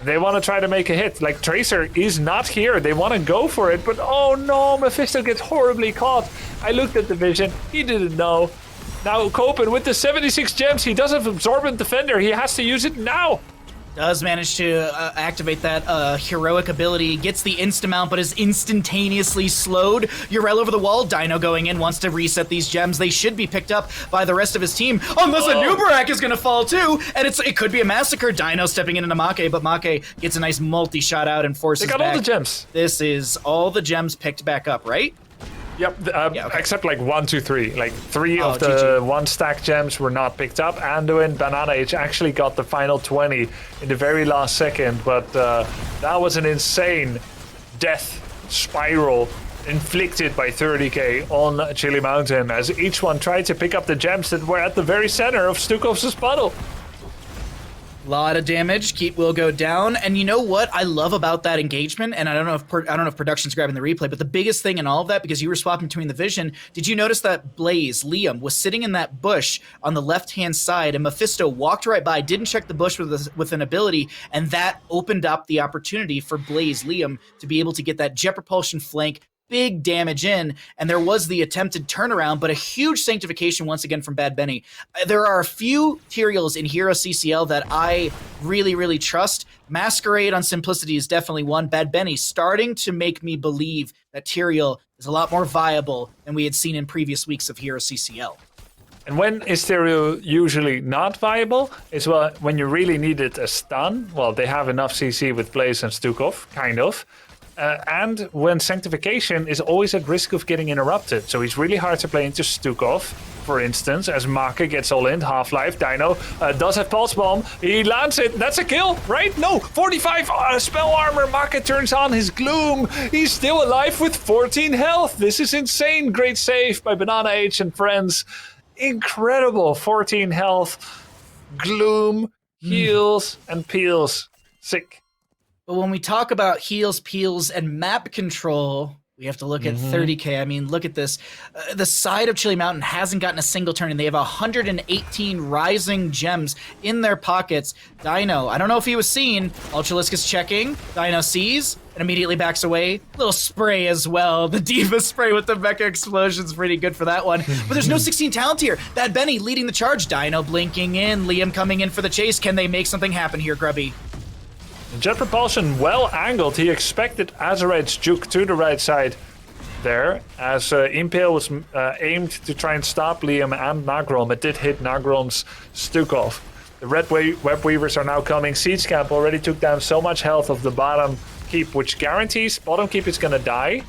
S3: They want to try to make a hit. Like, Tracer is not here. They want to go for it, but oh no, Mephisto gets horribly caught. I looked at the vision. He didn't know. Now Copen with the 76 gems. He does have Absorbent Defender. He has to use it now.
S1: Does manage to activate that heroic ability, gets the insta-mount, but is instantaneously slowed. Urel over the wall, Dino going in, wants to reset these gems. They should be picked up by the rest of his team, unless Anubrak is going to fall too, and it could be a massacre. Dino stepping into Make, but Make gets a nice multi-shot out and forces back.
S3: They got all the gems.
S1: This is all the gems picked back up, right?
S3: Yep, yeah, okay. Except like 1, 2, 3. Like 3 of the 1-stack gems were not picked up. Anduin, Banana Age actually got the final 20 in the very last second, but that was an insane death spiral inflicted by 30k on Chili Mountain as each one tried to pick up the gems that were at the very center of Stukov's puddle.
S1: Lot of damage. Keep will go down, and you know what I love about that engagement? And I don't know if production's grabbing the replay, but the biggest thing in all of that, because you were swapping between the vision, did you notice that Blaze Liam was sitting in that bush on the left-hand side, and Mephisto walked right by, didn't check the bush with an ability, and that opened up the opportunity for Blaze Liam to be able to get that jet propulsion flank. Big damage in, and there was the attempted turnaround, but a huge sanctification once again from Bad Benny. There are a few Tyraels in HeroesCCL that I really, really trust. Masquerade on Simplicity is definitely one. Bad Benny starting to make me believe that Tyrael is a lot more viable than we had seen in previous weeks of HeroesCCL.
S3: And when is Tyrael usually not viable? Is when you really needed a stun. Well, they have enough CC with Blaze and Stukov, kind of. And when Sanctification is always at risk of getting interrupted. So he's really hard to play into Stukov, for instance, as Make gets all in. Half-Life, Dino does have Pulse Bomb. He lands it. That's a kill, right? No, 45 spell armor. Make turns on his Gloom. He's still alive with 14 health. This is insane. Great save by Banana H and friends. Incredible. 14 health. Gloom, heals, and peels. Sick.
S1: But when we talk about heals, peels, and map control, we have to look at 30k. I mean, look at this. The side of Chili Mountain hasn't gotten a single turn, and they have 118 rising gems in their pockets. Dino, I don't know if he was seen. Ultralisk is checking. Dino sees, and and immediately backs away. Little spray as well. The Diva spray with the mecha explosion's pretty good for that one. But there's no 16 talent here. Bad Benny leading the charge. Dino blinking in. Liam coming in for the chase. Can they make something happen here, Grubby?
S3: Jet Propulsion well angled. He expected Azerite's juke to the right side there, as Impale was aimed to try and stop Liam and Nagrom. It did hit Nagrom's Stukov. The Red Web Weavers are now coming. Siege Camp already took down so much health of the bottom keep, which guarantees bottom keep is going to die.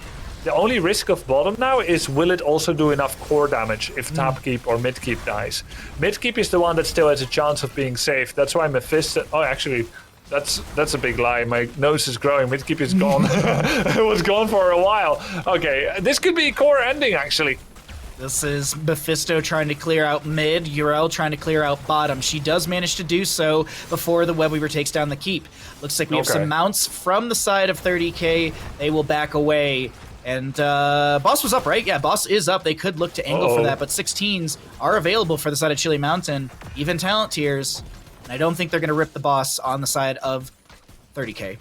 S3: The only risk of bottom now is, will it also do enough core damage if top keep or mid keep dies? Mid keep is the one that still has a chance of being safe. That's why Mephisto... Oh, actually... That's a big lie. My nose is growing. Midkeep is gone. It was gone for a while. Okay, this could be core ending, actually.
S1: This is Mephisto trying to clear out mid, Yrel trying to clear out bottom. She does manage to do so before the Web Weaver takes down the keep. Looks like we have some mounts from the side of 30k. They will back away. And Boss was up, right? Yeah, Boss is up. They could look to angle for that, but 16s are available for the side of Chili Mountain. Even talent tiers. I don't think they're going to rip the Boss on the side of 30k.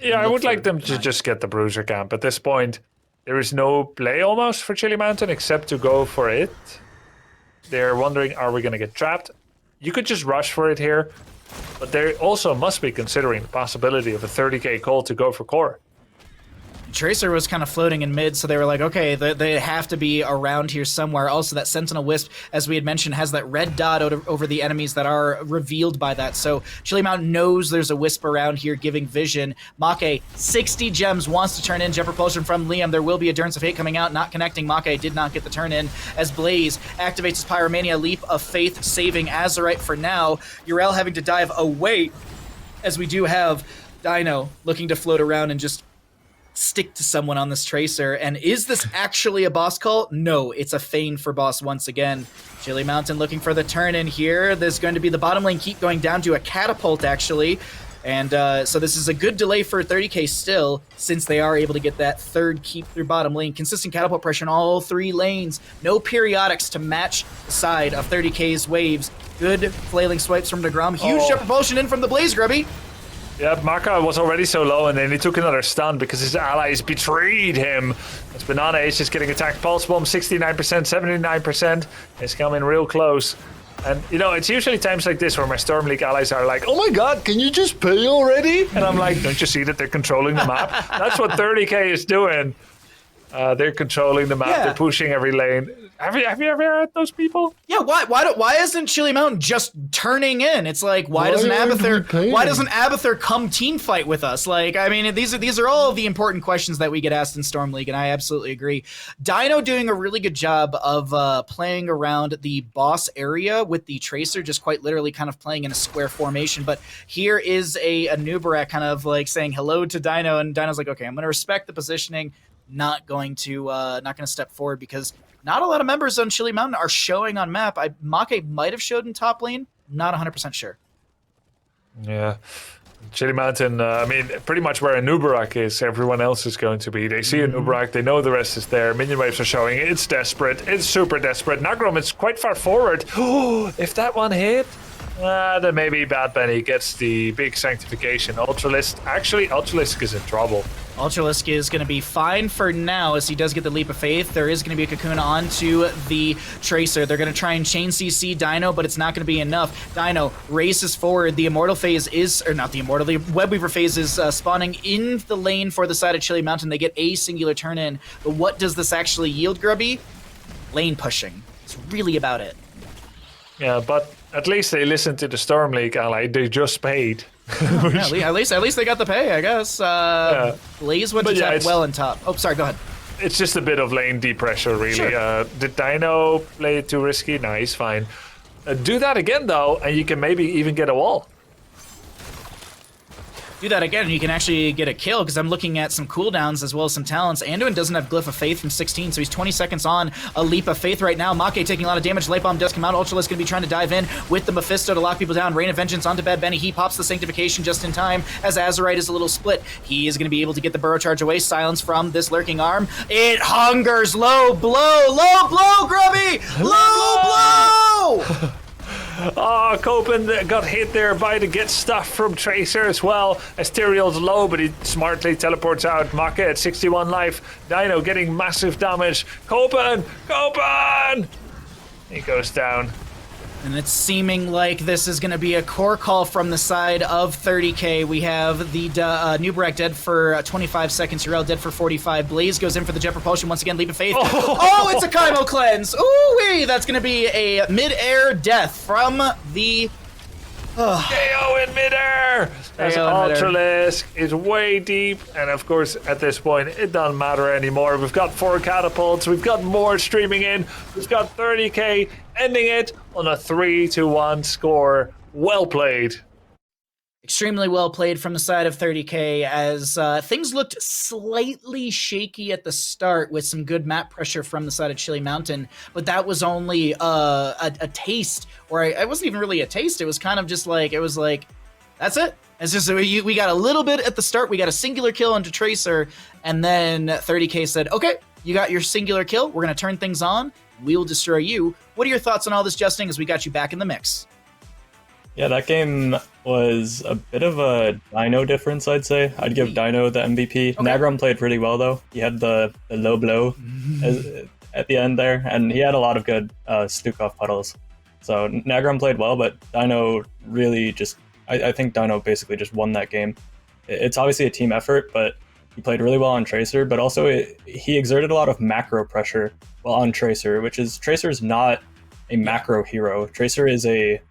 S3: Yeah, I would like them to just get the Bruiser camp. At this point, there is no play almost for Chili Mountain except to go for it. They're wondering, are we going to get trapped? You could just rush for it here, but they also must be considering the possibility of a 30k call to go for core.
S1: Tracer was kind of floating in mid, so they were like, okay, they have to be around here somewhere. Also, that Sentinel Wisp, as we had mentioned, has that red dot over the enemies that are revealed by that. So Chili Mountain knows there's a Wisp around here giving vision. Make, 60 gems, wants to turn in Jet Propulsion from Liam. There will be a Endurance of Hate coming out, not connecting. Make did not get the turn in as Blaze activates his Pyromania, Leap of Faith, saving Azerite for now. Yrel having to dive away, as we do have Dino looking to float around and just stick to someone on this Tracer. And is this actually a Boss call? No, it's a feign for Boss once again. Chili Mountain looking for the turn in here. There's going to be the bottom lane keep going down to a catapult, actually. And so this is a good delay for 30k still, since they are able to get that third keep through bottom lane. Consistent catapult pressure in all three lanes. No periodics to match the side of 30k's waves. Good flailing swipes from DeGrom. Huge Jet Propulsion in from the Blaze, Grubby.
S3: Yeah, Maka was already so low, and then he took another stun because his allies betrayed him. As Banana is just getting attacked. Pulse Bomb, 69%, 79%. It's coming real close. And, you know, it's usually times like this where my Storm League allies are like, oh my god, can you just pay already? And I'm like, don't you see that they're controlling the map? That's what 30k is doing. They're controlling the map. Yeah. They're pushing every lane. Have you ever had those people?
S1: Yeah. Why isn't Chili Mountain just turning in? It's like, why doesn't Abathur come team fight with us? Like, I mean, these are all the important questions that we get asked in Storm League, and I absolutely agree. Dino doing a really good job of playing around the boss area with the Tracer, just quite literally kind of playing in a square formation. But here is a Nubarak kind of like saying hello to Dino, and Dino's like, okay, I'm going to respect the positioning. Not going to step forward because not a lot of members on Chili Mountain are showing on map. Make might have showed in top lane. Not 100% sure.
S3: Yeah. Chili Mountain, I mean, pretty much where a Nubarak is, everyone else is going to be. They see a Nubarak, they know the rest is there. Minion waves are showing. It's desperate. It's super desperate. Nagrom is quite far forward. If that one hit, then maybe Bad Benny gets the big sanctification. Ultralisk is in trouble.
S1: Ultralisk is going to be fine for now as he does get the Leap of Faith. There is going to be a Cocoon onto the Tracer. They're going to try and chain CC Dino, but it's not going to be enough. Dino races forward. The Immortal phase is, or not the Immortal, the Webweaver phase is spawning in the lane for the side of Chili Mountain. They get a singular turn in. But what does this actually yield, Grubby? Lane pushing. It's really about it.
S3: Yeah, but at least they listened to the Storm League ally. They just paid.
S1: At least they got the pay, I guess. Blaze went to tap well in top. Oh, sorry, go ahead.
S3: It's just a bit of lane deep pressure, really. Sure. Did Dino play it too risky? No, he's fine. Do that again, though, and you can maybe even get a wall.
S1: Do that again, and you can actually get a kill, because I'm looking at some cooldowns as well as some talents. Anduin doesn't have Glyph of Faith from 16, so he's 20 seconds on a Leap of Faith right now. Make taking a lot of damage. Light Bomb does come out. Ultralisk going to be trying to dive in with the Mephisto to lock people down. Rain of Vengeance onto Bad Benny. He pops the Sanctification just in time as Azerite is a little split. He is going to be able to get the Burrow Charge away. Silence from this lurking arm. It hungers. Low blow, Grubby! Low blow!
S3: Oh, Copen got hit there by the get stuff from Tracer as well. Asterial's low, but he smartly teleports out. Maka at 61 life. Dino getting massive damage. Copen! He goes down.
S1: And it's seeming like this is going to be a core call from the side of 30k. We have the Nubarak dead for 25 seconds. Yrel dead for 45. Blaze goes in for the jet propulsion once again. Leap of faith. Oh, it's a Kaimo cleanse. Ooh-wee. That's going to be a mid-air death from the...
S3: KO in midair! As Ultralisk is way deep, and of course, at this point, it doesn't matter anymore. We've got 4 catapults, we've got more streaming in, we've got 30k, ending it on a 3-1 score. Well played.
S1: Extremely well played from the side of 30k as things looked slightly shaky at the start with some good map pressure from the side of Chili Mountain, but that was only a taste, or it wasn't even really a taste. It was kind of just like, it was like, that's it. It's just, we got a little bit at the start. We got a singular kill onto Tracer, and then 30k said, okay, you got your singular kill. We're going to turn things on. We will destroy you. What are your thoughts on all this, Justin, as we got you back in the mix?
S2: Yeah, that game was a bit of a Dino difference, I'd say. I'd give Dino the MVP. Okay. Nagrom played really well, though. He had the low blow at the end there, and he had a lot of good Stukov puddles. So Nagrom played well, but Dino really just... I think Dino basically just won that game. It's obviously a team effort, but he played really well on Tracer, but also he exerted a lot of macro pressure while on Tracer, which is... Tracer's not a macro hero. Tracer is a...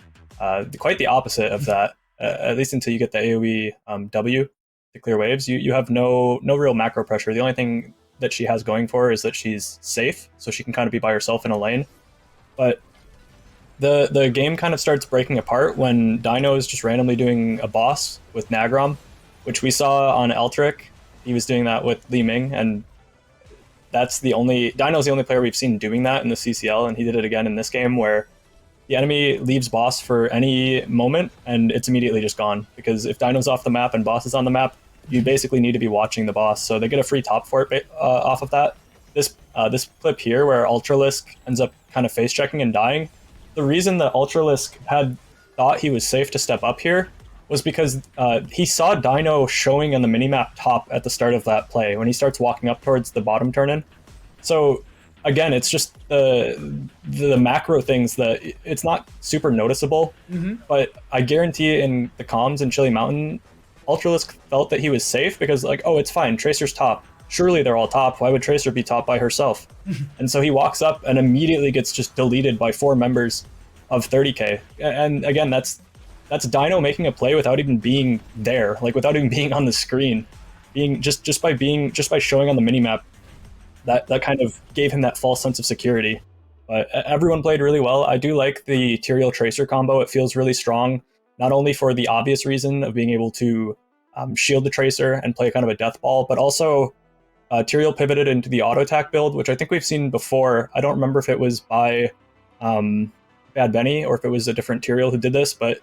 S2: quite the opposite of that, at least until you get the AoE W to clear waves. You have no real macro pressure. The only thing that she has going for her is that she's safe, so she can kind of be by herself in a lane. But the game kind of starts breaking apart when Dino is just randomly doing a boss with Nagrom, which we saw on Eltric. He was doing that with Li Ming, and Dino's the only player we've seen doing that in the CCL, and he did it again in this game where the enemy leaves boss for any moment, and it's immediately just gone. Because if Dino's off the map and boss is on the map, you basically need to be watching the boss. So they get a free top fort off of that. This clip here, where Ultralisk ends up kind of face-checking and dying, the reason that Ultralisk had thought he was safe to step up here was because he saw Dino showing on the minimap top at the start of that play, when he starts walking up towards the bottom turn-in. So again, it's just the macro things that it's not super noticeable, but I guarantee in the comms in Chili Mountain, Ultralisk felt that he was safe because, like, oh, it's fine, Tracer's top. Surely they're all top. Why would Tracer be top by herself? And so he walks up and immediately gets just deleted by 4 members of 30k. And again, that's Dino making a play without even being there, like without even being on the screen, being just by showing on the minimap. That kind of gave him that false sense of security. But everyone played really well. I do like the Tyrael Tracer combo. It feels really strong, not only for the obvious reason of being able to shield the Tracer and play kind of a death ball, but also Tyrael pivoted into the auto attack build, which I think we've seen before. I don't remember if it was by Bad Benny or if it was a different Tyrael who did this, but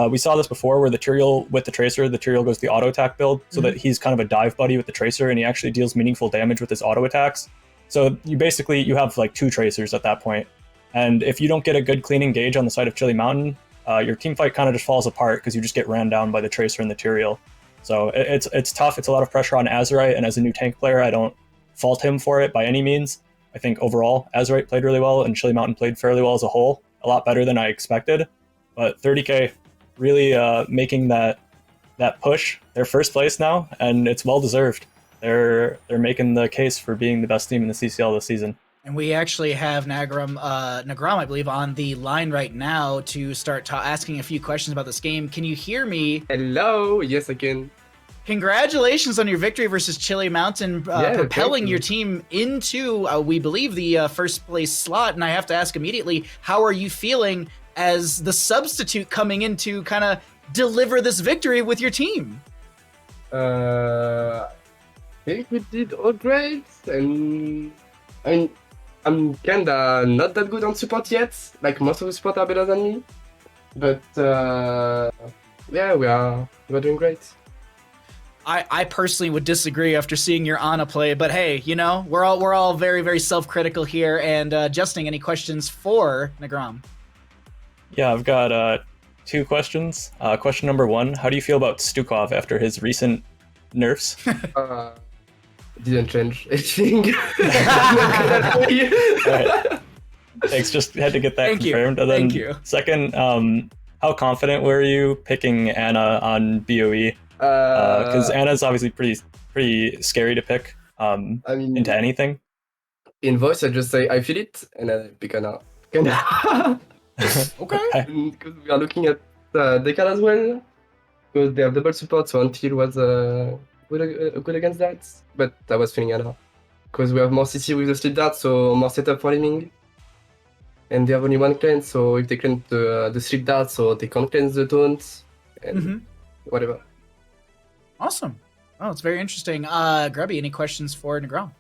S2: we saw this before where the Tyrael with the Tracer, the Tyrael goes the auto attack build so that he's kind of a dive buddy with the Tracer and he actually deals meaningful damage with his auto attacks. So you have like 2 Tracers at that point. And if you don't get a good clean engage on the side of Chili Mountain, your team fight kind of just falls apart because you just get ran down by the Tracer and the Tyrael. So it's tough. It's a lot of pressure on Azerite, and as a new tank player, I don't fault him for it by any means. I think overall, Azerite played really well, and Chili Mountain played fairly well as a whole, a lot better than I expected. But 30k really making that push. They're first place now, and it's well deserved. They're making the case for being the best team in the CCL this season.
S1: And we actually have Nagrom, I believe, on the line right now to start asking a few questions about this game. Can you hear me?
S7: Hello. Yes, I can.
S1: Congratulations on your victory versus Chili Mountain, propelling your team into, we believe, the first place slot. And I have to ask immediately, how are you feeling as the substitute coming in to kind of deliver this victory with your team?
S7: I think we did all great, and I'm kinda not that good on support yet. Like, most of the support are better than me, but yeah, we're doing great.
S1: I personally would disagree after seeing your Ana play, but hey, you know, we're all very, very self-critical here. And Justin, any questions for Nagrom?
S2: Yeah, I've got 2 questions. Question number 1, how do you feel about Stukov after his recent nerfs?
S7: Didn't change anything.
S2: Alright. Thanks, just had to get that
S1: Thank you.
S2: confirmed. And then
S1: Thank you.
S2: second, how confident were you picking Anna on BOE? Because Anna's obviously pretty scary to pick
S7: I mean,
S2: into anything.
S7: in voice, I just say I feel it, and I pick Anna.
S1: Okay.
S7: Because we are looking at Decal as well, because they have double support, so Until was good against that. But I was feeling Anna, because we have more CC with the sleep dart, so more setup for aiming. And they have only one cleanse, so if they cleanse the sleep dart, so they can't cleanse the taunts, and whatever.
S1: Awesome. Oh, it's very interesting. Grubby, any questions for Negrom?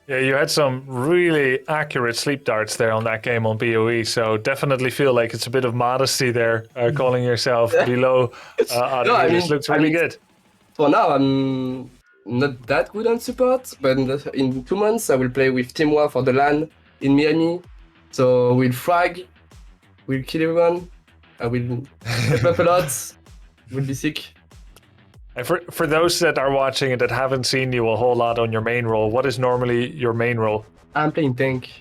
S3: Yeah, you had some really accurate sleep darts there on that game on BOE, so definitely feel like it's a bit of modesty there, calling yourself below other
S7: No, I
S3: healers.
S7: mean-
S3: Looks really good.
S7: For now, I'm not that good on support, but in 2 months, I will play with Team War for the LAN in Miami. So we'll frag, we'll kill everyone, I will step up a lot, we'll be sick.
S3: And for those that are watching and that haven't seen you a whole lot on your main role, what is normally your main role?
S7: I'm playing tank.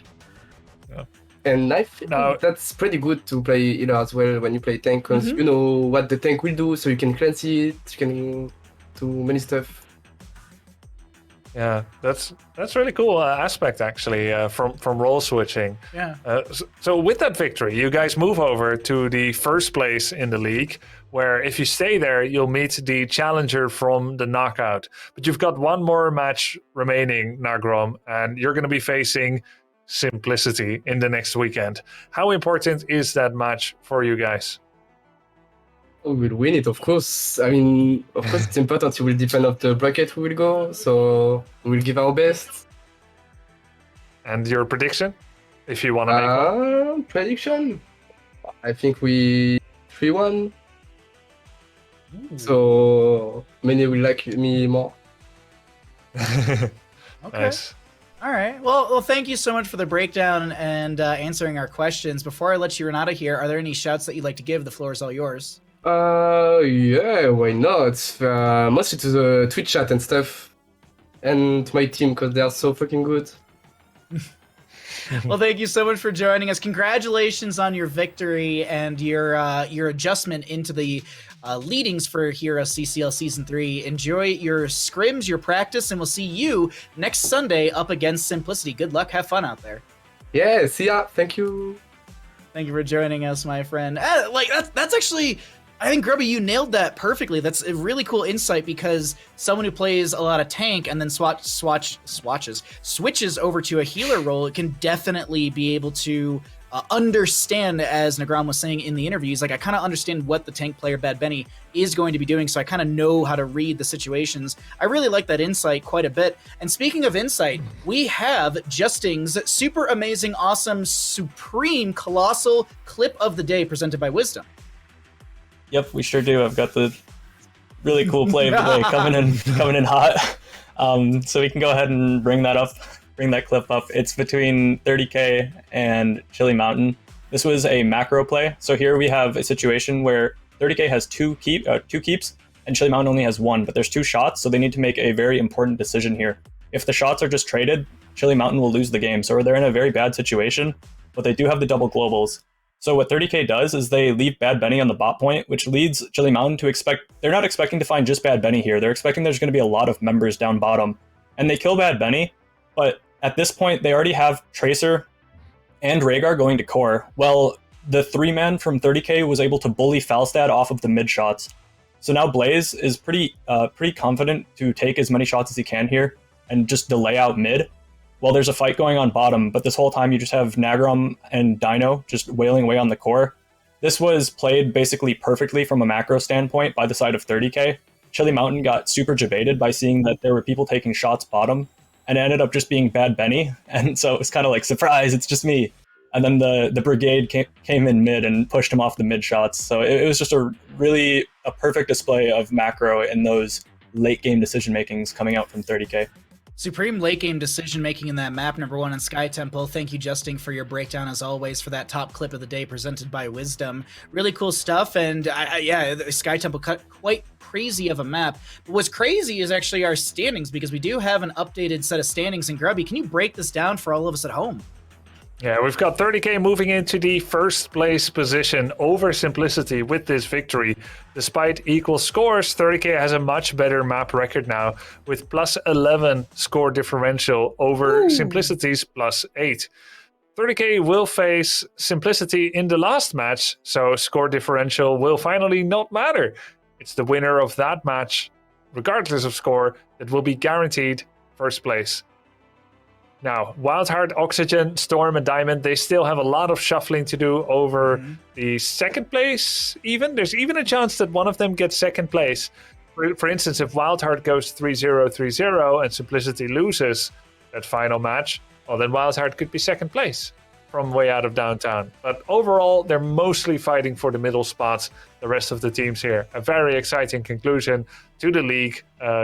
S3: Yeah.
S7: And I think
S3: Now-
S7: that's pretty good to play healer as well when you play tank, because you know what the tank will do, so you can cleanse it, you can do many stuff.
S3: Yeah, that's really cool aspect actually from role switching.
S1: Yeah.
S3: So with that victory, you guys move over to the first place in the league, where if you stay there, you'll meet the challenger from the knockout. But you've got one more match remaining, Nagrom, and you're going to be facing Simplicity in the next weekend. How important is that match for you guys?
S7: We will win it, of course. I mean, of course, it's important. It will depend on the bracket we will go, so we will give our best.
S3: And your prediction, if you want to make one?
S7: Prediction? I think we 3-1. So many will like me more.
S1: Okay.
S3: Nice.
S1: All right. Well, thank you so much for the breakdown and answering our questions. Before I let you run out of here, are there any shouts that you'd like to give? The floor is all yours.
S7: Yeah, why not? Mostly to the Twitch chat and stuff, and to my team, because they are so fucking good.
S1: Well, thank you so much for joining us. Congratulations on your victory and your adjustment into the leadings for HeroesCCL Season 3. Enjoy your scrims, your practice, and we'll see you next Sunday up against Simplicity. Good luck. Have fun out there.
S7: Yeah, see ya. Thank you.
S1: Thank you for joining us, my friend. That's actually... I think, Grubby, you nailed that perfectly. That's a really cool insight, because someone who plays a lot of tank and then switches over to a healer role, it can definitely be able to understand, as Negrom was saying in the interviews, like, I kind of understand what the tank player, Bad Benny, is going to be doing, so I kind of know how to read the situations. I really like that insight quite a bit. And speaking of insight, we have Justing's super amazing, awesome, supreme, colossal clip of the day presented by Wisdom.
S2: Yep, we sure do. I've got the really cool play of the day coming in hot. So we can go ahead and bring that clip up. It's between 30k and Chili Mountain. This was a macro play. So here we have a situation where 30k has two keeps and Chili Mountain only has 1, but there's 2 shots, so they need to make a very important decision here. If the shots are just traded, Chili Mountain will lose the game. So they're in a very bad situation, but they do have the double globals. So what 30k does is they leave Bad Benny on the bot point, which leads Chili Mountain to they're not expecting to find just Bad Benny here. They're expecting there's going to be a lot of members down bottom. And they kill Bad Benny, but at this point, they already have Tracer and Rhaegar going to core. Well, the 3-man from 30k was able to bully Falstad off of the mid shots. So now Blaze is pretty confident to take as many shots as he can here and just delay out mid. Well, there's a fight going on bottom, but this whole time you just have Nagrom and Dino just wailing away on the core. This was played basically perfectly from a macro standpoint by the side of 30k. Chili Mountain got super jebaited by seeing that there were people taking shots bottom, and it ended up just being Bad Benny. And so it was kind of like, surprise, it's just me. And then the brigade came in mid and pushed him off the mid shots. So it was just a perfect display of macro in those late game decision makings coming out from 30k.
S1: Supreme late game decision making in that map number 1 on Sky Temple. Thank you, Justin, for your breakdown as always for that top clip of the day presented by Wisdom. Really cool stuff, and yeah, Sky Temple cut quite crazy of a map. But what's crazy is actually our standings, because we do have an updated set of standings in Grubby. Can you break this down for all of us at home?
S3: Yeah, we've got 30K moving into the first place position over Simplicity with this victory. Despite equal scores, 30K has a much better map record now with plus 11 score differential over Simplicity's plus 8. 30K will face Simplicity in the last match, so score differential will finally not matter. It's the winner of that match, regardless of score, that will be guaranteed first place. Now, Wildheart, Oxygen, Storm, and Diamond, they still have a lot of shuffling to do over the second place even. There's even a chance that one of them gets second place. For instance, if Wildheart goes 3-0, 3-0, and Simplicity loses that final match, well, then Wildheart could be second place from way out of downtown. But overall, they're mostly fighting for the middle spots, the rest of the teams here. A very exciting conclusion to the league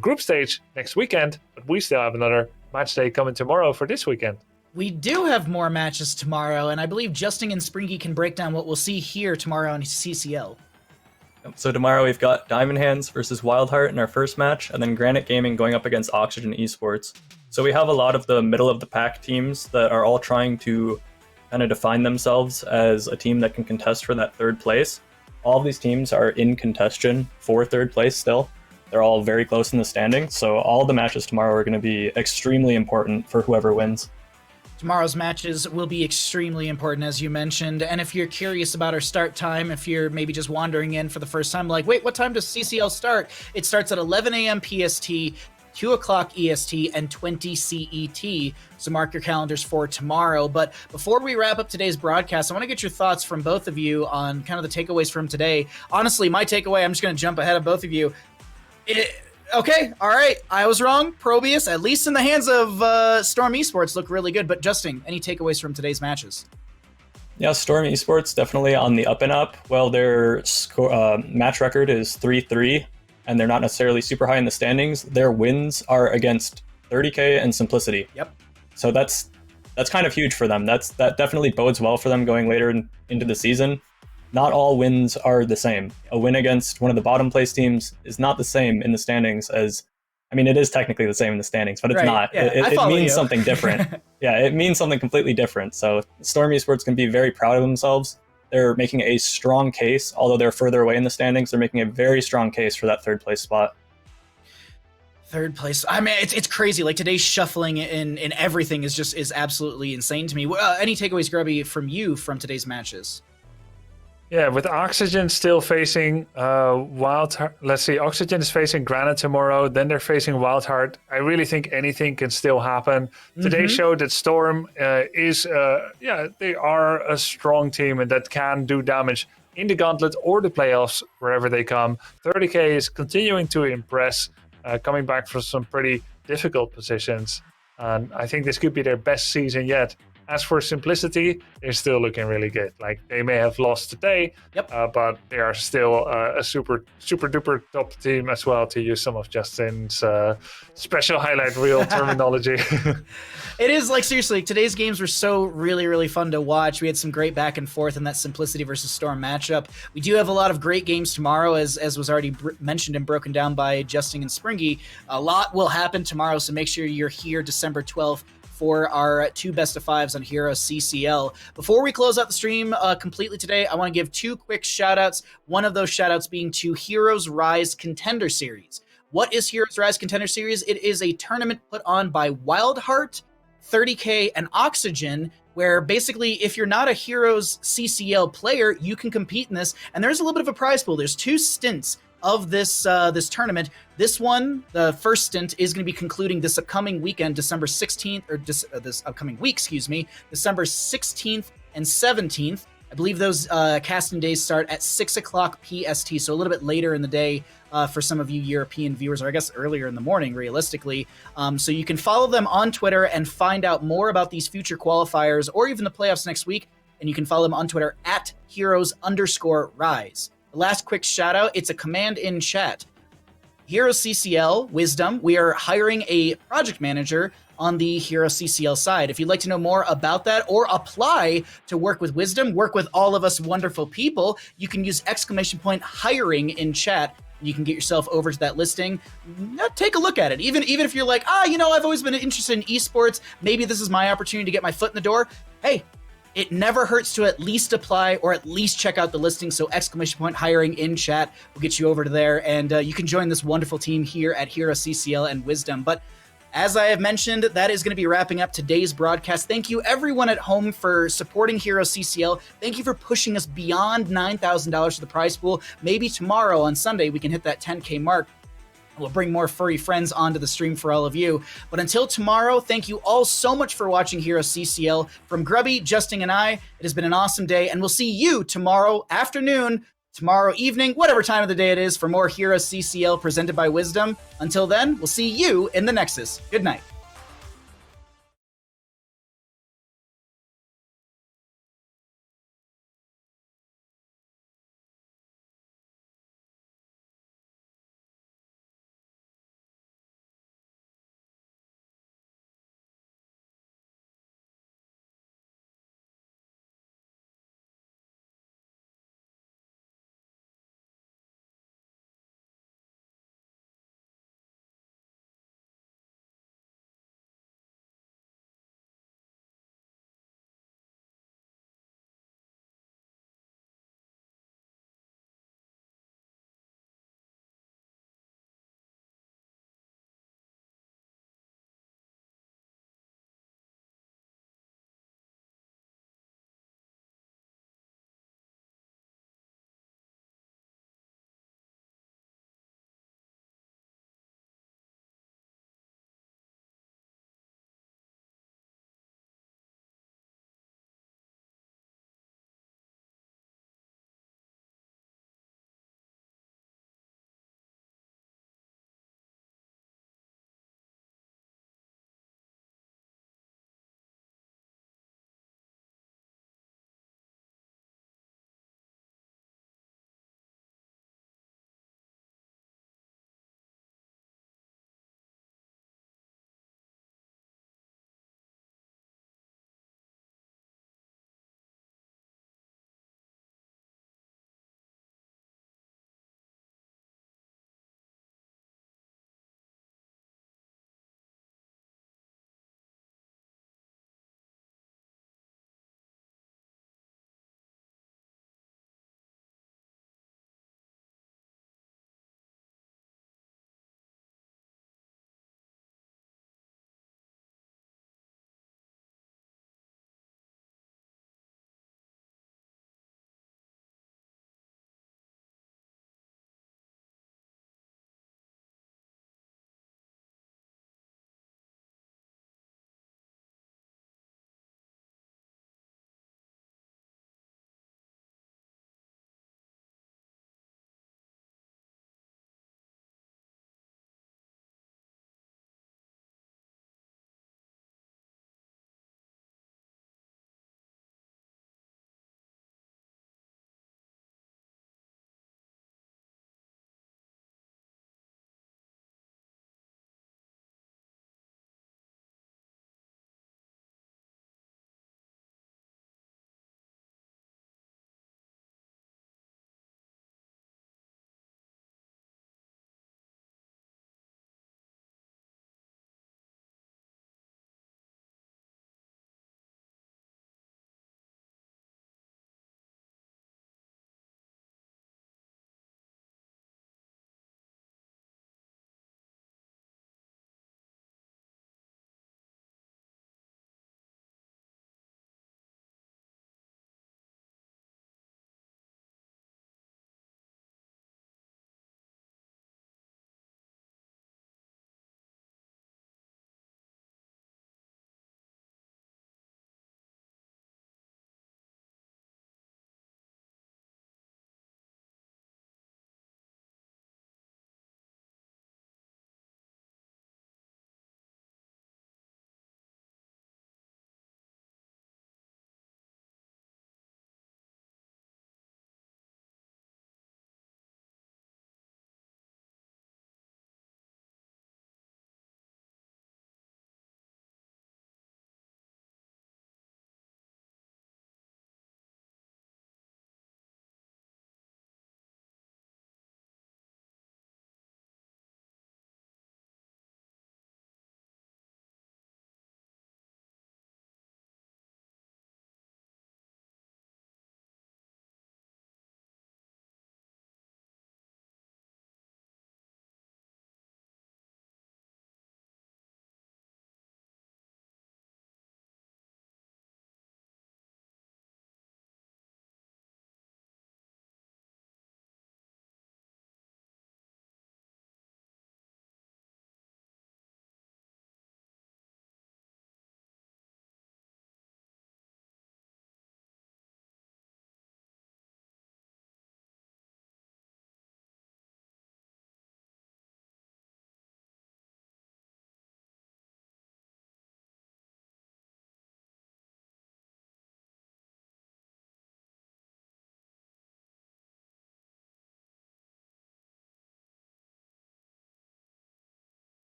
S3: group stage next weekend, but we still have another match day coming tomorrow for this weekend.
S1: We do have more matches tomorrow, and I believe Justin and Springy can break down what we'll see here tomorrow on CCL.
S2: So tomorrow we've got Diamond Hands versus Wildheart in our first match, and then Granite Gaming going up against Oxygen Esports. So we have a lot of the middle of the pack teams that are all trying to kind of define themselves as a team that can contest for that third place. All of these teams are in contention for third place still. They're all very close in the standings, so all the matches tomorrow are going to be extremely important for whoever wins.
S1: Tomorrow's matches will be extremely important, as you mentioned, and if you're curious about our start time, if you're maybe just wandering in for the first time, like, wait, what time does CCL start? It starts at 11 a.m. PST, 2 o'clock EST, and 20 CET, so mark your calendars for tomorrow. But before we wrap up today's broadcast, I want to get your thoughts from both of you on kind of the takeaways from today. Honestly, my takeaway, I'm just going to jump ahead of both of you. Okay, all right, I was wrong. Probius, at least in the hands of Storm Esports, look really good. But Justin, any takeaways from today's matches?
S2: Yeah, Storm Esports definitely on the up and up. Well, their match record is 3-3, and they're not necessarily super high in the standings. Their wins are against 30K and Simplicity.
S1: Yep.
S2: So that's kind of huge for them. That definitely bodes well for them going later into the season. Not all wins are the same. A win against one of the bottom place teams is not the same in the standings as, I mean, it is technically the same in the standings, but it's not.
S1: Yeah,
S2: it means something different. Yeah, it means something completely different. So Storm Esports can be very proud of themselves. They're making a strong case, although they're further away in the standings. They're making a very strong case for that third place spot.
S1: Third place. I mean, it's crazy. Like, today's shuffling in everything is absolutely insane to me. Any takeaways, Grubby, from you from today's matches?
S3: Yeah, with Oxygen still facing Wildheart. Let's see, Oxygen is facing Granite tomorrow, then they're facing Wildheart. I really think anything can still happen. Today showed that Storm they are a strong team and that can do damage in the gauntlet or the playoffs, wherever they come. 30K is continuing to impress, coming back from some pretty difficult positions. And I think this could be their best season yet. As for Simplicity, they're still looking really good. Like, they may have lost today, but they are still a super duper top team as well, to use some of Justin's special highlight reel terminology.
S1: It is, like, seriously, today's games were so really fun to watch. We had some great back and forth in that Simplicity versus Storm matchup. We do have a lot of great games tomorrow, as was already mentioned and broken down by Justin and Springy. A lot will happen tomorrow, so make sure you're here December 12th for our 2 best of 5s on HeroesCCL. Before we close out the stream completely today, I want to give 2 quick shout-outs. One of those shout-outs being to Heroes Rise Contender Series. What is Heroes Rise Contender Series? It is a tournament put on by Wildheart, 30K, and Oxygen, where basically if you're not a HeroesCCL player, you can compete in this, and there's a little bit of a prize pool. There's 2 stints of this tournament. This one, the first stint, is going to be concluding this upcoming weekend, December 16th, or this upcoming week, December 16th and 17th. I believe those casting days start at 6 o'clock PST, so a little bit later in the day for some of you European viewers, or I guess earlier in the morning, realistically. So you can follow them on Twitter and find out more about these future qualifiers, or even the playoffs next week, and you can follow them on Twitter at Heroes_Rise. The last quick shout out, it's a command in chat. HeroesCCL, Wisdom, we are hiring a project manager on the HeroesCCL side. If you'd like to know more about that or apply to work with Wisdom, work with all of us wonderful people, you can use !hiring in chat. You can get yourself over to that listing. Take a look at it. Even if you're like, I've always been interested in esports. Maybe this is my opportunity to get my foot in the door. Hey, it never hurts to at least apply or at least check out the listing. So !hiring in chat will get you over to there, and you can join this wonderful team here at HeroesCCL and Wisdom. But as I have mentioned, that is going to be wrapping up today's broadcast. Thank you, everyone at home, for supporting HeroesCCL. Thank you for pushing us beyond $9,000 to the prize pool. Maybe tomorrow on Sunday we can hit that 10K mark. We'll bring more furry friends onto the stream for all of you. But until tomorrow, thank you all so much for watching HeroesCCL. From Grubby, Justin, and I, it has been an awesome day, and we'll see you tomorrow afternoon, tomorrow evening, whatever time of the day it is, for more HeroesCCL presented by Wisdom. Until then, we'll see you in the Nexus. Good night.